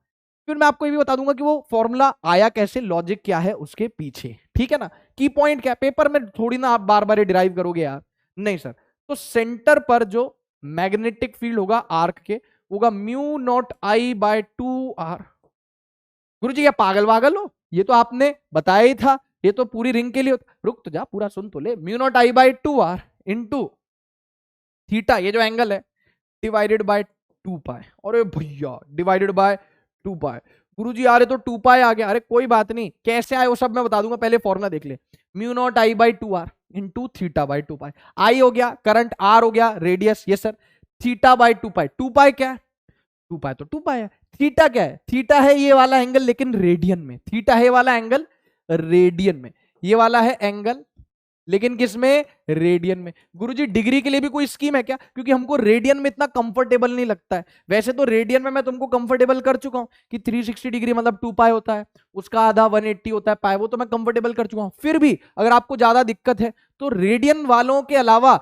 फिर मैं आपको ये भी बता दूंगा कि वो फॉर्मूला आया कैसे, लॉजिक क्या है उसके पीछे। ठीक है ना, की पॉइंट क्या है, पेपर में थोड़ी ना आप बार बार डिराइव करोगे यार, नहीं सर। तो सेंटर पर जो मैग्नेटिक फील्ड होगा आर्क के, होगा mu naught I by 2r। गुरुजी क्या पागल वागल हो, ये तो आपने बताया ही था, ये तो पूरी रिंग के लिए होता। रुक तो जा, पूरा सुन तो ले, mu naught I by 2r into theta, ये जो एंगल है, डिवाइडेड बाय 2 पाई। अरे भैया डिवाइडेड बाय 2 पाई, गुरुजी आ रहे तो 2 पाई आ गया। अरे कोई बात नहीं, कैसे आए वो सब मैं बता दूंगा, पहले फॉर्मूला देख ले। Mu naught I by 2r into theta by 2 पाई। आई हो गया करंट, आर हो गया रेडियस, ये सर, थीटा बाई 2 पाई। 2 पाई क्या है, 2 पाई तो 2 पाई है। थीटा क्या है, थीटा है ये वाला एंगल, लेकिन रेडियन में, थीटा है वाला एंगल रेडियन में, ये वाला है एंगल लेकिन किसमें, रेडियन में। गुरुजी डिग्री के लिए भी कोई स्कीम है क्या, क्योंकि हमको रेडियन में इतना कंफर्टेबल नहीं लगता है। वैसे तो रेडियन में मैं तुमको कंफर्टेबल कर चुका हूं कि 360 डिग्री मतलब 2 पाई होता है, उसका आधा 180 होता है पाई, वो तो मैं कंफर्टेबल कर चुका हूं। फिर भी अगर आपको ज्यादा दिक्कत है तो रेडियन वालों के अलावा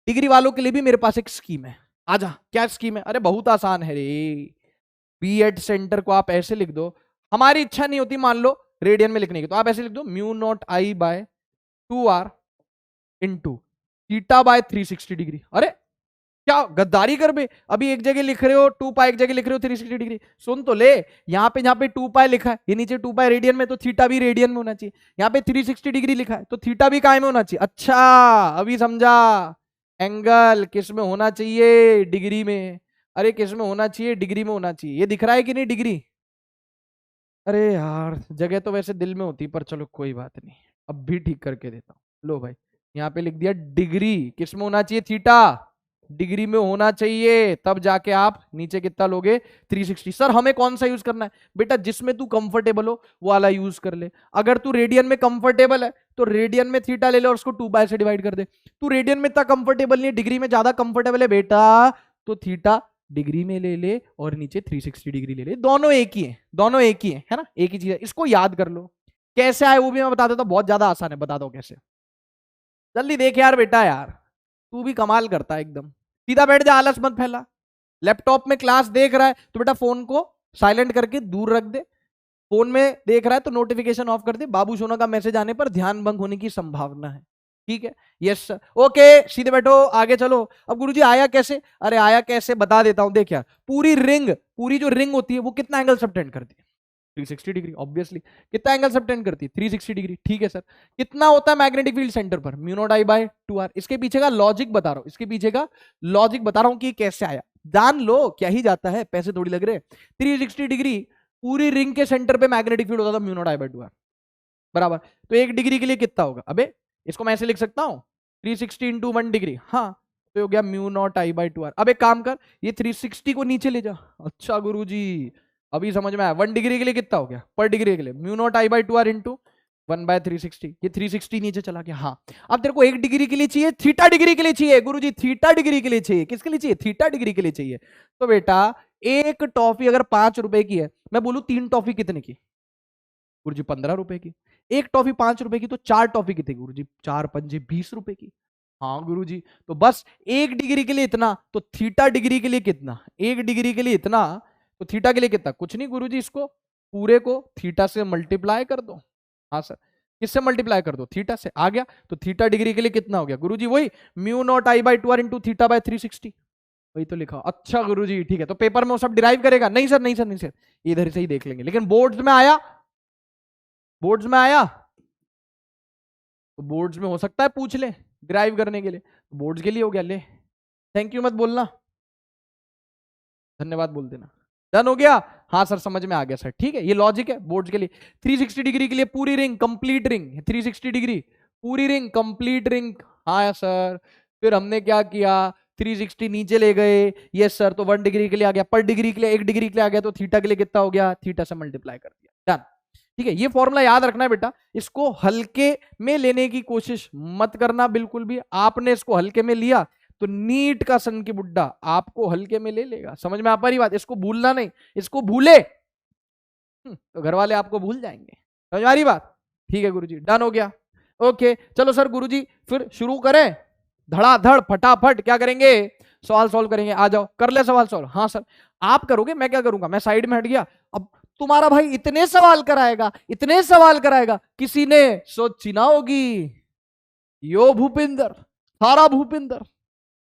डिग्री वालों के लिए भी मेरे पास एक स्कीम है। आजा, क्या स्कीम है, अरे बहुत आसान है रे। बी एट सेंटर को आप ऐसे लिख दो, हमारी इच्छा नहीं होती मान लो रेडियन में लिखने की, तो आप ऐसे लिख दो mu naught I by 2r into theta by 360 degree. अरे क्या गद्दारी कर बे, अभी एक जगह लिख रहे हो 2 पाई, एक जगह लिख रहे हो 360 डिग्री। सुन तो ले, यहाँ पे 2 पाई लिखा है, ये नीचे 2 पाई रेडियन में, तो थीटा भी रेडियन में होना चाहिए। यहाँ पे 360 डिग्री लिखा है, तो थीटा भी काय में होना चाहिए। अच्छा अभी समझा, एंगल किस में होना चाहिए, डिग्री में। अरे किस में होना चाहिए, डिग्री में होना चाहिए। ये दिख रहा है कि नहीं डिग्री? अरे यार जगह तो वैसे दिल में होती, पर चलो कोई बात नहीं, अब भी ठीक करके देता हूं। लो भाई यहाँ पे लिख दिया डिग्री किस में होना चाहिए, थीटा डिग्री में होना चाहिए, तब जाके आप नीचे कितना लोगे 360। सर हमें कौन सा यूज करना है? बेटा जिसमें तू कंफर्टेबल हो वो वाला यूज कर ले। अगर तू रेडियन में कंफर्टेबल है तो रेडियन में थीटा ले ले और उसको 2 पाई से डिवाइड कर दे। तू रेडियन में इतना कंफर्टेबल नहीं है, डिग्री में ज्यादा कंफर्टेबल है बेटा, तो थीटा डिग्री में ले ले और नीचे 360 डिग्री ले ले। दोनों एक ही है, दोनों एक ही है ना, एक ही चीज है। इसको याद कर लो, कैसे आए वो भी मैं बता देता हूं, बहुत ज्यादा आसान है, बता दो कैसे। जल्दी देख यार बेटा, यार तू भी कमाल करता है एकदम। सीधा बैठ जा, आलस मत फैला। लैपटॉप में क्लास देख रहा है तो बेटा फोन को साइलेंट करके दूर रख दे। फोन में देख रहा है तो नोटिफिकेशन ऑफ कर दे, बाबू सोना का मैसेज आने पर ध्यान भंग होने की संभावना है। ठीक है, यस सर, ओके सीधे बैठो, आगे चलो। अब गुरुजी आया कैसे? अरे आया कैसे बता देता हूं, देख यार, पूरी रिंग, पूरी जो रिंग होती है वो कितना एंगल सबटेंड करती है? 360 डिग्री ऑब्वियसली। कितना एंगल सबटेंड करती है? 360 डिग्री। ठीक है सर, कितना होता है मैग्नेटिक फील्ड सेंटर पर? Mu naught I by 2r। इसके पीछे का लॉजिक बता रहा हूं, इसके पीछे का लॉजिक बता रहा हूं कि कैसे आया, जान लो, क्या ही जाता है, पैसे थोड़ी लग रहे। 360 डिग्री पूरी रिंग के सेंटर पे मैग्नेटिक फील्ड होता था mu naught I by 2r बराबर। तो 1 डिग्री के लिए कितना होगा? अबे इसको मैं ऐसे लिख सकता हूं 360 इंटू 1 डिग्री, हाँ तो हो गया mu naught I by 2r। अब एक काम कर, ये 360 को नीचे ले जा। अच्छा गुरुजी अभी समझ में आया, 1 डिग्री के लिए कितना हो गया पर डिग्री के लिए? Mu naught I by 2r into 1/360। ये 360 नीचे चला गया। हाँ अब तेरे को 1 डिग्री के लिए चाहिए, थीटा डिग्री के लिए चाहिए। गुरुजी थीटा डिग्री के लिए चाहिए, किसके लिए चाहिए? थीटा डिग्री के लिए चाहिए। तो बेटा एक टॉफी अगर 5 रुपए की है, मैं बोलूं 3 टॉफी कितने की? गुरुजी 15 रुपए की। एक टॉफी 5 रुपए की, तो 4 टॉफी कितने? गुरुजी 4 पंजे 20 रुपए की। हाँ गुरुजी, तो बस 1 डिग्री के लिए इतना, तो थीटा डिग्री के लिए कितना? 1 डिग्री के लिए इतना, तो थीटा के लिए कितना? कुछ नहीं गुरुजी, इसको पूरे को थीटा से मल्टीप्लाई कर दो। हाँ सर, किससे मल्टीप्लाई कर दो? थीटा से। आ गया, तो थीटा डिग्री के लिए कितना हो गया गुरुजी? वही mu naught I by 2r into theta by 360, वही तो लिखा। अच्छा गुरुजी ठीक है, तो पेपर में वो सब डिराइव करेगा? नहीं सर, नहीं सर, नहीं सर, इधर से ही देख लेंगे। लेकिन बोर्ड्स में आया, बोर्ड्स में आया, तो बोर्ड्स में हो सकता है पूछ ले ड्राइव करने के लिए, बोर्ड्स के लिए हो गया। ले थैंक यू मत बोलना, धन्यवाद बोल देना। डन हो गया? हाँ सर समझ में आ गया सर, ठीक है, ये लॉजिक है बोर्ड्स के लिए। 360 डिग्री के लिए पूरी रिंग कंप्लीट रिंग, 360 डिग्री पूरी रिंग कंप्लीट रिंग। हाँ सर, फिर हमने क्या किया, 360 नीचे ले गए। यस सर, तो 1 डिग्री के लिए आ गया, पर डिग्री के लिए 1 डिग्री के लिए आ गया, तो थीटा के लिए कितना हो गया? थीटा से मल्टीप्लाई कर दिया। डन। ठीक है, ये फॉर्मूला याद रखना है बेटा, इसको हल्के में लेने की कोशिश मत करना बिल्कुल भी। आपने इसको हल्के में लिया तो नीट का सन की बुड्ढा आपको हल्के में ले लेगा। समझ में आ पा रही बात? इसको भूलना नहीं, इसको भूले तो घर वाले आपको भूल जाएंगे। समझ में आ रही बात? ठीक है गुरुजी, डन हो गया। ओके चलो सर गुरुजी फिर शुरू करें, धड़ाधड़ फटाफट क्या करेंगे? सवाल सॉल्व करेंगे। आ जाओ कर ले सवाल सॉल्व। हाँ सर, आप करोगे, मैं क्या करूंगा? मैं साइड में हट गया। अब तुम्हारा भाई इतने सवाल कराएगा, इतने सवाल कराएगा, किसी ने सोची ना होगी यो भूपिंदर, सारा भूपिंदर।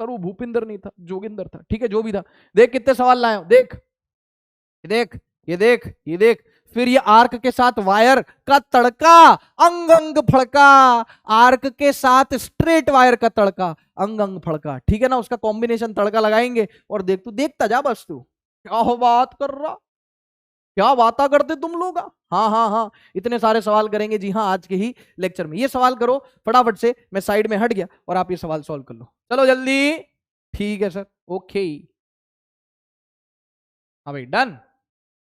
सर वो भूपिंदर नहीं था, जोगिंदर था। ठीक है जो भी था, देख कितने सवाल लाए हो, देख ये देख, ये देख, ये देख। फिर ये आर्क के साथ वायर का तड़का, अंग अंग फड़का। आर्क के साथ स्ट्रेट वायर का तड़का, अंग अंग फड़का। ठीक है ना, उसका कॉम्बिनेशन तड़का लगाएंगे और देख, तू देखता जा बस। तू क्या हो बात कर रहा, क्या बातें करते तुम लोग। हाँ हाँ हाँ, इतने सारे सवाल करेंगे जी हाँ आज के ही लेक्चर में। ये सवाल करो फटाफट से, मैं साइड में हट गया और आप ये सवाल सॉल्व कर लो, चलो जल्दी। ठीक है सर, ओके। हाँ भाई डन।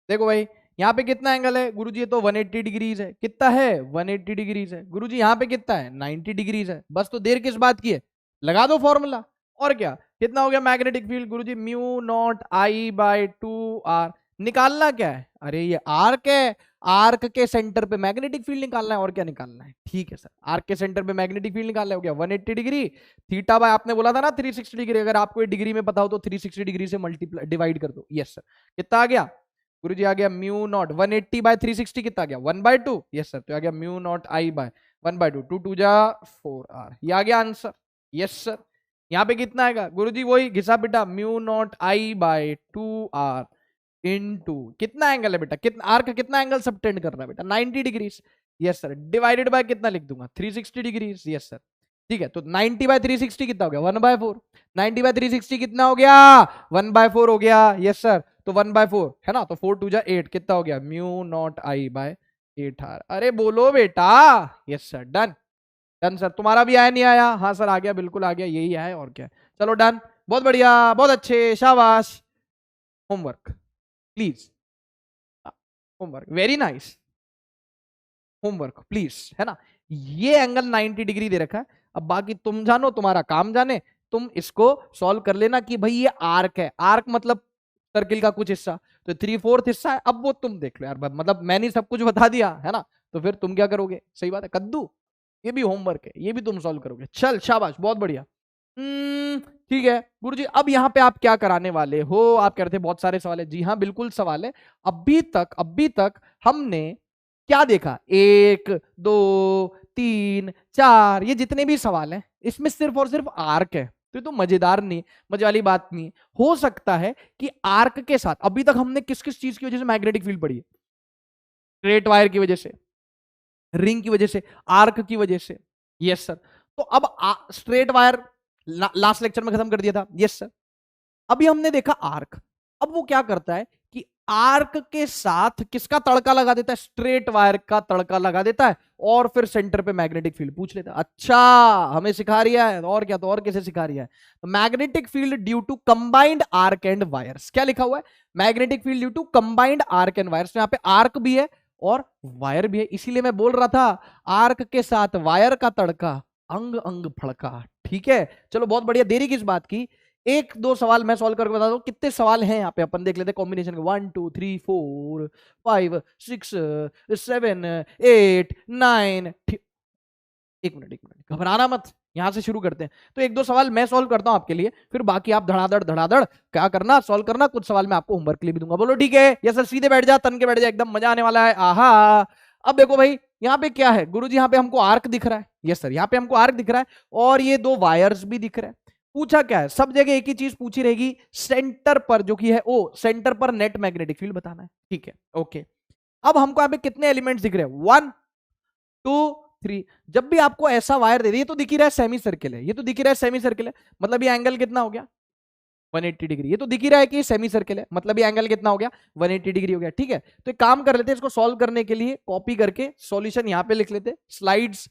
देखो भाई यहाँ पे कितना एंगल है गुरुजी? ये तो 180 डिग्रीज है। कितना है? 180 डिग्रीज है। गुरुजी यहाँ पे कितना है? 90 डिग्रीज है। बस तो देर किस बात की है, लगा दो फॉर्मूला। और क्या, कितना हो गया magnetic field Guruji? Mu naught I by 2r। निकालना क्या है? अरे ये आर्क है, आर्क के सेंटर पे मैग्नेटिक फील्ड निकालना है, और क्या निकालना है? ठीक है सर, आर्क के सेंटर पे मैग्नेटिक फील्ड निकालना हो गया 180 डिग्री। थीटा बाय आपने बोला था ना 360 डिग्री, अगर आपको डिग्री में पता हो तो 360 डिग्री से मल्टीप्लाई डिवाइड कर दो। यस सर, कितना आ गया गुरुजी आ गया म्यू नॉट 180/360 कितना आ गया 1/2। यस सर, तो आ गया म्यू नॉट आई बाय 1/2, 2 2 जा 4r, ये आ गया आंसर। यस सर, यहाँ पे कितना आएगा गुरुजी, वही घिसा पिटा mu naught I by 2r into कितना एंगल है बेटा, कितना आर का कितना एंगल सबटेंड कर रहा है बेटा 90 degrees. Yes sir, divided by कितना लिख दूंगा 360 डिग्रीज। यस सर, ठीक है, तो 90/360 कितना हो गया 1/4। 90/360 कितना हो गया 1/4 हो गया। यस सर, तो 1/4 है ना, तो 4 2 जा 8 कितना हो गया mu naught I by 8r। अरे बोलो बेटा। Yes sir, done done sir, तुम्हारा भी आया नहीं आया? हाँ सर आ गया, बिल्कुल आ गया, यही है और क्या। चलो डन, बहुत बढ़िया, बहुत अच्छे, शाबाश। Homework please, homework, very nice, homework please, है ना। ये एंगल 90 डिग्री दे रखा है, अब बाकी तुम जानो, तुम्हारा काम जाने, तुम इसको सॉल्व कर लेना कि भाई ये आर्क है, आर्क मतलब सर्किल का कुछ हिस्सा, तो 3/4 हिस्सा है। अब वो तुम देख लो यार, मतलब मैंने सब कुछ बता दिया है ना, तो फिर तुम क्या करोगे? सही बात है कद्दू, ये भी होमवर्क है, ये भी तुम सॉल्व करोगे। चल शाबाश, बहुत बढ़िया। ठीक है गुरुजी, अब यहाँ पे आप क्या कराने वाले हो? आप कह रहे थे बहुत सारे सवाल है। जी हाँ बिल्कुल सवाल है। अभी तक हमने क्या देखा? 1 2 3 4, ये जितने भी सवाल हैं इसमें सिर्फ और सिर्फ आर्क है, तो मजेदार नहीं, मजे वाली बात नहीं। हो सकता है कि आर्क के साथ अभी तक हमने किस किस चीज की वजह से मैग्नेटिक फील्ड पढ़ी है? स्ट्रेट वायर की वजह से, रिंग की वजह से, आर्क की वजह से। यस सर, तो अब स्ट्रेट वायर लास्ट लेक्चर में खत्म कर दिया था। यस सर, अभी हमने देखा आर्क। अब वो क्या करता है कि आर्क के साथ किसका तड़का लगा देता है? स्ट्रेट वायर का तड़का लगा देता है, और फिर सेंटर पे मैग्नेटिक फील्ड पूछ लेता है। अच्छा, हमें सिखा रिया है, और क्या, तो और कैसे सिखा रिया है? तो magnetic field due to combined arc and wires, क्या लिखा हुआ है? Magnetic field due to combined arc and wires. यहाँ पे आर्क भी है और वायर भी है, इसीलिए मैं बोल रहा था आर्क के साथ वायर का तड़का, अंग अंग फड़का। ठीक है, चलो बहुत बढ़िया, देरी किस बात की। एक दो सवाल मैं सॉल्व करके बता दूं। कितने सवाल हैं यहाँ पे, अपन देख लेते हैं कॉम्बिनेशन के। 1 2 3 4 5 6 7 8 9। एक मिनट घबराना मत, यहां से शुरू करते हैं। तो एक दो सवाल मैं सॉल्व करता हूं आपके लिए, फिर बाकी आप धड़ाधड़ धड़ाधड़ क्या करना, सॉल्व करना। कुछ सवाल मैं आपको होमवर्क के लिए भी दूंगा। बोलो ठीक है? यस सर, सीधे बैठ जा, तन के बैठ जा, एकदम मजा आने वाला है। आहा, अब देखो भाई यहाँ पे क्या है गुरुजी, यहाँ पे हमको आर्क दिख रहा है। यस सर, यहाँ पे हमको आर्क दिख रहा है और ये दो वायर्स भी दिख रहे हैं। पूछा क्या है? सब जगह एक ही चीज पूछी रहेगी, सेंटर पर जो कि है ओ, सेंटर पर नेट मैग्नेटिक फील्ड बताना है। ठीक है, ओके। अब हमको यहाँ पे कितने एलिमेंट्स दिख रहे हैं? 1 2 3। जब भी आपको ऐसा वायर दे दिए, ये तो दिख ही रहा है सेमी सर्किल है, ये तो दिख ही रहा है सेमी सर्किल है, मतलब ये एंगल कितना हो गया 180 डिग्री। ये तो दिख ही रहा है कि सेमी सर्किल है, मतलब ये एंगल कितना हो गया 180 डिग्री हो गया। ठीक है, तो एक काम कर लेते हैं, इसको सॉल्व करने के लिए कॉपी करके सॉल्यूशन यहां पे लिख लेते हैं। स्लाइड्स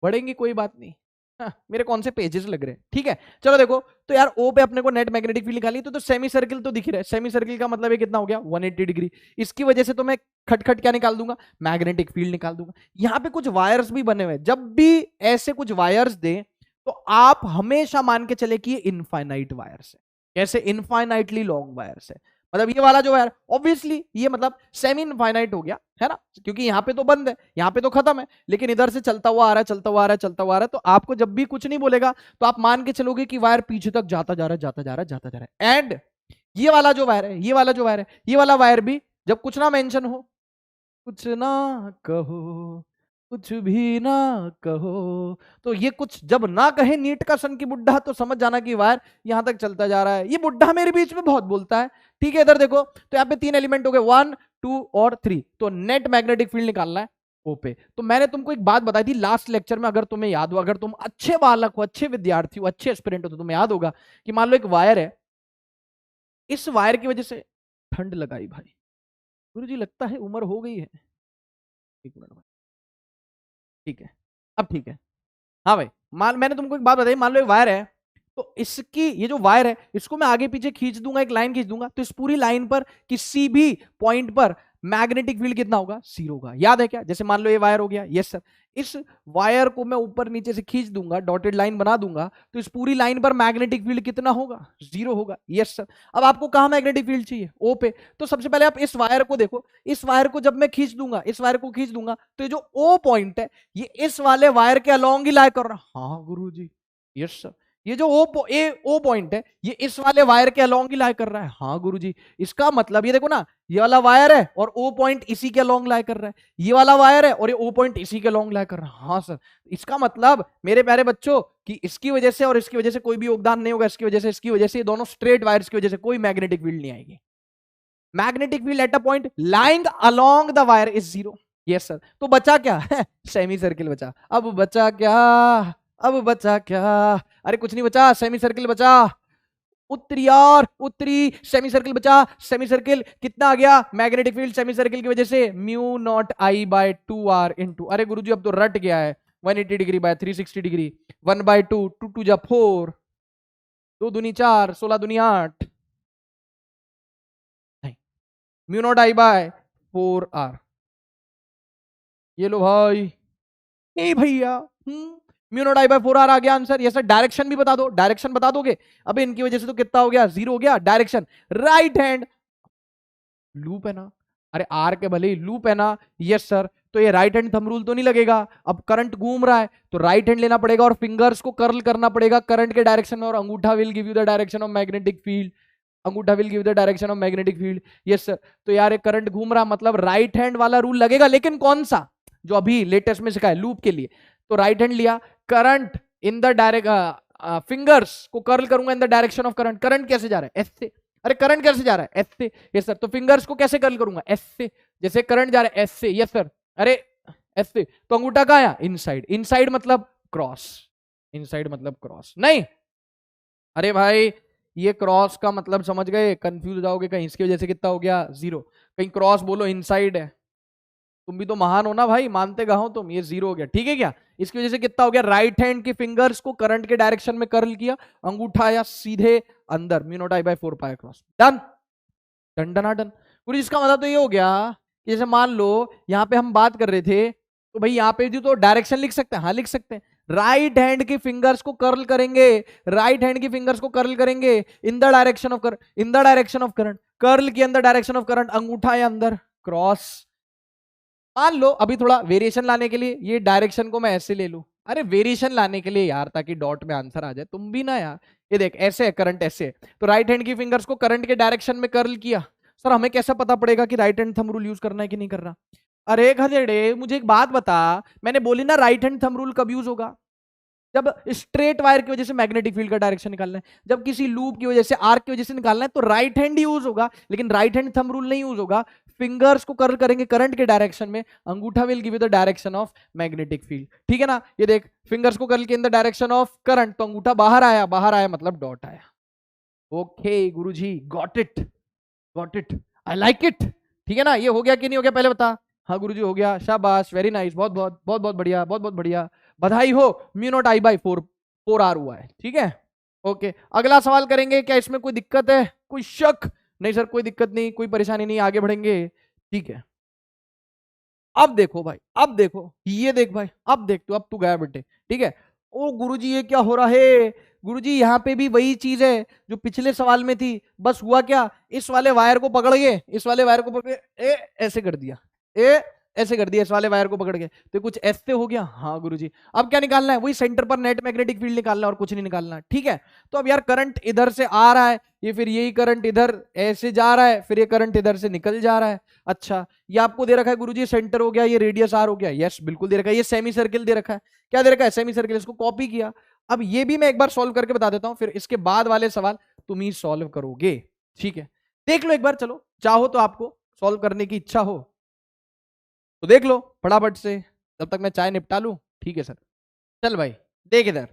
बढ़ेंगी कोई बात नहीं। हाँ, मेरे कौन से पेजेस लग रहे हैं। ठीक है, चलो देखो, तो यार ओ पे अपने को नेट मैग्नेटिक फील्ड निकाली, तो सेमी सर्किल तो दिख रहा है। सेमी सर्किल का मतलब ये कितना हो गया 180 डिग्री। इसकी वजह से तो मैं खटखट क्या निकाल दूंगा, मैग्नेटिक फील्ड निकाल दूंगा। यहां पे कुछ वायर्स भी बने हुए हैं, जब भी ऐसे कुछ वायर्स दें तो आप हमेशा मान के चले कि ये इनफाइनाइट वायर्स है। कैसे? इनफाइनाइटली लॉन्ग वायर्स है, मतलब ये वाला जो वायर ऑब्वियसली ये मतलब सेमी इनफाइनाइट हो गया है ना, क्योंकि यहाँ पे तो बंद है, यहाँ पे तो खत्म है, लेकिन इधर से चलता हुआ आ रहा है, चलता हुआ आ रहा है, चलता हुआ आ रहा है। तो आपको जब भी कुछ नहीं बोलेगा तो आप मान के चलोगे कि वायर पीछे तक जाता जा रहा है, जाता जा रहा है, जाता जा रहा है। एंड ये वाला जो वायर है, ये वाला जो वायर है, ये वाला वायर भी जब कुछ ना मेंशन हो, कुछ ना कहो, कुछ भी ना कहो, तो ये कुछ जब ना कहे नीट का सन की बुड्ढा, तो समझ जाना कि वायर यहां तक चलता जा रहा है। ये बुड्ढा मेरे बीच में बहुत बोलता है। ठीक है, इधर देखो, तो यहाँ पे 3 एलिमेंट हो गए, 1 2 और 3। तो नेट मैग्नेटिक फील्ड निकालना है ओ पे। तो मैंने तुमको एक बात बताई थी लास्ट लेक्चर में, अगर तुम्हें याद हो, अगर तुम अच्छे बालक हो, अच्छे विद्यार्थी हो, अच्छे एस्पिरेंट हो, तो तुम्हें याद होगा कि मान लो एक वायर है, इस वायर की वजह से ठंड लगाई भाई। गुरुजी लगता है उम्र हो गई है। एक मिनट भाई, ठीक है, अब ठीक है। हाँ भाई, मैंने तुमको एक बात बताई, मान लो एक वायर है, तो इसकी ये जो वायर है, इसको मैं आगे पीछे खींच दूंगा, एक लाइन खींच दूंगा, तो इस पूरी लाइन पर किसी भी पॉइंट पर मैग्नेटिक फील्ड कितना होगा? 0 होगा। याद है क्या? जैसे मान लो ये वायर हो गया, यस सर, इस वायर को मैं ऊपर नीचे से खींच दूंगा, डॉटेड लाइन बना दूंगा, तो इस पूरी लाइन पर मैग्नेटिक फील्ड कितना होगा? 0 होगा। Yes sir. अब आपको कहां मैग्नेटिक फील्ड चाहिए? ओ पे। तो सबसे पहले आप इस वायर को देखो, इस वायर को जब मैं खींच दूंगा, इस वायर को खींच दूंगा, तो ये जो ओ पॉइंट है, ये इस वाले वायर के अलोंग ही लाई कर रहा। हाँ गुरु जी, यस सर, ये जो ओ पॉइंट है ये इस वाले वायर के अलोंग ही लाई कर रहा है। हाँ गुरुजी, इसका मतलब ये देखो ना, ये वाला वायर है और ओ पॉइंट इसी के अलोंग लाई कर रहा है, ये वाला वायर है और ये ओ पॉइंट इसी के अलोंग लाई कर रहा है। हाँ सर, इसका मतलब मेरे प्यारे बच्चों कि इसकी वजह से और इसकी वजह से कोई भी योगदान नहीं होगा, इसकी वजह से ये दोनों स्ट्रेट वायर्स की वजह से कोई मैग्नेटिक फील्ड नहीं आएगी। Magnetic field at a point lying along the wire is zero. Yes sir, तो बचा क्या? सेमी सर्किल बचा। अब बचा क्या? अब बचा क्या? अरे कुछ नहीं बचा, सेमी सर्किल बचा। उत्तरी और उत्तरी सेमी सर्किल बचा। सेमी सर्किल कितना आ गया? मैग्नेटिक फील्ड सेमी सर्किल की वजह से mu naught I by 2r into, अरे गुरुजी अब तो रट गया है, 180 डिग्री बाय 360 डिग्री, 1/2, 2 2 जा 4, 2 दूनी 4, 16 दूनी 8, नहीं, mu naught I by 4r। ये लो भाई, नहीं भैया, mu naught I by 4r आ गया आंसर। ये सर डायरेक्शन भी बता दो, डायरेक्शन बता दोगे? अबे इनकी वजह से तो कितना हो गया? 0 हो गया। डायरेक्शन राइट हैंड लूप है ना, अरे आर के भले ही लूप है ना। यस सर, तो ये राइट हैंड थंब रूल तो नहीं लगेगा। अब करंट घूम रहा है तो राइट हैंड लेना पड़ेगा और फिंगर्स को कर्ल करना पड़ेगा करंट के डायरेक्शन में, और अंगूठा will give you the direction of magnetic field. अंगूठा will give the direction of magnetic field. Yes sir, तो यार एक करंट घूम रहा मतलब राइट हैंड वाला रूल लगेगा, लेकिन कौन सा? जो अभी लेटेस्ट में सिखाया लूप के लिए। तो राइट हैंड लिया, current in the direct, fingers को कर्ल करूंगा इन the direction of current. Current कैसे जा रहा है? एस से। अरे करंट कैसे जा रहा है? एस से। यस सर, तो फिंगर्स को कैसे कर्ल करूंगा? एस से। जैसे करंट जा रहा है एस से। यस सर, अरे एस से, तो अंगूठा कहाँ आया? इनसाइड। इनसाइड मतलब क्रॉस, इनसाइड मतलब क्रॉस नहीं। अरे भाई ये क्रॉस का मतलब समझ गए? कंफ्यूज हो जाओगे कहीं, इसकी वजह से कितना हो गया? 0। कहीं क्रॉस बोलो इनसाइड है, तुम भी तो महान हो ना भाई, मानते कहा हो तुम। ये 0 हो गया, ठीक है क्या? इसकी वजह से कितना हो गया? राइट हैंड की फिंगर्स को करंट के डायरेक्शन में कर्ल किया, अंगूठा आया सीधे अंदर, mu naught I by 4 pi cross. Done done done done. पूरी इसका मतलब तो ये हो गया कि जैसे मान लो यहाँ पे हम बात कर रहे थे, तो भाई यहाँ पे भी तो डायरेक्शन लिख सकते हैं। हाँ लिख सकते हैं। राइट हैंड की फिंगर्स को कर्ल करेंगे, राइट हैंड की फिंगर्स को कर्ल करेंगे इन the direction of current, in the direction of current, curl के अंदर डायरेक्शन ऑफ करंट, अंगूठा या अंदर क्रॉस। मान लो अभी थोड़ा वेरिएशन लाने के लिए ये डायरेक्शन को मैं ऐसे ले लूं, अरे वेरिएशन लाने के लिए यार, ताकि डॉट में आंसर आ जाए, तुम भी ना यार। ये देख ऐसे है करंट, ऐसे है, तो राइट हैंड की फिंगर्स को करंट के डायरेक्शन में कर्ल किया। सर हमें कैसा पता पड़ेगा कि right hand thumb rule use करना है कि नहीं करना? अरे गधेड़े मुझे एक बात बता, मैंने बोली ना राइट हैंड थंब रूल कब यूज होगा? जब स्ट्रेट वायर की वजह से मैग्नेटिक फील्ड का डायरेक्शन निकालना है, जब किसी लूप की वजह से, आर्क की वजह से निकालना है, तो राइट हैंड यूज होगा, लेकिन राइट हैंड थंब रूल नहीं यूज होगा। फिंगर्स को कर्ल करेंगे करंट के डायरेक्शन में, अंगूठा will give you the direction of magnetic field, ठीक है ना? ये देख फिंगर्स को कर्ल के इन द डायरेक्शन ऑफ करंट, तो अंगूठा बाहर आया, बाहर आया मतलब डॉट आया। Okay Guruji, got it, got it, I like it. ठीक है ना? ये हो गया कि नहीं हो गया पहले बता? हाँ गुरुजी हो गया, शाबाश, वेरी नाइस, बहुत बहुत बहुत बहुत बढ़िया, बहुत बहुत बढ़िया, बधाई हो। Mu naught I by 4 R हुआ है, ठीक है? ओके, अगला सवाल करेंगे। क्या इसमें कोई दिक्कत है, कोई शक? नहीं सर कोई दिक्कत नहीं, कोई परेशानी नहीं, आगे बढ़ेंगे, ठीक है? अब देखो भाई, अब देखो, ये देख भाई, अब देख तू, अब तू गया बेटे, ठीक है? ओ गुरुजी ये क्या हो रहा है? गुरुजी यहाँ पे भी वही चीज है जो पिछले सवाल में थी, बस हुआ क्या, इस वाले वायर को पकड़ के, इस वाले वायर को पकड़ के ऐसे कर दिया, ए ऐसे कर दिया, इस वाले वायर को पकड़ के, तो कुछ ऐसे हो गया। हाँ गुरुजी, अब क्या निकालना है? वही सेंटर पर नेट मैग्नेटिक फील्ड निकालना है और कुछ नहीं निकालना, ठीक है? तो अब यार करंट इधर से आ रहा है, ये फिर यही करंट इधर ऐसे जा रहा है, फिर ये करंट इधर से निकल जा रहा है। अच्छा, ये आपको दे रखा है गुरुजी सेंटर हो गया, ये रेडियस आर हो गया, यस बिल्कुल दे रखा है। ये सेमी सर्किल दे रखा है, क्या दे रखा है? सेमी सर्किल, इसको कॉपी किया। अब ये भी मैं एक बार सॉल्व करके बता देता हूं, फिर इसके बाद वाले सवाल तुम ही सॉल्व करोगे, ठीक है? देख लो एक बार, चलो चाहो तो, आपको सॉल्व करने की इच्छा हो तो देख लो फटाफट से, जब तक मैं चाय निपटा लूं, ठीक है सर? चल भाई देख इधर,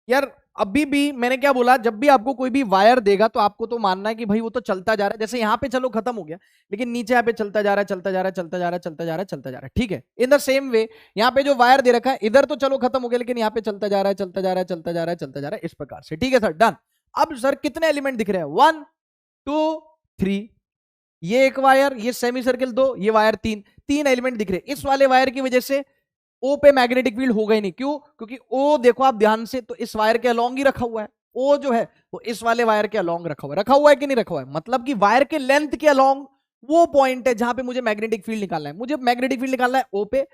यार अभी भी मैंने क्या बोला, जब भी आपको कोई भी वायर देगा तो आपको तो मानना है कि भाई वो तो चलता जा रहा है। जैसे यहाँ पे चलो खत्म हो गया, लेकिन नीचे यहाँ पे चलता जा रहा है, चलता जा रहा है, चलता जा रहा है, चलता जा रहा है, चलता जा रहा है, ठीक है? इन द सेम वे यहाँ पे जो वायर दे रखा है, इधर तो चलो खत्म हो गया, लेकिन यहाँ पे चलता जा रहा है, चलता जा रहा है, चलता जा रहा है, चलता जा रहा है, इस प्रकार से, ठीक है सर? डन। अब सर कितने एलिमेंट दिख रहे हैं? 1 2 3, ये एक वायर, ये सेमी सर्किल 2, ये वायर 3, 3 एलिमेंट दिख रहे हैं। इस वाले वायर की वजह से ओ पे मैग्नेटिक फील्ड होगा ही नहीं, क्यों? क्योंकि ओ देखो आप ध्यान से, तो इस वायर के अलोंग ही रखा हुआ है, ओ जो है वो इस वाले वायर के अलोंग रखा हुआ है, रखा हुआ है कि नहीं रखा हुआ है? मतलब कि वायर के लेंथ के अलोंग वो पॉइंट है जहां पे मुझे मैग्नेटिक फील्ड निकालना है। मुझे मैग्नेटिक फील्ड निकालना है ओ पे,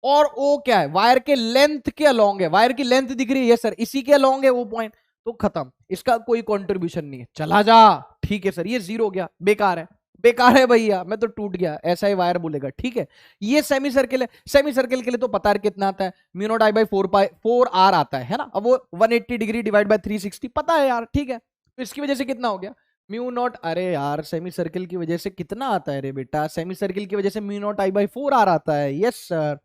और ओ क्या है? वायर के लेंथ के अलोंग है। वायर की लेंथ दिख रही है सर, इसी के अलोंग है वो पॉइंट, तो खत्म, इसका कोई कंट्रीब्यूशन नहीं है, चला जा। ठीक है सर, ये जीरो हो गया, बेकार है, बेकार है भैया, मैं तो टूट गया, ऐसा ही वायर बोलेगा। ठीक है, ये सेमी सर्किल है, सेमी सर्किल के लिए तो पता है कितना आता है, mu naught I by 4 R आता है ना। अब वो 180 डिग्री डिवाइड बाय 360 पता है यार। ठीक है, तो इसकी वजह से कितना हो गया म्यू नॉट, अरे यार सेमी सर्किल की वजह से कितना आता है रे बेटा, सेमी सर्किल की वजह से mu naught I by 4 R आता है। यस सर,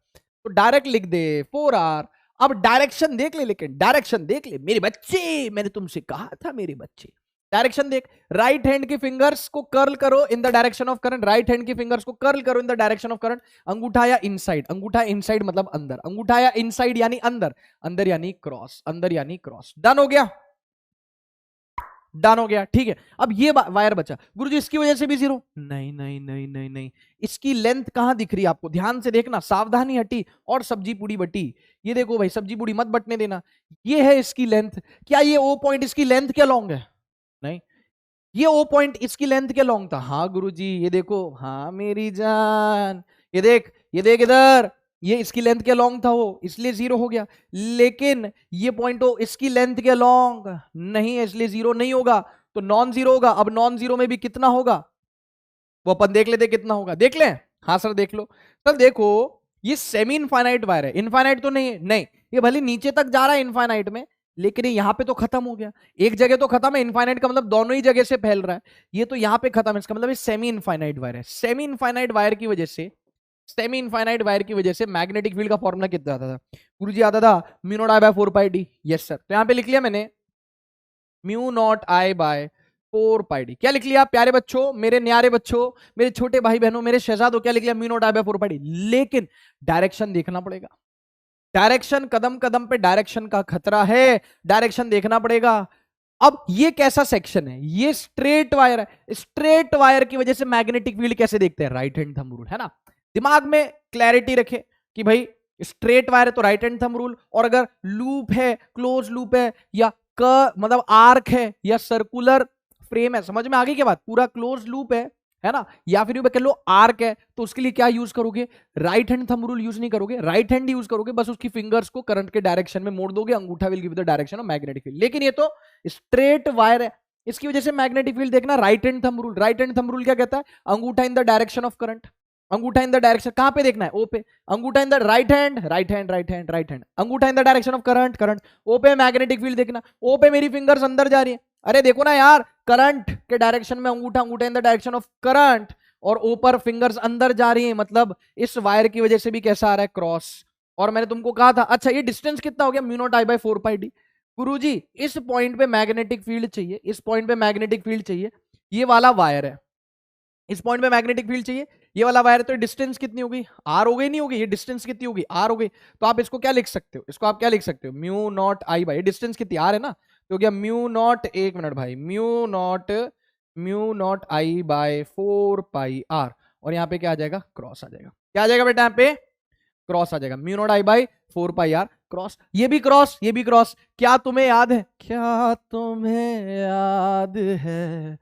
तो डायरेक्ट लिख दे 4 आर। अब डायरेक्शन देख ले, लेकिन डायरेक्शन देख ले मेरे बच्चे, मैंने तुमसे कहा था मेरे बच्चे, डायरेक्शन देख। राइट हैंड की फिंगर्स को कर्ल करो इन the direction of current, right hand की फिंगर्स को कर्ल करो इन द डायरेक्शन ऑफ करंट। अंगूठा या इनसाइड, अंगूठा इनसाइड मतलब अंदर, अंगूठा या इनसाइड यानी अंदर, अंदर यानी क्रॉस, अंदर यानी क्रॉस। डन हो गया, डन हो गया। ठीक है, अब ये वायर बचा गुरुजी, इसकी वजह से भी जीरो, नहीं नहीं नहीं नहीं नहीं, इसकी लेंथ कहां दिख रही है आपको, ध्यान से देखना, सावधानी हटी और सब्जी पूड़ी बटी। ये देखो भाई, सब्जी पूड़ी मत बटने देना, ये है इसकी लेंथ। क्या ये ओ पॉइंट इसकी लेंथ के लॉन्ग है? नहीं, ये ओ पॉइंट इसकी लेंथ के लॉन्ग था। हाँ गुरुजी, ये देखो, हाँ मेरी जान, ये देख, ये देख इधर, ये इसकी लेंथ के लॉन्ग था वो, इसलिए जीरो हो गया। लेकिन ये पॉइंट हो इसकी लेंथ के लॉन्ग नहीं है, इसलिए जीरो नहीं होगा, तो नॉन जीरो होगा। अब नॉन जीरो में भी कितना होगा वो अपन देख लेते, कितना होगा देख ले। हाँ सर देख लो। सर देखो, ये सेमी इनफाइनाइट वायर है, इनफाइनाइट तो नहीं है, नहीं, ये भले नीचे तक जा रहा है इनफाइनाइट में, लेकिन ये यहां पे तो खत्म हो गया, एक जगह तो खत्म है। इनफाइनाइट का मतलब दोनों ही जगह से फैल रहा है, ये तो यहां पे खत्म है, इसका मतलब ये सेमी इनफाइनाइट वायर है। सेमी इनफाइनाइट वायर की वजह से, सेमी इनफाइनाइट वायर की वजह से मैग्नेटिक फील्ड का फॉर्मूला कितना आता था गुरुजी? आता था mu naught I by 4 pi D. Yes sir, तो यहां पे लिख लिया मैंने mu naught I by 4 pi D. क्या लिख लिया प्यारे बच्चों, मेरे न्यारे बच्चों, मेरे छोटे भाई बहनों, मेरे शहजादों, क्या लिख लिया? Mu naught I by 4 pi D. लेकिन डायरेक्शन देखना पड़ेगा, डायरेक्शन, कदम कदम पे डायरेक्शन का खतरा है, डायरेक्शन देखना पड़ेगा। अब ये कैसा सेक्शन है? ये स्ट्रेट वायर है, स्ट्रेट वायर की वजह से मैग्नेटिक फील्ड कैसे देखते हैं? राइट हैंड थंब रूल, है ना। दिमाग में क्लैरिटी रखे कि भाई स्ट्रेट वायर है तो राइट हैंड थंब रूल, और अगर लूप है, क्लोज लूप है, या मतलब आर्क है, या सर्कुलर फ्रेम है, समझ में आ गई क्या बात? पूरा क्लोज लूप है ना, या फिर कह लो आर्क है, तो उसके लिए क्या यूज करोगे? Right hand thumb rule use नहीं करोगे, राइट हैंड यूज करोगे, बस उसकी फिंगर्स को करंट के डायरेक्शन में मोड़ दोगे, अंगूठा will give the direction of magnetic field. लेकिन ये तो स्ट्रेट वायर है, इसकी वजह से मैग्नेटिक फील्ड देखना right hand thumb rule. Right hand thumb rule क्या कहता है? अंगूठा in the direction of current, अंगूठा इन द डायरेक्शन, कहां पे देखना है? ओ पे। अंगूठा in the right hand, right hand, right hand, right hand, अंगूठा in the direction of current, current. O पे मैग्नेटिक फील्ड देखना, ओ पे मेरी फिंगर्स अंदर जा रही है, अरे देखो ना यार, करंट के डायरेक्शन में अंगूठा, अंगूठा in the direction of current, और ऊपर फिंगर्स अंदर जा रही है, मतलब इस वायर की वजह से भी कैसा आ रहा है? क्रॉस। और मैंने तुमको कहा था, अच्छा ये डिस्टेंस कितना हो गया? Mu naught I by 4 pi D. गुरुजी इस पॉइंट पे मैग्नेटिक फील्ड चाहिए, इस पॉइंट पे मैग्नेटिक फील्ड चाहिए, ये वाला वायर है, इस पॉइंट पे मैग्नेटिक फील्ड चाहिए, ये वाला वायर, तो डिस्टेंस कितनी होगी? आर हो गई, नहीं होगी? ये डिस्टेंस कितनी होगी? आर हो गई। तो आप इसको क्या लिख सकते हो? इसको आप क्या लिख सकते हो? Mu naught I by, distance कितनी? आर है ना, तो हो गया म्यू नॉट, एक मिनट भाई, mu naught I by 4 pi R, और यहाँ पे क्या आ जाएगा? क्रॉस आ जाएगा। क्या आ जाएगा बेटा? यहाँ पे क्रॉस आ जाएगा, mu naught I by 4 pi R cross. ये भी क्रॉस, ये भी क्रॉस। क्या तुम्हें याद है? क्या तुम्हें याद है?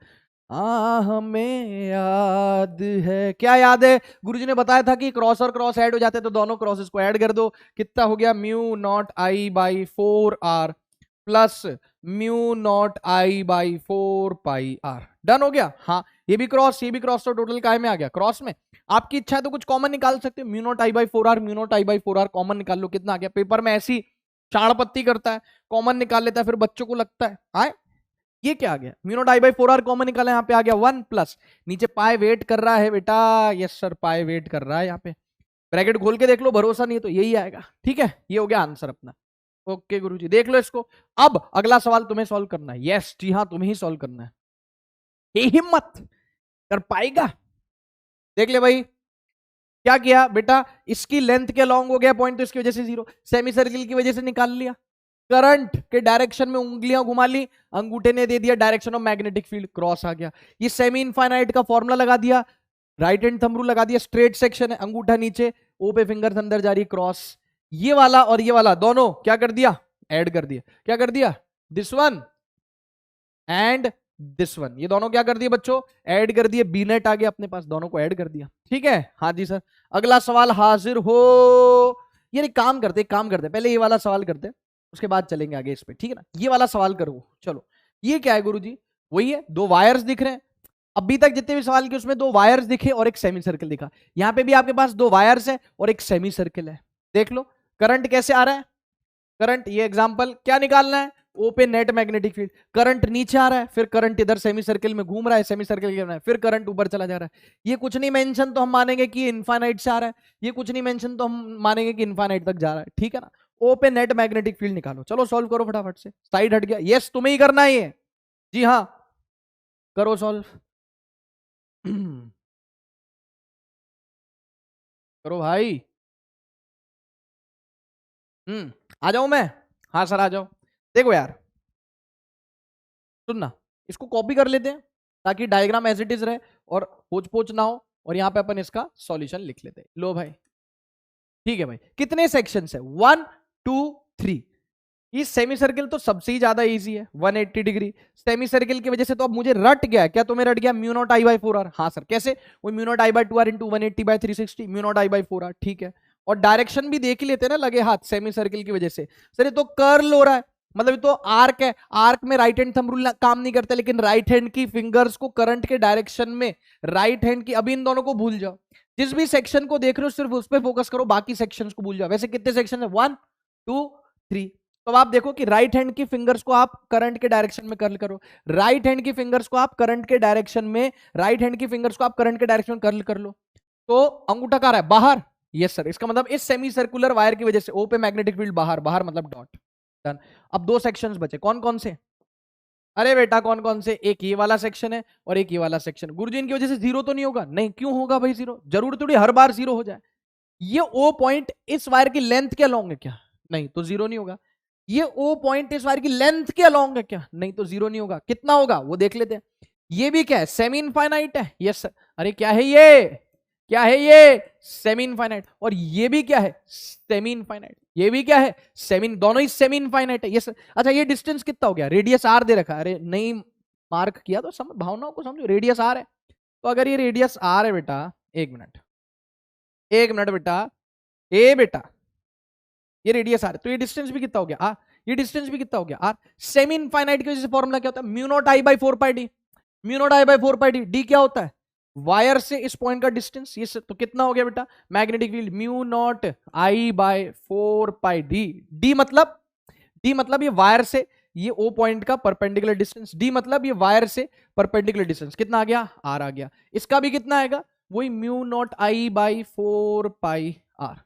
हमें याद है। क्या याद है? गुरुजी ने बताया था कि क्रॉस और क्रॉस ऐड हो जाते हैं, तो दोनों क्रॉसेस को ऐड कर दो। कितना हो गया? Mu naught I by 4 are plus mu naught I by 4 pi R. Done हो गया। हाँ, ये भी क्रॉस, ये भी क्रॉस, तो टोटल काय में आ गया? क्रॉस में। आपकी इच्छा है तो कुछ कॉमन निकाल सकते हो, mu naught I by 4 are, mu naught I by 4 are common निकाल लो, कितना आ गया? पेपर में ऐसी चाणपत्ती करता है, कॉमन निकाल लेता है, फिर बच्चों को लगता है आए ये क्या आ गया? Mu naught I by 4 are common निकाला, यहाँ पे आ गया 1 प्लस, नीचे पाई वेट कर रहा है बेटा, यस सर पाई वेट कर रहा है, यहाँ पे ब्रैकेट खोल के देख लो, भरोसा नहीं है तो यही आएगा। ठीक है, ये हो गया आंसर अपना। ओके गुरुजी, देख लो इसको। अब अगला सवाल तुम्हें सॉल्व करना है। यस जी हाँ, तुम्हें ही सॉल्व करना है। ये हिम्मत कर पाएगा? देख ले भाई, क्या किया बेटा? इसकी लेंथ के लॉन्ग हो गया पॉइंट, तो इसकी वजह से जीरो, सेमी सर्किल की वजह से निकाल लिया, करंट के डायरेक्शन में उंगलियां घुमा ली, अंगूठे ने दे दिया direction of magnetic field, cross आ गया। ये सेमी इनफाइनाइट का फॉर्मूला लगा दिया, राइट हैंड थंब रूल लगा दिया, स्ट्रेट सेक्शन है, अंगूठा नीचे, ओ पे फिंगर्स अंदर जा रही, क्रॉस। ये वाला और ये वाला दोनों क्या कर दिया? ऐड कर दिया। क्या कर दिया? This one and this one, ये दोनों क्या कर दिए बच्चों? ऐड कर दिए। बी नेट आ गया अपने पास, दोनों को ऐड कर दिया। ठीक है, हाँ जी सर। अगला सवाल हाजिर हो। ये काम करते पहले ये वाला सवाल करते, उसके बाद चलेंगे आगे इस पे, ठीक है ना। ये वाला सवाल करो। चलो ये क्या है गुरुजी? वही है, दो वायर्स दिख रहे हैं। अभी तक जितने भी सवाल किए उसमें दो वायर्स दिखे और एक सेमी सर्कल दिखा। यहां पे भी आपके पास दो वायर्स है और एक सेमी सर्कल है। देख लो करंट कैसे आ रहा है। करंट, ये एग्जांपल क्या निकालना है? ओ पे नेट मैग्नेटिक फील्ड। करंट नीचे आ रहा है, फिर करंट इधर सेमी सर्कल में घूम रहा है, सेमी सर्कल के में, फिर करंट ऊपर चला जा रहा है। ये कुछ नहीं मेंशन तो हम मानेंगे कि इनफाइनाइट से आ रहा है, ये कुछ नहीं मेंशन तो हम मानेंगे कि इनफाइनाइट तक जा रहा है, ठीक है ना। ओ पे नेट मैग्नेटिक फील्ड निकालो। चलो सॉल्व करो फटाफट से। साइड हट गया, यस तुम्हें ही करना है ये। जी हाँ, करो सॉल्व। करो भाई। आ जाऊं मैं? हाँ सर आ जाओ। देखो यार, सुनना, इसको कॉपी कर लेते हैं ताकि डायग्राम एज इट इज रहे और पोच पोच ना हो, और यहां पे अपन इसका सॉल्यूशन लिख लेते हैं। लो भाई, ठीक है भाई। कितने सेक्शंस है? 1 2 3। ये सेमी सर्किल तो सबसे ही ज्यादा इजी है, 180 डिग्री। सेमी सर्किल की वजह से तो अब मुझे रट गया। क्या तुम्हें रट गया? Mu naught I by 4r। हाँ सर कैसे? वो mu naught I by 2r into 180/360 mu naught I by 4r, ठीक है। और डायरेक्शन भी देख ही लेते हैं ना लगे हाथ, सेमी सर्किल की वजह से। सर ये तो कर्ल हो रहा है, मतलब ये तो आर्क है। आर्क में राइट हैंड थंब रूल काम नहीं करता, लेकिन राइट हैंड की फिंगर्स को करंट के डायरेक्शन में, राइट हैंड की, अभी इन दोनों को भूल जाओ। जिस भी सेक्शन को देख रहे हो सिर्फ उस पर फोकस करो, बाकी सेक्शंस को भूल जाओ। वैसे कितने सेक्शन है? 1 2 3। तो आप देखो कि राइट हैंड की फिंगर्स को आप करंट के डायरेक्शन में कर्ल करो, राइट हैंड की फिंगर्स को आप करंट के डायरेक्शन में, राइट हैंड की फिंगर्स को आप करंट के डायरेक्शन में कर्ल कर लो। तो अंगूठा कहाँ रहा है? बाहर। यस सर, इसका मतलब इस सेमी सर्कुलर वायर की वजह से ओ पे मैग्नेटिक फील्ड बाहर, बाहर मतलब डॉट। डन। अब दो सेक्शंस बचे, कौन कौन से? अरे बेटा कौन कौन से? एक ये वाला सेक्शन है और एक ये वाला सेक्शन। गुरुजी इनकी वजह से जीरो तो नहीं होगा? नहीं, क्यों होगा भाई जीरो? जरूर थोड़ी हर बार जीरो हो जाए। ये ओ पॉइंट इस वायर की लेंथ के अलोंग है क्या? नहीं, तो जीरो नहीं होगा। ये ओ पॉइंट इस वायर की लेंथ के अलोंग है क्या? नहीं, तो जीरो नहीं होगा। कितना होगा वो देख लेते हैं। ये भी क्या है? सेमी इनफाइनाइट है। Yes sir. अरे क्या है ये? क्या है ये? Semi infinite. और ये भी क्या है? Semi infinite. ये भी क्या है? सेमी, दोनों ही सेमी इनफाइनाइट है। यस। अच्छा ये डिस्टेंस कितना हो गया? रेडियस आर दे रखा है। अरे नहीं मार्क किया तो भावनाओं को समझो, रेडियस आर है। तो अगर ये रेडियस आर है बेटा, एक मिनट, एक मिनट बेटा, ए बेटा, ये रेडियस आर, तो ये डिस्टेंस भी कितना हो गया? आर। ये डिस्टेंस भी कितना हो गया? आर। सेमी इनफाइनाइट की वजह से फॉर्मूला क्या होता है? Mu naught I by 4 pi D. Mu naught I by 4 pi D. D क्या होता है? वायर से इस पॉइंट का डिस्टेंस। ये तो कितना हो गया बेटा? Magnetic field mu naught I by 4 pi D. D मतलब, डी मतलब ये वायर से ये ओ पॉइंट का परपेंडिकुलर डिस्टेंस। डी मतलब ये वायर से परपेंडिकुलर डिस्टेंस। कितना आ गया? आर आ गया। इसका भी कितना आएगा? वही mu naught I by 4 pi R,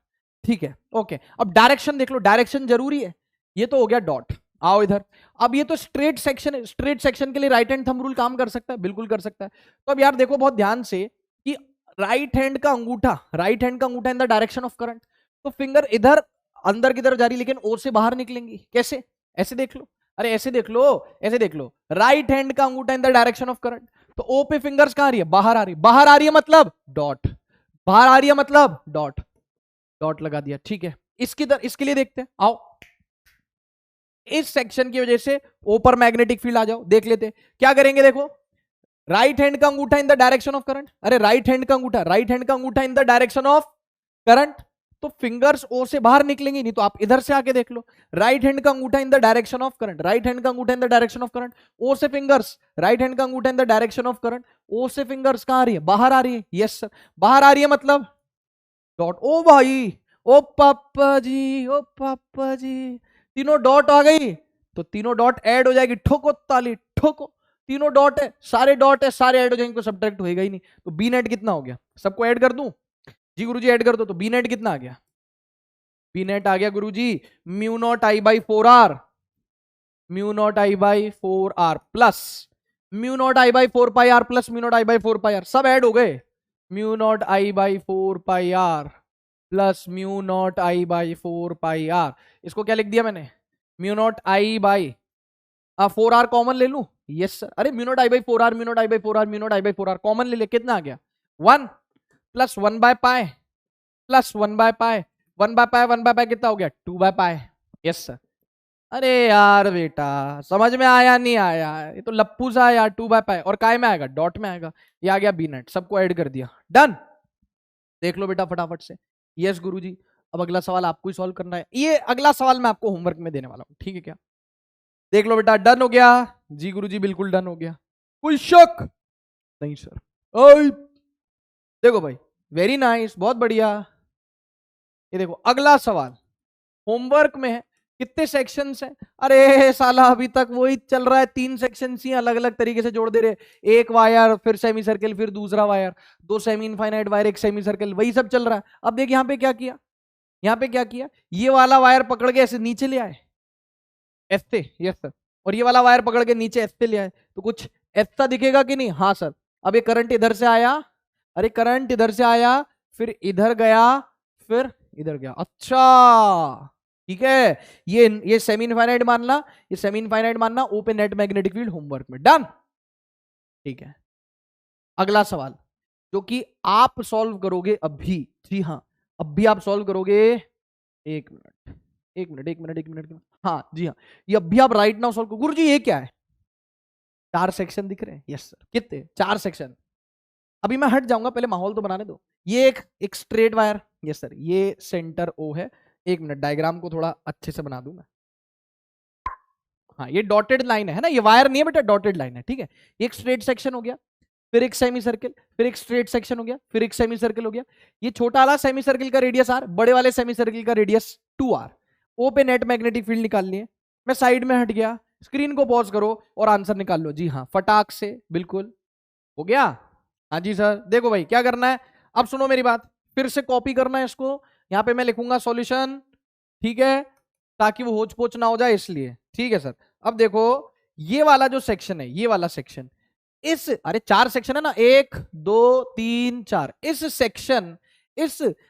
ठीक है। ओके, अब डायरेक्शन देख लो, डायरेक्शन जरूरी है। ये तो हो गया डॉट। आओ इधर। अब ये तो स्ट्रेट सेक्शन है, स्ट्रेट सेक्शन के लिए राइट हैंड थंब रूल काम कर सकता है? बिल्कुल कर सकता है। तो अब यार देखो बहुत ध्यान से कि राइट हैंड का अंगूठा, राइट हैंड का अंगूठा in the direction of current, तो फिंगर इधर अंदर की तरफ जा रही, लेकिन ओ से बाहर निकलेंगी। कैसे? ऐसे देख लो। अरे ऐसे देख लो, ऐसे देख लो। राइट हैंड का अंगूठा in the direction of current, तो ओ पे फिंगर्स कहां आ रही है? बाहर आ रही है। बाहर आ रही है मतलब डॉट, बाहर आ रही है मतलब डॉट। डॉट लगा दिया, ठीक है। इसके लिए देखते हैं, आओ। इस सेक्शन की वजह से ऊपर मैग्नेटिक फील्ड आ जाओ, देख लेते हैं क्या करेंगे। देखो राइट हैंड का अंगूठा in the direction of current, अरे राइट हैंड का अंगूठा, राइट हैंड का अंगूठा in the direction of current, तो फिंगर्स ओ से बाहर निकलेंगी नहीं। तो आप इधर से आके देख लो, राइट हैंड का अंगूठा in the direction of current, right hand का अंगूठा in the direction of current, O से फिंगर्स, राइट हैंड का अंगूठा in the direction of current, O से फिंगर्स कहां आ रही है? बाहर आ रही है। यस सर, बाहर आ रही है मतलब डॉट। ओ भाई, ओ पापा जी, ओ पापा जी, तीनों डॉट आ गई। तो तीनों डॉट ऐड हो जाएगी। ठोको ताली ठोको, तीनों डॉट है, सारे डॉट है, सारे ऐड हो जाएंगे, कोई सब्ट्रैक्ट होएगा ही नहीं। तो बी नेट कितना हो गया? सबको ऐड कर दूं? जी गुरुजी ऐड कर दो। तो बी नेट कितना आ गया? बी नेट आ गया गुरुजी mu naught I by 4 are, mu naught I by 4 are plus mu naught I by 4 pi r plus mu naught I by 4 pi r, सब ऐड हो गए। Mu naught I by 4 pi r plus mu naught I by 4 pi r. इसको क्या लिख दिया मैंने? Mu naught I by 4 are common ले लूं? Yes sir. अरे mu naught I by 4 are, mu naught I by 4 are, mu naught I by 4 are common ले ले, कितना आ गया? 1 plus 1 by pi plus 1 by pi, 1 by pi 1 by pi कितना हो गया? 2 बाय पाई। Yes sir. अरे यार बेटा समझ में आया नहीं आया? ये तो लप्पू सा है यार। 2 बाय पाई और काय में आएगा? डॉट में आएगा। ये आ गया बी नेट, सबको ऐड कर दिया। डन। देख लो बेटा फटाफट से। यस गुरुजी। अब अगला सवाल आपको ही सॉल्व करना है। ये अगला सवाल मैं आपको होमवर्क में देने वाला हूं, ठीक है क्या? देख लो बेटा, डन हो गया? जी गुरुजी बिल्कुल डन हो गया। कोई शक? नहीं सर। ओए देखो भाई, वेरी नाइस, बहुत बढ़िया। ये देखो अगला सवाल होमवर्क में है। कितने सेक्शंस हैं? अरे साला अभी तक वही चल रहा है, 3 सेक्शंस ही अलग अलग तरीके से जोड़ दे रहे। एक वायर, फिर सेमी सर्किल, फिर दूसरा वायर, 2 सेमी इनफाइनाइट वायर, एक सेमी सर्किल, वही सब चल रहा है। अब देख यहाँ पे क्या किया, यहाँ पे क्या किया, ये वाला वायर पकड़ के ऐसे नीचे ले आए, ऐसे, यस सर। और ये वाला वायर पकड़ के नीचे ऐसे ले आए, तो कुछ ऐसा दिखेगा कि नहीं? हाँ सर। अब ये करंट इधर से आया, अरे करंट इधर से आया, फिर इधर गया, फिर इधर गया। अच्छा ठीक है, ये सेमी इनफाइनाइट मानना, ये सेमी इनफाइनाइट मानना, open net magnetic field homework में डन। ठीक है, अगला सवाल जो कि आप सॉल्व करोगे अभी, जी हाँ अभी आप सॉल्व करोगे। एक मिनट एक मिनट एक मिनट एक मिनट, हाँ जी हाँ, ये अभी आप राइट नाउ सॉल्व करो। गुरु जी ये क्या है? 4 सेक्शन दिख रहे हैं? Yes sir. कितने? 4 सेक्शन। अभी मैं हट जाऊंगा, पहले माहौल तो बनाने दो। ये एक स्ट्रेट वायर, यस सर, ये सेंटर ओ है। एक मिनट, डायग्राम को थोड़ा अच्छे से बना दूं मैं। हाँ ये डॉटेड लाइन है ना, ये वायर नहीं है बेटा, डॉटेड लाइन है, ठीक है। एक स्ट्रेट सेक्शन हो गया, फिर एक सेमी सर्किल, फिर एक स्ट्रेट सेक्शन हो गया, फिर एक सेमी सर्किल हो गया। ये छोटा वाला सेमी सर्किल का रेडियस आर, बड़े वाले सेमी सर्किल का रेडियस 2r। ओ पे नेट मैग्नेटिक फील्ड निकालनी है। मैं साइड में हट गया, स्क्रीन को पॉज करो और आंसर निकाल लो। जी हाँ फटाक से, बिल्कुल हो गया। हाँ जी सर। देखो भाई क्या करना है, अब सुनो मेरी बात, फिर से कॉपी करना है इसको। यहां पे मैं लिखूंगा सॉल्यूशन, ठीक है, ताकि वो होच पोच ना हो जाए इसलिए, ठीक है सर। अब देखो ये वाला जो सेक्शन है, ये वाला सेक्शन, इस, अरे 4 सेक्शन है ना, 1 2 3 4, इस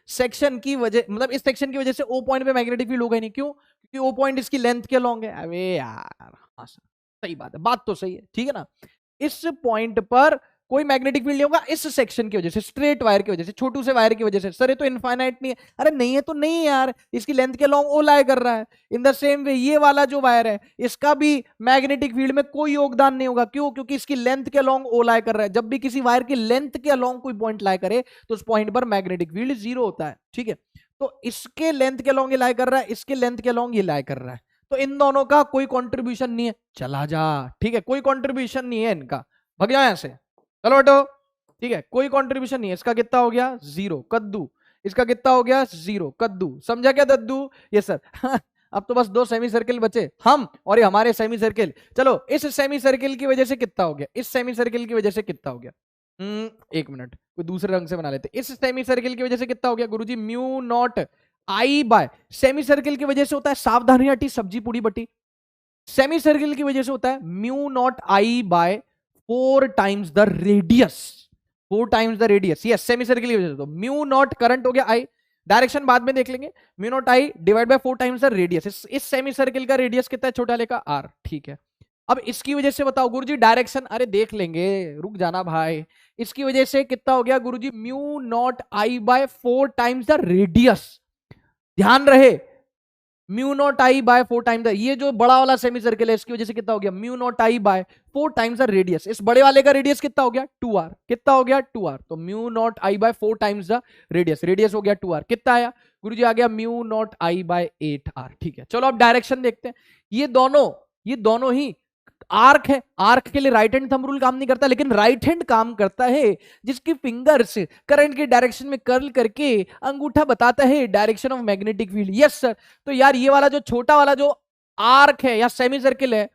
सेक्शन की वजह, मतलब इस सेक्शन की वजह से ओ पॉइंट पे मैग्नेटिक फील्ड होगा ही नहीं। क्यों? क्योंकि ओ पॉइंट इसकी लेंथ के लॉन्ग है। अबे यार हाँ सर, सही बात है, बात तो सही है, ठीक है ना। इस पॉइंट पर कोई मैग्नेटिक फील्ड नहीं होगा इस सेक्शन की वजह से, स्ट्रेट वायर की वजह से, छोटू से वायर की वजह से। सर ये तो इनफाइनाइट नहीं है। अरे नहीं है तो नहीं है यार, इसकी लेंथ के लॉन्ग ओ लाई कर रहा है। इन द सेम वे ये वाला जो वायर है, इसका भी मैग्नेटिक फील्ड में कोई योगदान नहीं होगा। क्यों? क्योंकि इसकी लेंथ के लॉन्ग ओ लाई कर रहा है। जब भी किसी वायर की लेंथ के लॉन्ग कोई पॉइंट लाई करे तो उस पॉइंट पर मैग्नेटिक फील्ड 0 होता है, ठीक है। तो इसके लेंथ के लॉन्ग ये लाई कर रहा है, इसके लेंथ के लॉन्ग ये लाई कर रहा है, तो इन दोनों का कोई कॉन्ट्रीब्यूशन नहीं है। चला जा, ठीक है, कोई कॉन्ट्रीब्यूशन नहीं है इनका, भग जाओ यहां से, चलो हटो, ठीक है, कोई कंट्रीब्यूशन नहीं है। इसका कितना हो गया? 0 कद्दू। इसका कितना हो गया? 0 कद्दू। समझा क्या दद्दू? ये सर अब तो बस 2 सेमी सर्किल बचे, हम और ये हमारे सेमी सर्किल। चलो इस सेमी सर्किल की वजह से कितना हो गया, इस सेमी सर्किल की वजह से कितना हो गया? एक मिनट, कोई दूसरे रंग से बना लेते। इस सेमी सर्किल की वजह से कितना हो गया गुरुजी? Mu naught I bye, semi circle की वजह से होता है, सावधानी हटी सब्जी पूरी बटी, सेमी सर्किल की वजह से होता है mu naught I by 4 times the radius, 4 times the radius. Yes, semi circle की वजह से। तो म्यू नॉट करंट हो गया आई, डायरेक्शन बाद में देख लेंगे, mu naught I divide by 4 times the radius. इस सेमी सर्किल का रेडियस कितना है छोटा वाले का? आर, ठीक है। अब इसकी वजह से बताओ गुरुजी डायरेक्शन, अरे देख लेंगे, रुक जाना भाई। इसकी वजह से कितना हो गया गुरुजी? Mu naught I by 4 times the radius. ध्यान रहे, mu naught I by 4 times, ये जो बड़ा वाला सेमी सर्किल है इसकी वजह से कितना हो गया? Mu naught I by 4 times the radius. इस बड़े वाले का रेडियस कितना हो गया? 2r। कितना हो गया? 2r। तो mu naught I by 4 times the radius, radius हो गया 2r। कितना आया गुरुजी? आ गया mu naught I by 8r, ठीक है। चलो अब डायरेक्शन देखते हैं। ये दोनों ही आर्क है, आर्क के लिए राइट हैंड थंब रूल काम नहीं करता, लेकिन राइट हैंड काम करता है जिसकी फिंगर्स करंट के डायरेक्शन में कर्ल करके अंगूठा बताता है direction of magnetic field. Yes sir. तो यार ये वाला जो छोटा वाला जो आर्क है या सेमी सर्किल है,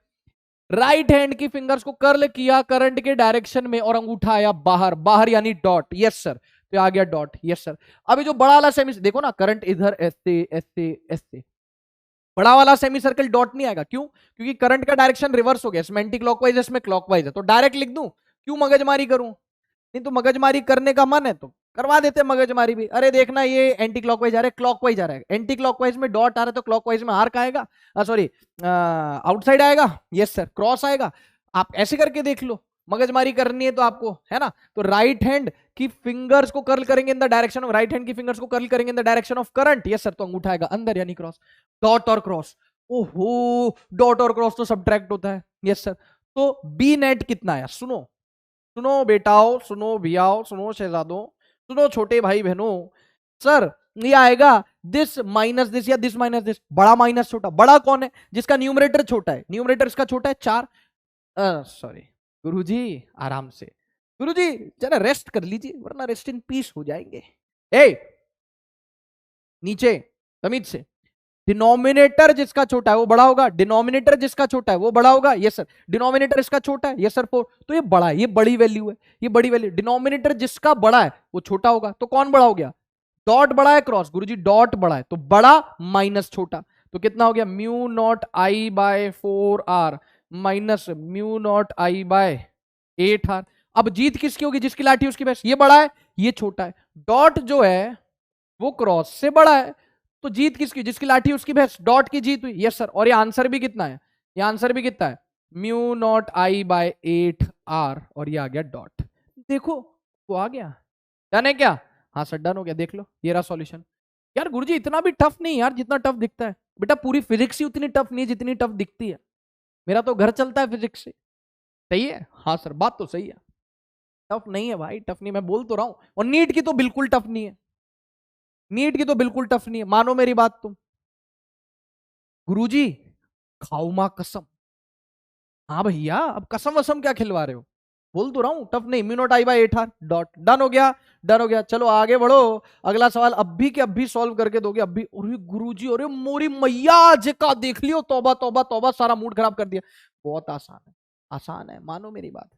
राइट हैंड की फिंगर्स को कर्ल किया करंट के डायरेक्शन में और अंगूठा आया बाहर, बाहर यानी डॉट। यस सर, तो आ गया डॉट। Yes sir. अभी जो बड़ा वाला सेमी, देखो ना करंट इधर ऐसे ऐसे ऐसे, बड़ा वाला सेमी सर्कल डॉट नहीं आएगा। क्यों? क्योंकि करंट का डायरेक्शन रिवर्स हो गया, इसमें एंटी क्लॉकवाइज है, इसमें क्लॉकवाइज है, तो डायरेक्ट लिख दूं? क्यों मगजमारी करूं? नहीं तो मगजमारी करने का मन है तो करवा देते मगजमारी भी। अरे देखना ये एंटी क्लॉकवाइज आ रहा है, क्लॉकवाइज आ रहा है, एंटी क्लॉकवाइज में डॉट आ रहा है तो क्लॉकवाइज में आर्क आएगा, सॉरी आउटसाइड आएगा। यस सर, क्रॉस आएगा। आप ऐसे करके देख लो, मगजमारी करनी है तो आपको, है ना। तो राइट हैंड की फिंगर्स को कर्ल करेंगे इन the direction of, right hand की फिंगर्स को कर्ल करेंगे इन the direction of current. Yes sir, तो अंगूठा आएगा अंदर यानी क्रॉस। डॉट और क्रॉस, ओहो डॉट और क्रॉस तो सब्ट्रैक्ट होता है। Yes sir. तो बी नेट कितना आया? सुनो सुनो बेटाओ, सुनो भियाओ, सुनो शहजादों, सुनो छोटे भाई बहनों। सर ये आएगा दिस माइनस दिस या दिस माइनस दिस, बड़ा माइनस छोटा। बड़ा कौन है? जिसका न्यूमरेटर छोटा है, न्यूमरेटर इसका छोटा है 4। सॉरी गुरुजी, आराम से गुरुजी, जरा रेस्ट कर लीजिए वरना रेस्ट इन पीस हो जाएंगे। ए नीचे तमीज से, डिनोमिनेटर जिसका छोटा है वो बड़ा होगा, डिनोमिनेटर जिसका छोटा है वो बड़ा होगा। Yes sir. डिनोमिनेटर इसका छोटा है, यस सर 4, तो ये बड़ा है, ये बड़ी वैल्यू है, ये बड़ी वैल्यू। डिनोमिनेटर जिसका बड़ा है वो छोटा होगा, तो कौन बड़ा हो गया? डॉट बड़ा है क्रॉस, गुरुजी डॉट बड़ा है, तो बड़ा माइनस छोटा, तो कितना हो गया? Mu naught I by 4r minus mu naught I by 8r। अब जीत किसकी होगी? जिसकी लाठी उसकी भैंस। ये बड़ा है, ये छोटा है, डॉट जो है वो क्रॉस से बड़ा है, तो जीत किसकी? जिसकी लाठी उसकी भैंस, डॉट की जीत हुई। Yes sir. और ये आंसर भी कितना है? ये आंसर भी कितना है? Mu naught I by 8r, और ये आ गया डॉट। देखो वो आ गया, डन है क्या? हाँ सर डन हो गया, देख लो ये रहा सॉल्यूशन। यार गुरुजी इतना भी टफ नहीं यार जितना टफ दिखता है। बेटा पूरी फिजिक्स ही उतनी टफ नहीं है जितनी टफ दिखती है। मेरा तो घर चलता है फिजिक्स से। सही है? हाँ सर बात तो सही है। टफ नहीं है भाई, टफ नहीं, मैं बोल तो रहा हूं। और नीट की तो बिल्कुल टफ नहीं है, नीट की तो बिल्कुल टफ नहीं है, मानो मेरी बात तुम। गुरुजी खाऊ मां कसम। हाँ भैया, अब कसम वसम क्या खिलवा रहे हो? बोल तो रहा हूं टफ नहीं। Mu naught I by 8r dot. Done हो गया, डन हो गया। चलो आगे बढ़ो, अगला सवाल अब भी के अब भी सॉल्व करके दोगे अब भी। अरे गुरुजी, अरे मोरी मैया आज का देख लियो, तौबा तौबा तौबा, सारा मूड खराब कर दिया। बहुत आसान है, आसान है, मानो मेरी बात।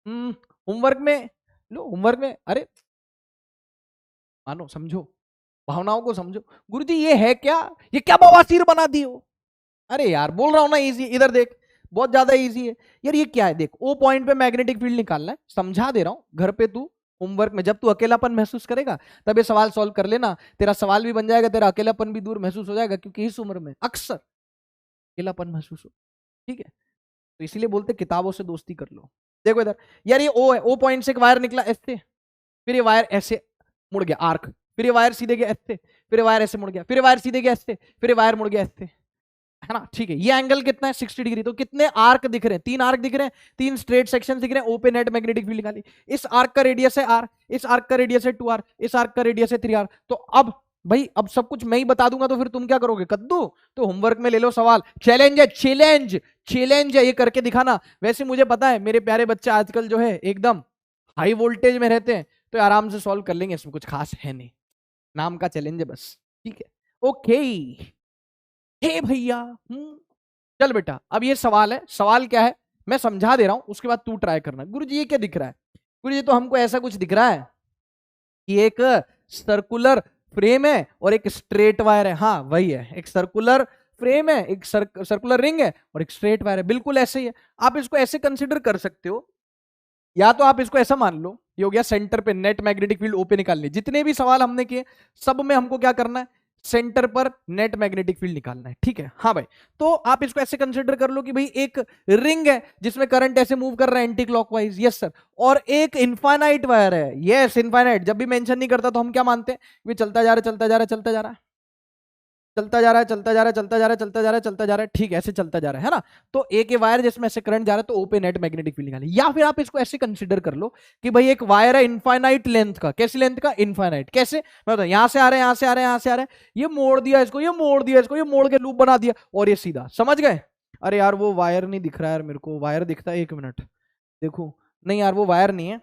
होमवर्क में लो, होमवर्क में, अरे मानो, समझो, भावनाओं को समझो। गुरुजी ये है क्या? ये क्या बवासीर बना दी हो? अरे यार बोल रहा हूं ना इजी, इधर देख, बहुत ज्यादा इजी है यार। ये क्या है? देख, ओ पॉइंट पे मैग्नेटिक फील्ड निकालना है, समझा दे रहा हूं। घर पे तू होमवर्क में जब तू अकेलापन महसूस करेगा तब ये सवाल सॉल्व कर लेना, तेरा सवाल भी बन जाएगा, तेरा अकेलापन भी दूर महसूस हो जाएगा, क्योंकि इस उम्र में अक्सर अकेलापन महसूस हो। ठीक है, तो इसीलिए बोलते किताबों से दोस्ती कर लो। देखो इधर, यार ये ओ है, ओ पॉइंट से एक वायर निकला ऐसे, फिर ये वायर ऐसे मुड़ गया आर्क, फिर ये वायर सीधे गया ऐसे, फिर ये वायर ऐसे मुड़ गया, फिर ये वायर सीधे गया ऐसे, फिर ये वायर मुड़ गया ऐसे, है ना? ठीक है, ये एंगल कितना है? 60 डिग्री। तो कितने आर्क दिख रहे हैं? 3 आर्क दिख रहे हैं, 3 स्ट्रेट सेक्शन दिख रहे हैं। ओपन नेट मैग्नेटिक फील्ड निकाली। इस आर्क का रेडियस है r, इस आर्क का रेडियस है 2r, इस आर्क का रेडियस है 3r। तो अब भाई, अब सब कुछ मैं ही बता दूंगा तो फिर तुम क्या करोगे कद्दू? तो होमवर्क में ले लो सवाल, चैलेंज है, चैलेंज, चैलेंज है, ये करके दिखाना। वैसे मुझे पता है मेरे प्यारे बच्चे आजकल जो है एकदम हाई वोल्टेज में रहते हैं, तो आराम से सॉल्व कर लेंगे, इसमें कुछ खास है नहीं, नाम का चैलेंज है बस। ठीक है, ओके। हे भैया, चल बेटा, अब ये सवाल है। सवाल क्या है मैं समझा दे रहा हूं, उसके बाद तू ट्राई करना। गुरुजी ये क्या दिख रहा है? गुरुजी तो हमको ऐसा कुछ दिख रहा है कि एक सर्कुलर फ्रेम है और एक स्ट्रेट वायर है। हाँ वही है, एक सर्कुलर फ्रेम है, एक सर्कुलर रिंग है और एक स्ट्रेट वायर है, बिल्कुल ऐसे ही है। आप इसको ऐसे कंसिडर कर सकते हो, या तो आप इसको ऐसा मान लो, ये हो गया सेंटर पे नेट मैग्नेटिक फील्ड ओपन निकालने। जितने भी सवाल हमने किए सब में हमको क्या करना है? सेंटर पर नेट मैग्नेटिक फील्ड निकालना है। ठीक है, हाँ भाई। तो आप इसको ऐसे कंसिडर कर लो कि भाई एक रिंग है जिसमें करंट ऐसे मूव कर रहा है एंटी क्लॉकवाइज, यस सर, और एक इनफाइनाइट वायर है, यस इनफाइनाइट। जब भी मेंशन नहीं करता तो हम क्या मानते हैं? ये चलता जा रहा है, चलता जा रहा है, चलता जा रहा है, चलता जा रहा है, चलता जा रहा है, चलता जा रहा है, चलता जा रहा है, चलता जा रहा है। ठीक है, ऐसे चलता जा रहा है ना? तो एक ये वायर जिसमें ऐसे करंट जा रहा है, तो ओपन नेट मैग्नेटिक फील्ड निकाले। या फिर आप इसको ऐसे कंसीडर कर लो कि भाई एक वायर है इनफाइनाइट लेंथ का। कैसी लेंथ का? इनफाइनाइट। कैसे? मैं बताऊं, यहां से आ रहे हैं, यहां से आ रहे हैं, यहां से आ रहे हैं, ये मोड़ दिया इसको, ये मोड़ दिया इसको, ये मोड़ के लूप बना दिया, और ये सीधा, समझ गए? अरे यार वो वायर नहीं दिख रहा है यार, मेरे को वायर दिखता है, 1 मिनट देखो। नहीं यार वो वायर नहीं है,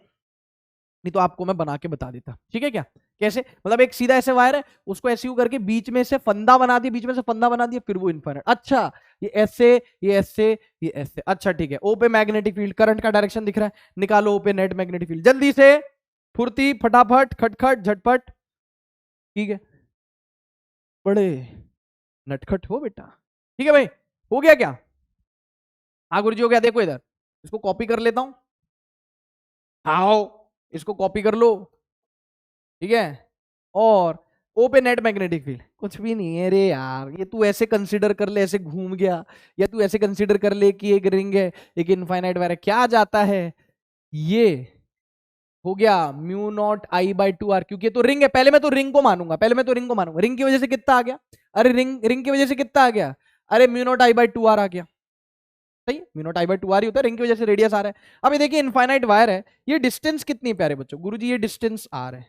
नहीं तो आपको मैं बना के बता देता। ठीक है क्या? कैसे? मतलब एक सीधा ऐसे वायर है, उसको ऐसे यूं करके बीच में से फंदा बना दिया, बीच में से फंदा बना दिया, फिर वो इनफाइनाइट। अच्छा, ये ऐसे, ये ऐसे, ये ऐसे। अच्छा ठीक है, ओ पे मैग्नेटिक फील्ड, करंट का डायरेक्शन दिख रहा है, निकालो ओ पे नेट मैग्नेटिक फील्ड जल्दी से, फुर्ती, फटाफट, खटखट, झटपट। ठीक है, बड़े नटखट हो बेटा। ठीक है भाई, हो गया क्या? हाँ गुरु जी हो गया। देखो इधर, इसको कॉपी कर लेता हूं, आओ इसको कॉपी कर लो। ठीक है, और ओ पे नेट मैग्नेटिक फील्ड कुछ भी नहीं है रे यार, ये तू ऐसे कंसीडर कर ले, ऐसे घूम गया, या तू ऐसे कंसीडर कर ले कि एक रिंग है, एक इनफाइनाइट वायर है, क्या जाता है? ये हो गया mu naught I by 2r, क्योंकि ये तो रिंग है। पहले मैं तो रिंग को मानूंगा, पहले मैं तो रिंग को मानूंगा। रिंग की वजह से कितना आ गया? अरे रिंग, रिंग की वजह से कितना आ गया? अरे mu naught I by 2r आ गया। सही है, mu naught I by 2r ही होता है, रिंग की वजह से रेडियस आ रहा है। अब ये देखिए इनफाइनाइट वायर है, ये डिस्टेंस कितनी है प्यारे बच्चों? गुरुजी ये डिस्टेंस r है,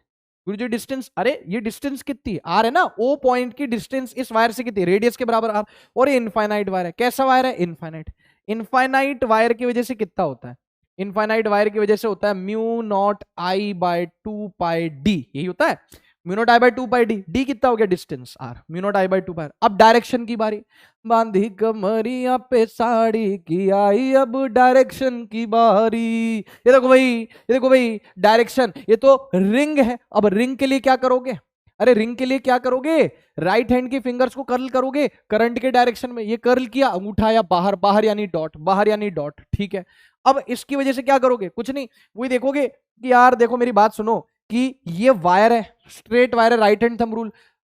गुरु जी डिस्टेंस, अरे ये डिस्टेंस कितनी आर है ना, ओ पॉइंट की डिस्टेंस इस वायर से कितनी, रेडियस के बराबर आर, और ये इनफाइनाइट वायर है। कैसा वायर है? इनफाइनाइट। इनफाइनाइट वायर की वजह से कितना होता है? इनफाइनाइट वायर की वजह से होता है mu naught I by 2 pi D, यही होता है mu naught I by 2 pi D. D कितना हो गया? Distance R, mu naught I by 2 pi. अब डायरेक्शन की बारी, बांधी कमरिया पे साड़ी की आई अब डायरेक्शन की बारी। ये देखो भाई, ये देखो भाई डायरेक्शन, ये तो रिंग है। अब रिंग के लिए क्या करोगे? अरे रिंग के लिए क्या करोगे? राइट हैंड की फिंगर्स को कर्ल करोगे करंट के डायरेक्शन में। ये कर्ल किया, अंगूठा या बाहर, बाहर यानी डॉट, बाहर यानी डॉट, ठीक है। अब इसकी वजह से क्या करोगे? कुछ नहीं, वही देखोगे कि यार देखो मेरी बात सुनो, कि ये वायर है, स्ट्रेट वायर है, राइट हैंड थंब रूल,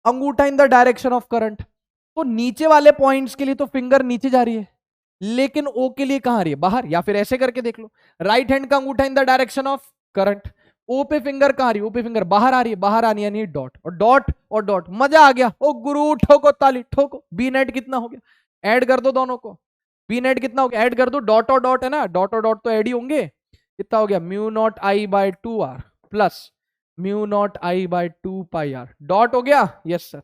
अंगूठा in the direction of current, तो नीचे वाले पॉइंट्स के लिए तो फिंगर नीचे जा रही है, लेकिन ओ के लिए कहां आ रही है? बाहर। या फिर ऐसे करके देख लो, राइट हैंड का अंगूठा in the direction of current, O पे फिंगर कहां आ रही है? ओ पे फिंगर बाहर आ रही है, बाहर आनी यानी डॉट, और डॉट और डॉट, मजा आ गया। ओ गुरु ठोको ताली ठोको। बी नेट कितना हो गया? ऐड कर दो दोनों को। बी नेट कितना हो गया? ऐड कर दो, डॉट और डॉट है ना, डॉट और डॉट तो ऐड ही होंगे। कितना हो गया? Mu naught I by 2 R plus mu naught I by 2 pi R. Dot हो गया? Yes sir.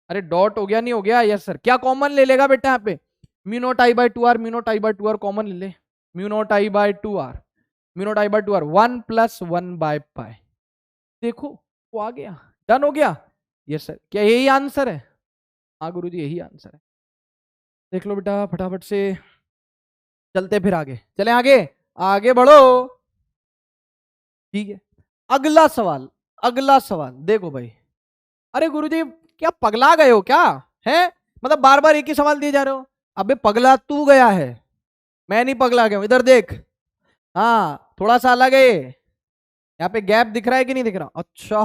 अरे डॉट हो गया, नहीं हो गया? Yes sir. क्या कॉमन ले लेगा बेटा यहाँ पे? Mu naught I by 2 R, mu naught I by 2 R common ले ले। Mu naught I by 2 R, mu naught I by 2 R, 1+1/पाई। देखो वो आ गया, डन हो गया। Yes sir. क्या यही आंसर है? हाँ गुरु जी यही आंसर है। देख लो बेटा फटाफट से, चलते फिर आगे, चले आगे, आगे बढ़ो। ठीक है, अगला सवाल, अगला सवाल देखो भाई। अरे गुरुजी क्या पगला गए हो क्या? है मतलब बार बार एक ही सवाल दिए जा रहे हो। अबे पगला तू गया है, मैं नहीं पगला गया हूं। इधर देख, हाँ थोड़ा सा अलग है ये। यहाँ पे गैप दिख रहा है कि नहीं दिख रहा? अच्छा,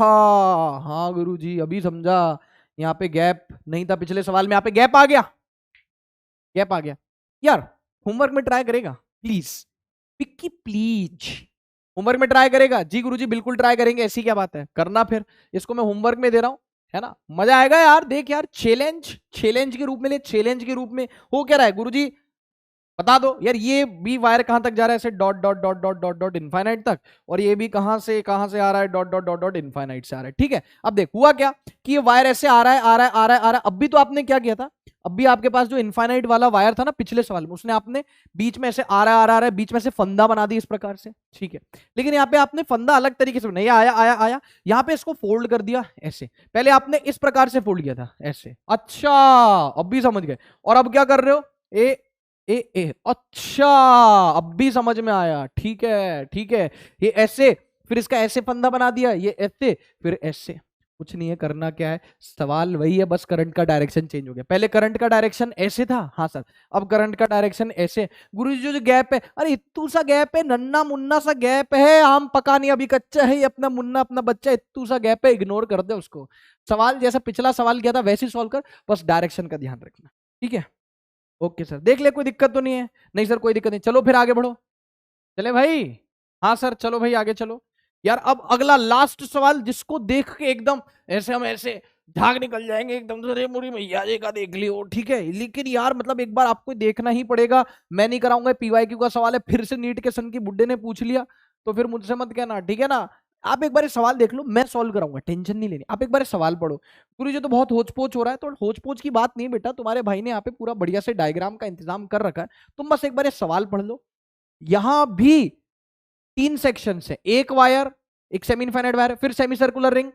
हाँ गुरुजी अभी समझा। यहाँ पे गैप नहीं था पिछले सवाल में, यहाँ पे गैप आ गया, गैप आ गया। यार होमवर्क में ट्राई करेगा प्लीज? पिक्की प्लीज, होमवर्क में ट्राई करेगा? जी गुरुजी बिल्कुल ट्राई करेंगे, ऐसी क्या बात है, करना फिर। इसको मैं होमवर्क में दे रहा हूं, है ना, मजा आएगा यार। देख यार, चैलेंज, चैलेंज के रूप में ले, चैलेंज के रूप में हो क्या रहा है गुरुजी? बता दो यार, ये भी वायर कहां तक जा रहा है? ऐसे dot dot dot dot dot dot infinite तक, और ये भी कहां से आ रहा है? Dot dot dot dot infinite से आ रहा है। ठीक है, अब देख हुआ क्या कि ये वायर ऐसे आ रहा है, आ रहा है, आ रहा है, आ रहा है। अब भी तो आपने क्या किया था? अब भी आपके पास जो इनफाइनाइट वाला वायर था ना पिछले सवाल में, उसने आपने बीच में ऐसे आ रहा है, आ रहा है, बीच में से फंदा बना दी इस प्रकार से। ठीक है, लेकिन यहाँ पे आपने फंदा अलग तरीके से नहीं, आया आया आया, यहाँ पे इसको फोल्ड कर दिया ऐसे। पहले आपने इस प्रकार से फोल्ड किया था ऐसे। अच्छा, अब भी समझ गए। और अब क्या कर रहे हो? ए ए ए, अच्छा अब भी समझ में आया। ठीक है ठीक है, ये ऐसे, फिर इसका ऐसे फंदा बना दिया, ये ऐसे, फिर ऐसे। कुछ नहीं है, करना क्या है, सवाल वही है, बस करंट का डायरेक्शन चेंज हो गया। पहले करंट का डायरेक्शन ऐसे था, हाँ सर, अब करंट का डायरेक्शन ऐसे। गुरु जी जो गैप है, अरे इत्तू सा गैप है, नन्ना मुन्ना सा गैप है, आम पका नहीं अभी कच्चा है, ये अपना मुन्ना अपना बच्चा, इत्तू सा गैप है, इग्नोर कर दे उसको। सवाल जैसा पिछला सवाल किया था वैसे ही सॉल्व कर, बस डायरेक्शन का ध्यान रखना। ठीक है, ओके सर, देख ले कोई दिक्कत तो नहीं है? नहीं सर कोई दिक्कत नहीं, चलो फिर आगे बढ़ो। चले भाई, हाँ सर चलो भाई आगे चलो। यार अब अगला लास्ट सवाल, जिसको देख के एकदम ऐसे हम ऐसे झाग निकल जाएंगे एकदम से, अरे मुरी मैया जी का देख लियो। ठीक है, लेकिन यार मतलब एक बार आपको देखना ही पड़ेगा, मैं नहीं कराऊंगा। पीवाईक्यू का सवाल है, फिर से नीट के सन की बुड्ढे ने पूछ लिया तो फिर मुझसे मत कहना, ठीक है ना। आप एक बार सवाल देख लो, मैं सॉल्व कराऊंगा, टेंशन नहीं लेनी। आप एक बार सवाल पढ़ो। गुरु जी तो बहुत होच पोच हो रहा है, तो होच पोच की बात नहीं बेटा, तुम्हारे भाई ने यहाँ पे पूरा बढ़िया से डायग्राम का इंतजाम कर रखा है, तुम बस एक बार सवाल पढ़ लो। यहां भी 3 सेक्शन है, एक वायर, एक सेमी इनफाइनाइट वायर, फिर सेमी सर्कुलर रिंग,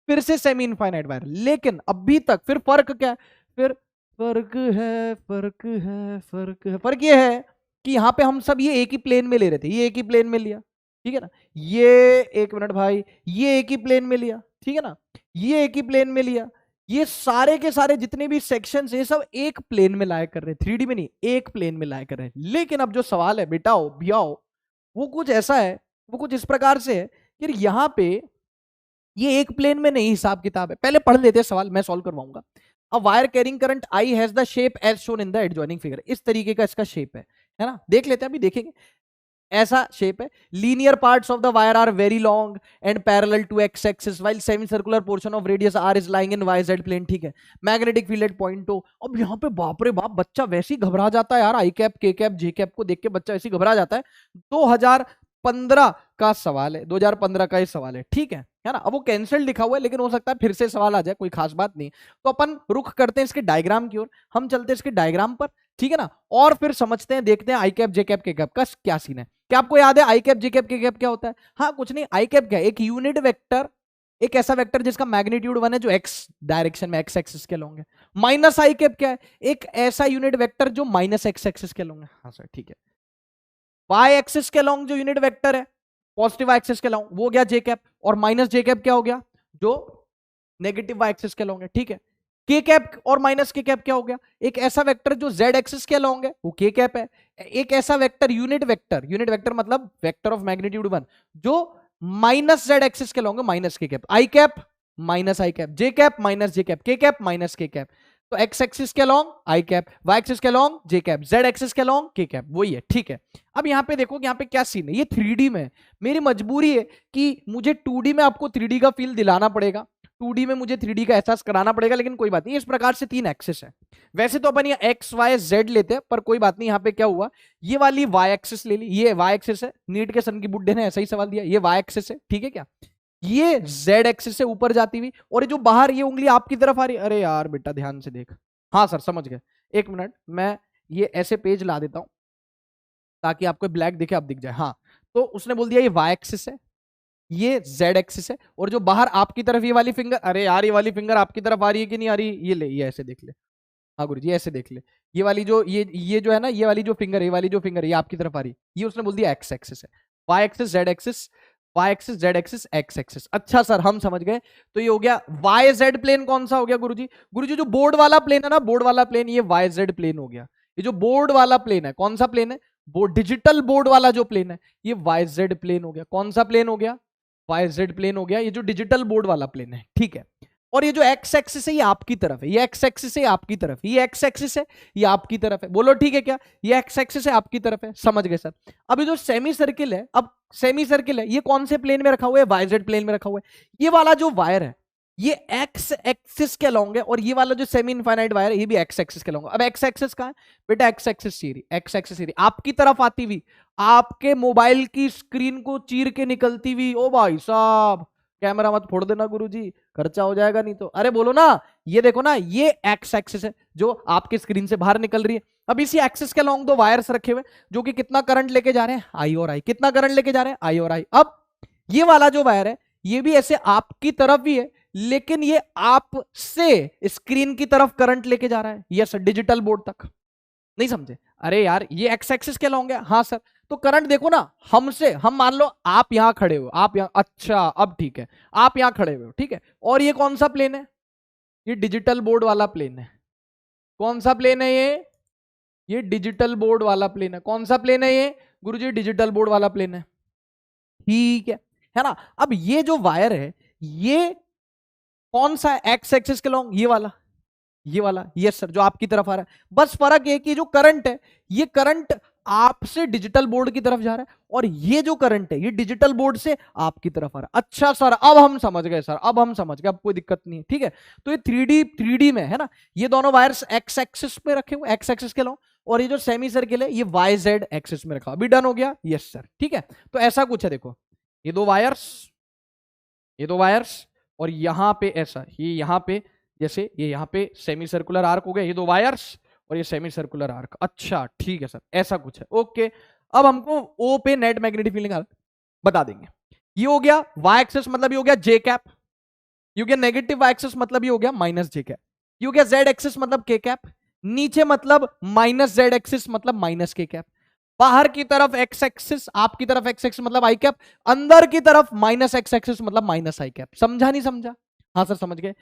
फिर से सेमी इनफाइनाइट वायर। लेकिन अभी तक फिर फर्क क्या है? फिर फर्क है, फर्क है, फर्क है, फर्क ये है कि यहां पे हम सब ये एक ही प्लेन में ले रहे थे, ये एक ही प्लेन में लिया, ठीक है ना। ये एक मिनट भाई, ये एक ही प्लेन में लिया, ठीक है ना, ये एक ही प्लेन में लिया। ये सारे के सारे जितने भी सेक्शंस ये सब एक प्लेन में लाया कर रहे हैं, 3D में नहीं, एक प्लेन में लाया कर रहे हैं। लेकिन अब जो सवाल है बेटाओ भियाओ, वो कुछ ऐसा है, वो कुछ इस प्रकार से है कि यहाँ पे ये एक प्लेन में नहीं हिसाब किताब है। पहले पढ़ लेते हैं सवाल, मैं सॉल्व करवाऊंगा। A wire carrying current I has the shape as shown in the adjoining figure, इस तरीके का इसका शेप है ना, देख लेते हैं, अभी देखेंगे। ऐसा शेप है, linear parts of the wire are very long and parallel to X axis while semi circular portion of radius R is lying in Y Z plane. ठीक है, magnetic field at point O. अब यहाँ पे बाप रे बाप, बच्चा वैसे ही घबरा जाता है यार, आई cap K cap J cap को देख के बच्चा वैसे ही घबरा जाता है। 2000 2015 का सवाल है, 2015 का ये सवाल है, ठीक है ना। अब वो कैंसिल लिखा हुआ है, लेकिन हो सकता है फिर से सवाल आ जाए, कोई खास बात नहीं। तो अपन रुख करते हैं इसके डायग्राम की ओर, हम चलते हैं इसके डायग्राम पर, ठीक है ना, और फिर समझते हैं, देखते हैं आई cap J cap K cap का क्या सीन है। क्या आपको याद है आई cap J cap K cap क्या होता है? हाँ कुछ नहीं, आई कैप क्या है, एक यूनिट वेक्टर, एक ऐसा वेक्टर जिसका मैग्नीट्यूड 1 है, जो एक्स डायरेक्शन में एक्स एक्सिस के लॉन्ग है। माइनस आई कैप क्या है, एक ऐसा यूनिट वेक्टर जो माइनस एक्स एक्सिस के लॉन्ग है। हाँ सर ठीक है। वाई एक्सिस के लॉन्ग जो यूनिट वेक्टर है, पॉजिटिव वाई एक्सिस के लॉन्ग, वो गया जे कैप, और माइनस जे कैप क्या हो गया, जो नेगेटिव वाई एक्सिस के लॉन्ग है, ठीक है। के कैप और माइनस के कैप क्या हो गया, एक ऐसा वेक्टर जो जेड एक्सिस के लॉन्ग है, वो के कैप है। एक ऐसा वेक्टर यूनिट वेक्टर मतलब वेक्टर ऑफ मैग्नीट्यूड 1, जो माइनस जेड एक्सिस के लॉन्ग है, minus K cap. I cap minus I cap, J cap minus J cap, K cap minus K cap. तो एक्स एक्सिस के along I cap, Y axis के along J cap, Z axis के along K cap, वही है, ठीक है। अब यहां पे देखो कि यहां पे क्या सीन है, ये 3D में है। मेरी मजबूरी है कि मुझे 2D में आपको 3D का फील दिलाना पड़ेगा, 2D में मुझे 3D का एहसास कराना पड़ेगा, लेकिन कोई बात नहीं। इस प्रकार से 3 एक्सिस है। वैसे तो अपन ये एक्स वाई जेड लेते हैं, पर कोई बात नहीं। यहाँ पे क्या हुआ, ये वाली वाई एक्सिस ले ली, ये वाई एक्सिस है, नीट के सन की बुड्ढे ने ऐसा ही सवाल दिया, ये वाई एक्सिस है, ठीक है क्या। ये जेड एक्सिस से ऊपर जाती हुई, और ये जो बाहर ये उंगली आपकी तरफ आ रही, अरे यार बेटा ध्यान से देख, हाँ सर समझ गए। एक मिनट, मैं ये ऐसे पेज ला देता हूं ताकि आपको ब्लैक दिखे, अब दिख जाए। हाँ, तो उसने बोल दिया ये वाई एक्सिस है, ये जेड एक्सिस है, और जो बाहर आपकी तरफ ये वाली फिंगर, अरे यार ये वाली फिंगर आपकी तरफ आ रही है कि नहीं आ रही, ये ले, ये ऐसे देख ले। हाँ गुरु जी ऐसे देख ले, ये वाली जो ये जो है ना, ये वाली जो फिंगर है, ये वाली जो फिंगर है, ये आपकी तरफ आ रही है, ये उसने बोल दिया एक्स एक्सिस है। Y axis Z axis, Y axis Z axis, X axis. अच्छा सर हम समझ गए। तो ये हो गया वाई जेड प्लेन, कौन सा हो गया गुरुजी? गुरुजी जो बोर्ड वाला प्लेन है ना, बोर्ड वाला प्लेन, ये वाई जेड प्लेन हो गया। ये जो बोर्ड वाला प्लेन है, कौन सा प्लेन है? बोर्ड डिजिटल बोर्ड वाला जो प्लेन है, ये वाई जेड प्लेन हो गया। कौन सा प्लेन हो गया? वाई जेड प्लेन हो गया, ये जो डिजिटल बोर्ड वाला प्लेन है, ठीक है। और ये जो एक्स एक्सिस है ये आपकी तरफ है, ये एक्स एक्सिस है आपकी तरफ, ये एक्स एक्सिस है ये आपकी तरफ है, बोलो ठीक है क्या? ये एक्स एक्सिस है आपकी तरफ है, समझ गए सर। अब ये जो सेमी सर्किल है, अब सेमी सर्किल है, ये कौन से प्लेन में रखा हुआ है? वाई जेड प्लेन में रखा हुआ है। ये वाला जो वायर है ये एक्स एक्सिस के लॉन्ग है, और ये वाला जो सेमी इनफाइनाइट वायर है ये भी एक्स एक्सिस के लॉन्ग है। अब एक्स एक्सिस कहां है बेटा? एक्स एक्सिस सीरी, एक्स एक्सिस सीरी आपकी तरफ आती हुई, आपके मोबाइल की स्क्रीन को चीर के निकलती हुई। ओ भाई साहब कैमरा मत फोड़ देना गुरुजी, खर्चा हो जाएगा नहीं तो। अरे बोलो ना, ये देखो ना, ये एक्स एक्सिस है जो आपकी स्क्रीन से बाहर निकल रही है। अब इसी एक्सिस के लॉन्ग दो वायर्स रखे हुए जो कि कितना करंट लेके जा रहे हैं? आई और आई। कितना करंट लेके जा रहे हैं? आई और आई। अब ये वाला जो वायर है ये भी ऐसे आपकी तरफ भी है, लेकिन ये आपसे स्क्रीन की तरफ करंट लेके जा रहा है, यस डिजिटल बोर्ड तक। नहीं समझे? अरे यार ये एक्स एक्सिस के लॉन्ग है, हाँ सर। तो करंट देखो ना, हमसे, हम मान लो आप यहां खड़े हो, आप यहां, अच्छा अब ठीक है, आप यहां खड़े हुए हो, ठीक है। और ये कौन सा प्लेन है? ये डिजिटल बोर्ड वाला प्लेन है। कौन सा प्लेन है ये डिजिटल बोर्ड वाला प्लेन है। कौन सा प्लेन है ये? गुरुजी डिजिटल बोर्ड वाला प्लेन है, ठीक है ना। अब ये जो वायर है ये कौन सा है एक्स एक्सिस के लॉन्ग? ये वाला, ये वाला, यस सर, जो आपकी तरफ आ रहा है। बस फर्क है कि जो करंट है ये करंट आपसे डिजिटल बोर्ड की तरफ जा रहा है, और ये जो करंट है ये डिजिटल बोर्ड से आपकी तरफ आ रहा है। अच्छा सर अब हम समझ गए सर, अब हम समझ गए, अब कोई दिक्कत नहीं है, ठीक है। तो ये 3D में है ना, ये दोनों वायर्स एक्स एक्सिस पे रखे हुए, एक्स एक्सिस के लॉन्ग, और ये जो सेमी सर्किल है ये वाई जेड एक्सिस में रखा। अभी डन हो गया? यस सर, ठीक है। तो ऐसा कुछ है, देखो ये दो वायर्स, ये दो वायर्स, और यहां पे ऐसा, ये यहां पे जैसे, ये यहां पे सेमी सर्कुलर आर्क हो गया, ये दो वायर्स और ये सेमी सर्कुलर आर्क। अच्छा ठीक है सर, ऐसा कुछ है, ओके। अब हमको ओ पे नेट मैग्नेटिक फील्ड बता देंगे। ये हो गया वाई एक्सिस, मतलब ये हो गया जे कैप, ये हो गया नेगेटिव वाई एक्सिस, मतलब ये हो गया माइनस जे कैप, ये हो गया जेड एक्सिस मतलब के कैप, नीचे मतलब माइनस जेड एक्सिस मतलब माइनस के कैप, बाहर की तरफ एक्स एक्सिस, आपकी तरफ एक्स एक्सिस मतलब आई कैप, अंदर की तरफ माइनस एक्स एक्सिस मतलब माइनस आई कैप। समझा नहीं समझा? हाँ सर समझ गए।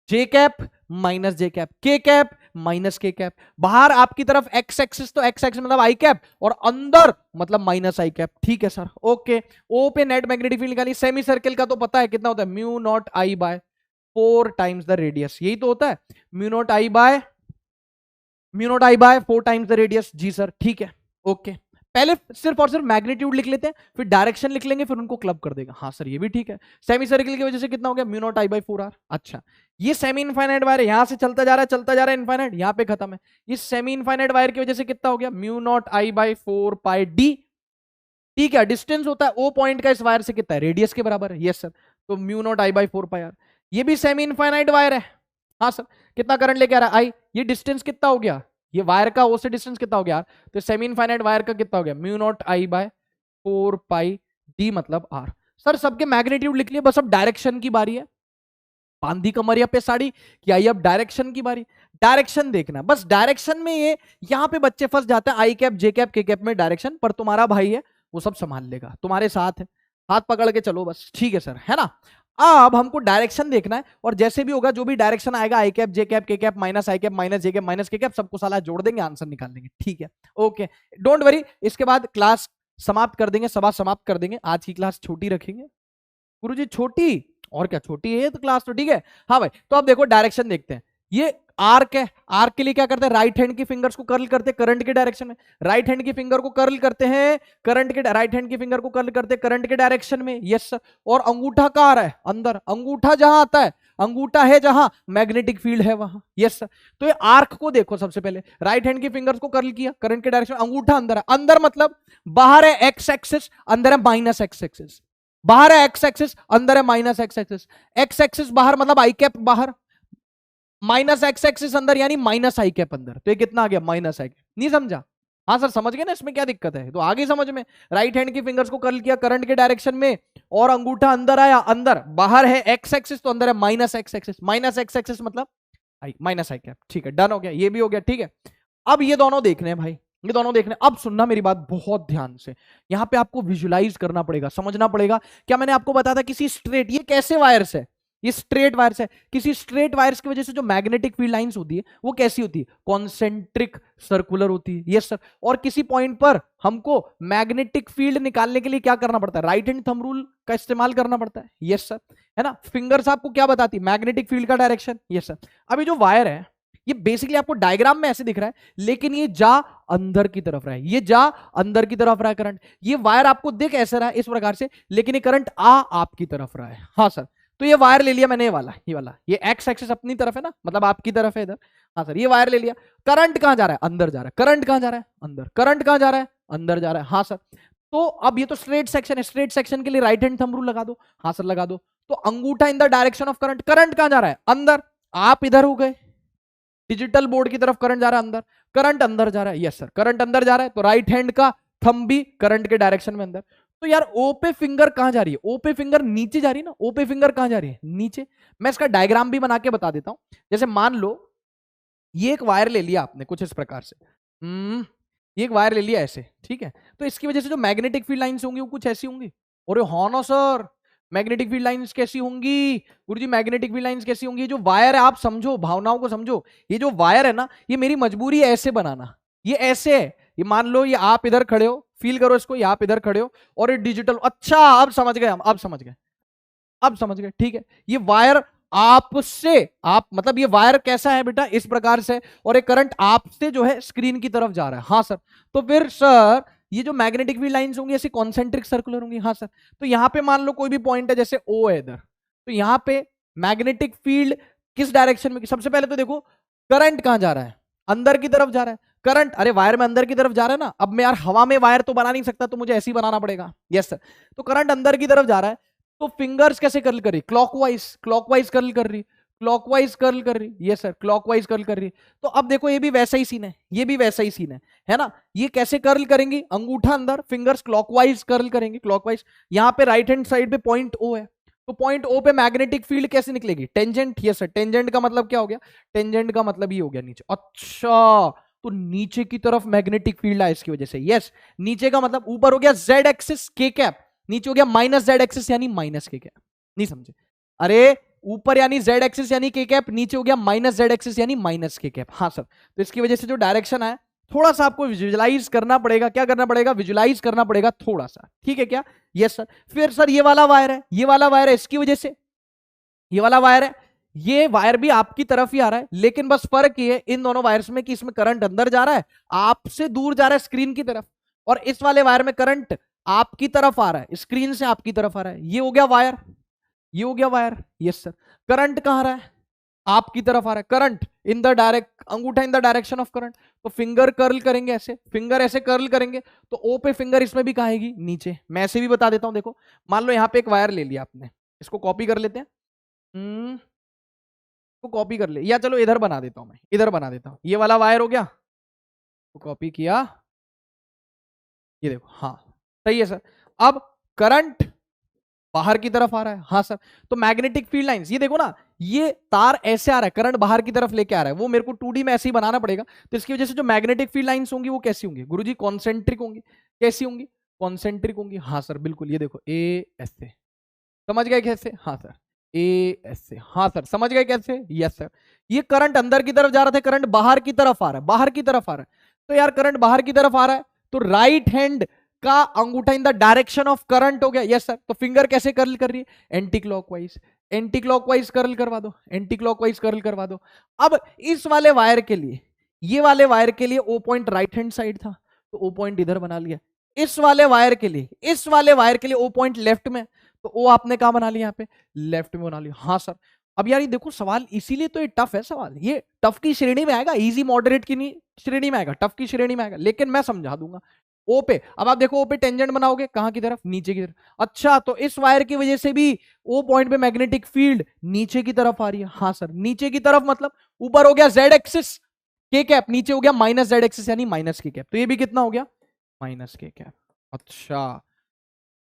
जे cap minus J cap, K cap minus K cap, बाहर आपकी तरफ एक्स एक्सिस तो एक्स एक्सिस मतलब आई कैप, और अंदर मतलब माइनस आई कैप, ठीक है सर, ओके। ओ पे नेट मैग्नेटिक फील्ड निकाली। सेमी सर्किल का तो पता है कितना होता है, mu naught I by 4 times the radius, यही तो होता है, mu naught I by 4 times the radius. जी सर ठीक है, ओके। पहले सिर्फ और सिर्फ मैग्नीट्यूड लिख लेते हैं, फिर डायरेक्शन लिख लेंगे, फिर उनको क्लब कर देगा। हाँ सर ये भी ठीक है। सेमी सर्किल की वजह से कितना हो गया? Mu naught I by 4 R. अच्छा, ये सेमी इनफाइनाइट वायर है, यहां से चलता जा रहा है, चलता जा रहा है इनफाइनाइट, यहां पे खत्म है। ये सेमी इनफाइनाइट वायर की वजह से कितना हो गया? Mu naught I by 4 pi D, ठीक है, डिस्टेंस होता है ओ पॉइंट का इस वायर से कितना है, रेडियस के बराबर है। यस सर, तो mu naught I by 4 pi R. ये भी सेमी इनफाइनाइट वायर है। हाँ सर, कितना करंट लेके आ रहा है, आई। ये डिस्टेंस कितना हो गया, ये वायर का ओ से डिस्टेंस कितना हो गया, तो सेमी इनफाइनाइट वायर का कितना हो गया, mu naught I by 4 pi D मतलब आर। सर सबके मैग्नीट्यूड लिख लिए, बस अब डायरेक्शन की बारी है। बांधी कमरिया पे साड़ी कि आई अब डायरेक्शन की बारी। डायरेक्शन देखना, बस डायरेक्शन में ये यहां पे बच्चे फंस जाते हैं, आई cap J cap K cap में डायरेक्शन, पर तुम्हारा भाई है वो सब संभाल लेगा, तुम्हारे साथ है, हाथ पकड़ के चलो बस, ठीक है सर, है ना। अब हमको डायरेक्शन देखना है, और जैसे भी होगा जो भी डायरेक्शन आएगा, आई cap J cap K cap minus I cap minus J cap minus K cap, सबको साला जोड़ देंगे, आंसर निकाल लेंगे, ठीक है। ओके, डोंट वरी, इसके बाद क्लास समाप्त कर देंगे, सभा समाप्त कर देंगे, आज की क्लास छोटी रखेंगे। गुरुजी छोटी, और क्या छोटी है तो क्लास, तो ठीक है। हाँ भाई, तो अब देखो डायरेक्शन देखते हैं। ये आर्क है, आर्क के लिए क्या करते हैं, राइट हैंड की फिंगर्स को कर्ल करते हैं करंट के डायरेक्शन में, राइट हैंड की फिंगर को कर्ल करते हैं करंट के, राइट हैंड की फिंगर को कर्ल करते हैं करंट के डायरेक्शन में। यस सर, और अंगूठा कहाँ आ रहा है, अंदर, अंगूठा जहां आता है, अंगूठा है जहां मैग्नेटिक फील्ड है वहां। यस सर, तो ये आर्क को देखो, सबसे पहले राइट हैंड की फिंगर्स को कर्ल किया करंट के डायरेक्शन में, अंगूठा अंदर है, अंदर मतलब बाहर है एक्स एक्सिस, अंदर है माइनस एक्स एक्सिस, बाहर है एक्स एक्सिस, अंदर है minus x axis, X axis बाहर मतलब आई कैप बाहर, माइनस एक्स एक्सिस अंदर यानी माइनस आई कैप अंदर, तो ये कितना आ गया, माइनस आई कैप। नहीं समझा, हाँ सर समझ गए ना, इसमें क्या दिक्कत है, तो आगे समझ में। राइट हैंड की फिंगर्स को कर्ल किया करंट के डायरेक्शन में, और अंगूठा अंदर आया, अंदर बाहर है एक्स एक्सिस, तो अंदर है minus x axis, minus x axis मतलब आई माइनस आई कैप, ठीक है, डन हो गया, ये भी हो गया, ठीक है। अब ये दोनों देखने हैं भाई, ये दोनों देखने। अब सुनना मेरी बात बहुत ध्यान से, यहां पे आपको विजुलाइज करना पड़ेगा, समझना पड़ेगा। क्या मैंने आपको बताया था, किसी स्ट्रेट, ये कैसे वायर्स है, ये स्ट्रेट वायर्स है, किसी स्ट्रेट वायर्स की वजह से जो मैग्नेटिक फील्ड लाइंस होती है वो कैसी होती है, कॉन्सेंट्रिक सर्कुलर होती है। यस सर, और किसी पॉइंट पर हमको मैग्नेटिक फील्ड निकालने के लिए क्या करना पड़ता है, राइट हैंड थंब रूल का इस्तेमाल करना पड़ता है। यस सर, है ना, फिंगर्स आपको क्या बताती है, मैग्नेटिक फील्ड का डायरेक्शन। यस सर, अभी जो वायर है ये बेसिकली आपको डायग्राम में ऐसे दिख रहा है, लेकिन ये जा अंदर की तरफ रहा है, ये जा अंदर की तरफ रहा है करंट, ये वायर आपको दिख ऐसे रहा है इस प्रकार से, लेकिन ये करंट आ आपकी तरफ रहा है। हाँ सर, तो ये वायर ले लिया मैंने, ये वाला, ये वाला, ये एक्स एक्सिस अपनी तरफ है ना, मतलब आपकी तरफ है इधर। हाँ सर, ये वायर ले लिया, करंट कहां जा रहा है, अंदर जा रहा है, करंट कहां जा रहा है, अंदर, करंट कहां जा रहा है, अंदर जा रहा है। हाँ सर, तो अब ये तो स्ट्रेट सेक्शन है, स्ट्रेट सेक्शन के लिए राइट हैंड थंब रूल लगा दो। हाँ सर लगा दो, तो अंगूठा in the direction of current, current कहां जा रहा है, अंदर, आप इधर हो गए, डिजिटल बोर्ड की तरफ करंट जा रहा है अंदर, करंट अंदर जा रहा है। यस सर, करंट अंदर जा रहा है, तो राइट हैंड का थंब भी करंट के डायरेक्शन में अंदर। तो यार ओ पे फिंगर कहां जा रही है, ओ पे फिंगर नीचे जा रही है ना, ओ पे फिंगर कहां जा रही है, नीचे। मैं इसका डायग्राम भी बना के बता देता हूं। जैसे मान लो ये एक वायर ले लिया आपने कुछ इस प्रकार से, ये एक वायर ले लिया ऐसे, ठीक है, तो इसकी वजह से जो मैग्नेटिक फील्ड लाइंस होंगी वो कुछ ऐसी होंगी। और हाँ ना सर, मैग्नेटिक फील्ड लाइंस कैसी होंगी गुरुजी, मैग्नेटिक फील्ड लाइंस कैसी होंगी, जो वायर है आप समझो, भावनाओं को समझो, ये जो वायर है ना, ये मेरी मजबूरी है ऐसे बनाना, ये ऐसे है, ये मान लो ये आप इधर खड़े हो, फील करो इसको, ये आप इधर खड़े हो, और ये डिजिटल, अच्छा अब समझ गए हम, अब समझ गए, अब समझ गए, ठीक है। ये वायर आपसे, आप मतलब ये वायर कैसा है बेटा, इस प्रकार से, और ये करंट आपसे जो है स्क्रीन की तरफ जा रहा है। हाँ सर, तो फिर सर ये जो मैग्नेटिक फील्ड लाइंस होंगी ऐसी कॉन्सेंट्रिक सर्कुलर होंगी। हाँ सर, तो यहां पे मान लो कोई भी पॉइंट है, जैसे ओ है इधर, तो यहां पे मैग्नेटिक फील्ड किस डायरेक्शन में, सबसे पहले तो देखो करंट कहां जा रहा है, अंदर की तरफ जा रहा है करंट, अरे वायर में अंदर की तरफ जा रहा है ना, अब मैं यार हवा में वायर तो बना नहीं सकता, तो मुझे ऐसे ही बनाना पड़ेगा। यस सर, तो करंट अंदर की तरफ जा रहा है, तो फिंगर्स कैसे कर्ल कर रही, क्लॉकवाइज, क्लॉकवाइज कर्ल कर रही, क्लॉकवाइज कर्ल कर रही, ये सर क्लॉकवाइज कर्ल कर रही। तो अब देखो ये भी वैसा ही सीन है, ये भी वैसा ही सीन है ना। ये कैसे कर्ल करेंगी, अंगूठा अंदर, फिंगर्स क्लॉकवाइज कर्ल करेंगे, क्लॉकवाइज। यहां पे राइट हैंड साइड पे पॉइंट ओ है, तो पॉइंट ओ पे मैग्नेटिक फील्ड कैसे निकलेगी, टेंजेंट। यस सर, टेंजेंट का मतलब क्या हो गया, टेंजेंट का मतलब ये हो गया नीचे। अच्छा, तो नीचे की तरफ मैग्नेटिक फील्ड है इसकी वजह से। यस, नीचे का मतलब ऊपर हो गया जेड एक्सिस के कैप, नीचे हो गया माइनस जेड एक्सिस यानी माइनस के कैप। नहीं समझे, अरे ऊपर यानी जेड एक्सिस यानी के कैप, नीचे हो गया माइनस जेड एक्सिस यानी माइनस के कैप। हाँ सर, तो इसकी वजह से जो डायरेक्शन है थोड़ा सा आपको विजुअलाइज करना पड़ेगा, क्या करना पड़ेगा, विजुअलाइज करना पड़ेगा थोड़ा सा, ठीक है क्या। यस सर, फिर सर ये वाला वायर है, ये वाला वायर है, इसकी वजह से ये वाला वायर है, ये वायर भी आपकी तरफ ही आ रहा है, लेकिन बस फर्क ये है इन दोनों वायर्स में कि इसमें करंट अंदर जा रहा है, आपसे दूर जा रहा है स्क्रीन की तरफ, और इस वाले वायर में करंट आपकी तरफ आ रहा है, स्क्रीन से आपकी तरफ आ रहा है। ये हो गया वायर, ये हो गया वायर। यस सर, करंट कहां आ रहा है, आपकी तरफ आ रहा है, करंट इन द डायरेक्ट, अंगूठा in the direction of current, तो फिंगर कर्ल करेंगे ऐसे, फिंगर ऐसे कर्ल करेंगे तो ओ पे फिंगर इसमें भी कहाँ आएगी, नीचे। मैं ऐसे भी बता देता हूं, देखो मान लो यहाँ पे एक वायर ले लिया आपने, इसको कॉपी कर लेते हैं, इसको कॉपी कर ले, या चलो इधर बना देता हूं, मैं इधर बना देता हूं, ये वाला वायर हो गया, तो कॉपी किया, ये देखो, हाँ सही है सर। अब करंट बाहर की तरफ आ रहा है, हाँ सर, तो मैग्नेटिक फील्ड लाइंस, ये देखो ना, ये तार ऐसे आ रहा है, करंट बाहर की तरफ लेके आ रहा है, वो मेरे को 2D में ऐसे ही बनाना पड़ेगा, तो इसकी वजह से जो मैग्नेटिक फील्ड लाइंस होंगी वो कैसी होंगी गुरुजी, कॉन्सेंट्रिक होंगी। कैसी होंगी, कॉन्सेंट्रिक होंगी, हाँ सर बिल्कुल, ये देखो ए ऐसे, समझ गए कैसे, हाँ सर, ए ऐसे, हाँ सर समझ गए कैसे, यस सर। ये करंट अंदर की तरफ जा रहा था, करंट बाहर की तरफ आ रहा है, बाहर की तरफ आ रहा है, तो यार करंट बाहर की तरफ आ रहा है, तो राइट हैंड का अंगूठा in the direction of current हो गया, यस सर। तो फिंगर कैसे कर्ल कर रही है, anti clockwise, anti clockwise curl करवा दो, एंटी क्लॉकवाइज कर्ल करवा दो। अब इस वाले वायर के लिए, ये वाले वायर के लिए O point right hand side था, तो ओ पॉइंट इधर बना लिया। इस वाले वायर के लिए, इस वाले वायर के लिए ओ पॉइंट लेफ्ट में, तो ओ आपने कहा बना लिया, यहाँ पे लेफ्ट में बना लिया, हाँ सर। अब यार ये देखो सवाल, इसीलिए तो ये टफ है सवाल, ये टफ की श्रेणी में आएगा, इजी मॉडरेट की नहीं श्रेणी में आएगा, टफ की श्रेणी में आएगा, लेकिन मैं समझा दूंगा। ओ पे, अब आप देखो ओ पे टेंजेंट बनाओगे कहां की तरफ, नीचे की तरफ। अच्छा, तो इस वायर की वजह से भी ओ पॉइंट पे मैग्नेटिक फील्ड नीचे की तरफ आ रही है, हाँ सर, नीचे की तरफ मतलब ऊपर हो गया जेड एक्सिस के कैप, नीचे हो गया माइनस जेड एक्सिस यानी माइनस के कैप, तो ये भी कितना हो गया, माइनस के कैप। अच्छा,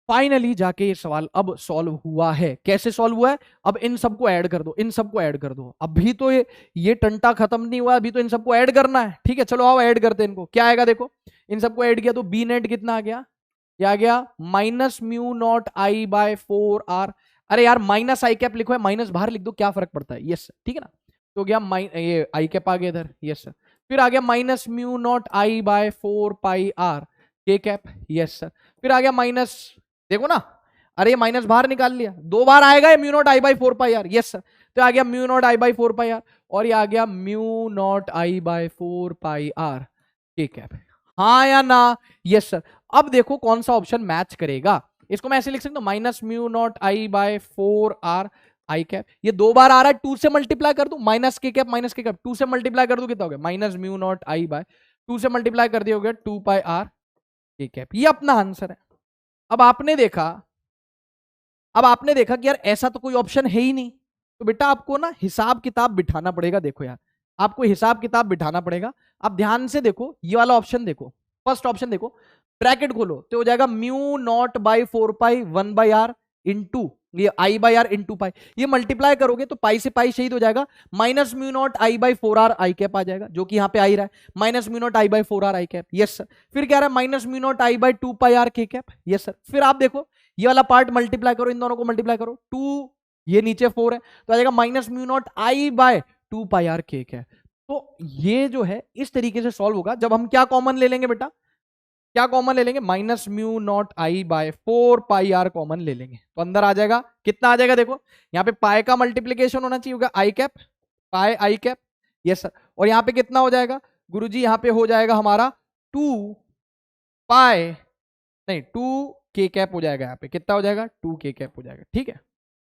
फाइनली जाके ये सवाल अब सॉल्व हुआ है। कैसे सॉल्व हुआ है, अब इन सबको ऐड कर दो, इन सबको ऐड कर दो, अभी तो ये टंटा खत्म नहीं हुआ, अभी तो इन सबको ऐड करना है, ठीक है, चलो आओ ऐड करते हैं इनको। क्या आएगा देखो, इन सबको ऐड किया तो बी नेट कितना आ गया, ये आ गया minus mu naught I by 4r। अरे यार माइनस आई कैप लिखो है, माइनस बाहर लिख दो, क्या फर्क पड़ता है, यस ठीक है ना। तो गया ये आई कैप आ गया इधर, यस सर। फिर आ गया minus mu naught I bye 4πr के कैप, यस सर। फिर आ गया माइनस, देखो ना, अरे ये माइनस बाहर निकाल लिया, दो बार आएगा ये mu naught I by 4πr, yes sir. तो आ गया mu naught I by 4πr, और ये आ गया mu naught I by 4πr के कैप, हाँ या ना, यस सर। अब देखो कौन सा ऑप्शन मैच करेगा, इसको मैं ऐसे लिख सकता हूँ, minus mu naught I by 4r I cap, ये दो बार आ रहा है, 2 से मल्टीप्लाई कर दू, minus K cap, minus K cap 2 से मल्टीप्लाई कर दू, कितना हो गया, minus mu naught I by 2 से मल्टीप्लाई कर दिया, हो गया 2πr के कैप, ये अपना आंसर है। अब आपने देखा, अब आपने देखा कि यार ऐसा तो कोई ऑप्शन है ही नहीं, तो बेटा आपको ना हिसाब किताब बिठाना पड़ेगा। देखो यार, आपको हिसाब किताब बिठाना पड़ेगा। आप ध्यान से देखो, ये वाला ऑप्शन देखो, फर्स्ट ऑप्शन देखो, ब्रैकेट खोलो तो हो जाएगा mu not by 4π 1/r into ये आई बाई आर इंटू पाई, ये मल्टीप्लाई करोगे तो पाई से पाई शहीद हो जाएगा, minus mu naught I by 4r I cap आ जाएगा, जो कि यहाँ पे आई रहा है, minus mu naught I by 4r I cap, yes sir. फिर क्या रहा है, minus mu naught I by 2πr के कैप, यस सर। फिर आप देखो ये वाला पार्ट मल्टीप्लाई करो, इन दोनों को मल्टीप्लाई करो, 2 ये नीचे 4 है, तो आ जाएगा minus mu naught I bye 2πr के कैप। तो ये जो है इस तरीके से सॉल्व होगा, जब हम क्या कॉमन ले लेंगे बेटा, क्या कॉमन ले लेंगे, minus mu naught I bye 4πr common ले लेंगे, तो अंदर आ जाएगा, कितना आ जाएगा देखो, यहाँ पे पाई का मल्टीप्लीकेशन होना चाहिए, होगा आई कैप, पाई आई कैप, यस सर। और यहाँ पे कितना हो जाएगा गुरुजी, यहाँ पे हो जाएगा हमारा 2 पाई, नहीं 2 के कैप हो जाएगा, यहाँ पे कितना हो जाएगा 2 के कैप हो जाएगा, ठीक है।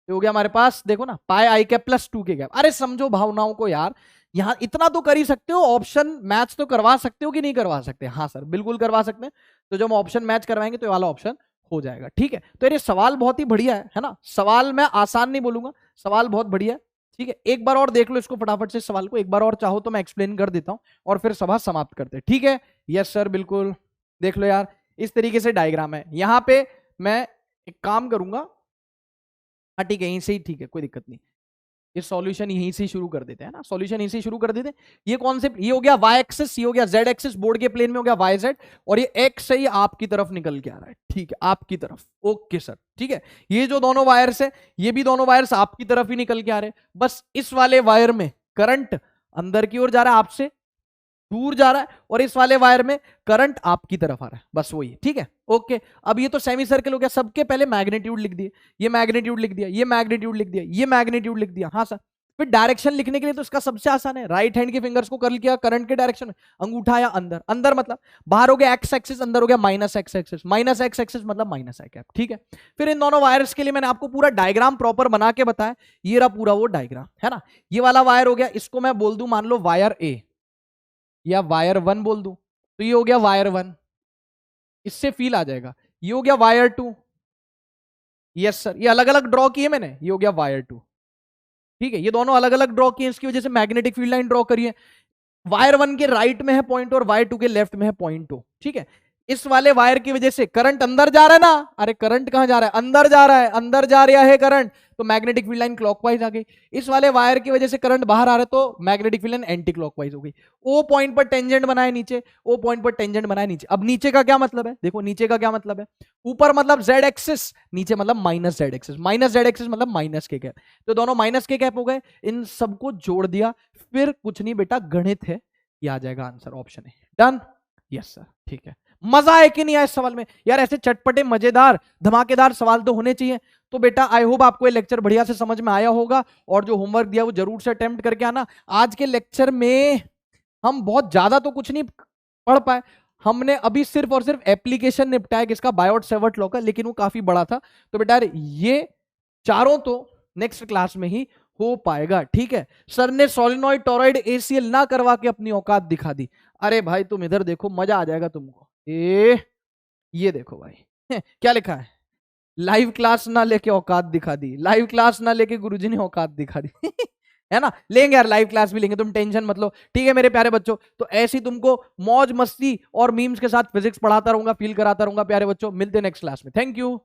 तो हो गया हमारे पास, देखो ना, पाई आई कैप प्लस 2 के कैप। अरे समझो भावनाओं को यार, यहां इतना तो कर ही सकते हो, ऑप्शन मैच तो करवा सकते हो कि नहीं करवा सकते, हाँ सर बिल्कुल करवा सकते हैं। तो जब हम ऑप्शन मैच करवाएंगे तो ये वाला ऑप्शन हो जाएगा, ठीक है। तो ये सवाल बहुत ही बढ़िया है ना, सवाल मैं आसान नहीं बोलूंगा, सवाल बहुत बढ़िया है, ठीक है। एक बार और देख लो इसको फटाफट से, सवाल को एक बार और चाहो तो मैं एक्सप्लेन कर देता हूं और फिर सभा समाप्त करते हैं, ठीक है। यस सर बिल्कुल, देख लो यार, इस तरीके से डायग्राम है। यहाँ पे मैं एक काम करूंगा, हाँ ठीक है, यहीं से ही ठीक है, कोई दिक्कत नहीं, ये सॉल्यूशन यहीं से शुरू कर देते हैं ना, सॉल्यूशन यहीं से शुरू कर देते हैं। ये कॉन्सेप्ट, ये हो गया वाई एक्सिस, ये हो गया जेड एक्सिस, बोर्ड के प्लेन में हो गया वाई जेड, और ये एक्स से ही आपकी तरफ निकल के आ रहा है, ठीक है, आपकी तरफ, ओके सर, ठीक है। ये जो दोनों वायर्स है, ये भी दोनों वायर्स आपकी तरफ ही निकल के आ रहे हैं, बस इस वाले वायर में करंट अंदर की ओर जा रहा है, आपसे दूर जा रहा है, और इस वाले वायर में करंट आपकी तरफ आ रहा है, बस वही, ठीक है, ओके। अब ये तो सेमी सर्कल हो गया, सबके पहले मैग्नीट्यूड लिख दिए, ये मैग्नीट्यूड लिख दिया, ये मैग्नीट्यूड लिख दिया, ये मैग्नीट्यूड लिख दिया, हाँ सर। फिर डायरेक्शन लिखने के लिए तो इसका सबसे आसान है, राइट हैंड के फिंगर्स को कर्ल किया करंट के डायरेक्शन में, अंगूठा या अंदर, अंदर मतलब बाहर हो गया एक्स एक्सिस, अंदर हो गया minus x axis, minus x axis मतलब माइनस आई कैप, ठीक है। फिर इन दोनों वायर्स के लिए मैंने आपको पूरा डायग्राम प्रॉपर बना के बताया, ये रहा पूरा वो डायग्राम, है ना। ये वाला वायर हो गया, इसको मैं बोल दूं मान लो वायर ए या वायर 1 बोल दूं, तो ये हो गया वायर 1, इससे फील आ जाएगा। ये हो गया वायर 2, यस सर, ये अलग अलग ड्रॉ किए मैंने, ये हो गया वायर 2, ठीक है। ये दोनों अलग अलग ड्रॉ किए, इसकी वजह से मैग्नेटिक फील्ड लाइन ड्रॉ करिए। वायर 1 के राइट में है पॉइंट और वायर 2 के लेफ्ट में है पॉइंट 2, ठीक है। इस वाले वायर की वजह से करंट अंदर जा रहा है ना, अरे करंट कहां जा रहा है, अंदर जा रहा है, अंदर जा रहा है करंट, तो मैग्नेटिक फील्ड लाइन क्लॉकवाइज आ गई। इस वाले वायर की वजह से करंट बाहर आ रहा है, तो magnetic field line anti clockwise हो गई। ओ पॉइंट पर टेंजेंट बनाए नीचे, ओ पॉइंट पर टेंजेंट बनाए नीचे। अब नीचे का क्या मतलब है, देखो नीचे का क्या मतलब है, ऊपर मतलब जेड एक्सिस, नीचे मतलब minus Z axis, minus Z axis मतलब माइनस के कैप, तो दोनों माइनस के कैप हो गए, इन सबको जोड़ दिया, फिर कुछ नहीं बेटा गणित है, ये आ जाएगा आंसर, ऑप्शन है। डन, यस सर, ठीक है। मजा है कि नहीं आया इस सवाल में यार, ऐसे चटपटे मजेदार धमाकेदार सवाल तो होने चाहिए। तो बेटा आई होप आपको ये लेक्चर बढ़िया से समझ में आया होगा, और जो होमवर्क दिया वो जरूर से अटेम्प्ट करके आना। आज के लेक्चर में हम बहुत ज्यादा तो कुछ नहीं पढ़ पाए, हमने अभी सिर्फ और सिर्फ एप्लीकेशन निपटाया किसका, बायोट सेवर्ट लॉ का, लेकिन वो काफी बड़ा था। तो बेटा ये चारों तो नेक्स्ट क्लास में ही हो पाएगा, ठीक है। सर ने सोलिनॉइड टोरॉइड एसीएल ना करवा के अपनी औकात दिखा दी। अरे भाई तुम इधर देखो, मजा आ जाएगा तुमको। ये देखो भाई क्या लिखा है, लाइव क्लास ना लेके औकात दिखा दी, लाइव क्लास ना लेके गुरुजी ने औकात दिखा दी है ना, लेंगे यार लाइव क्लास भी लेंगे, तुम टेंशन मत लो, ठीक है मेरे प्यारे बच्चों। तो ऐसी तुमको मौज मस्ती और मीम्स के साथ फिजिक्स पढ़ाता रहूंगा, फील कराता रहूंगा प्यारे बच्चों। मिलते हैं नेक्स्ट क्लास में, थैंक यू।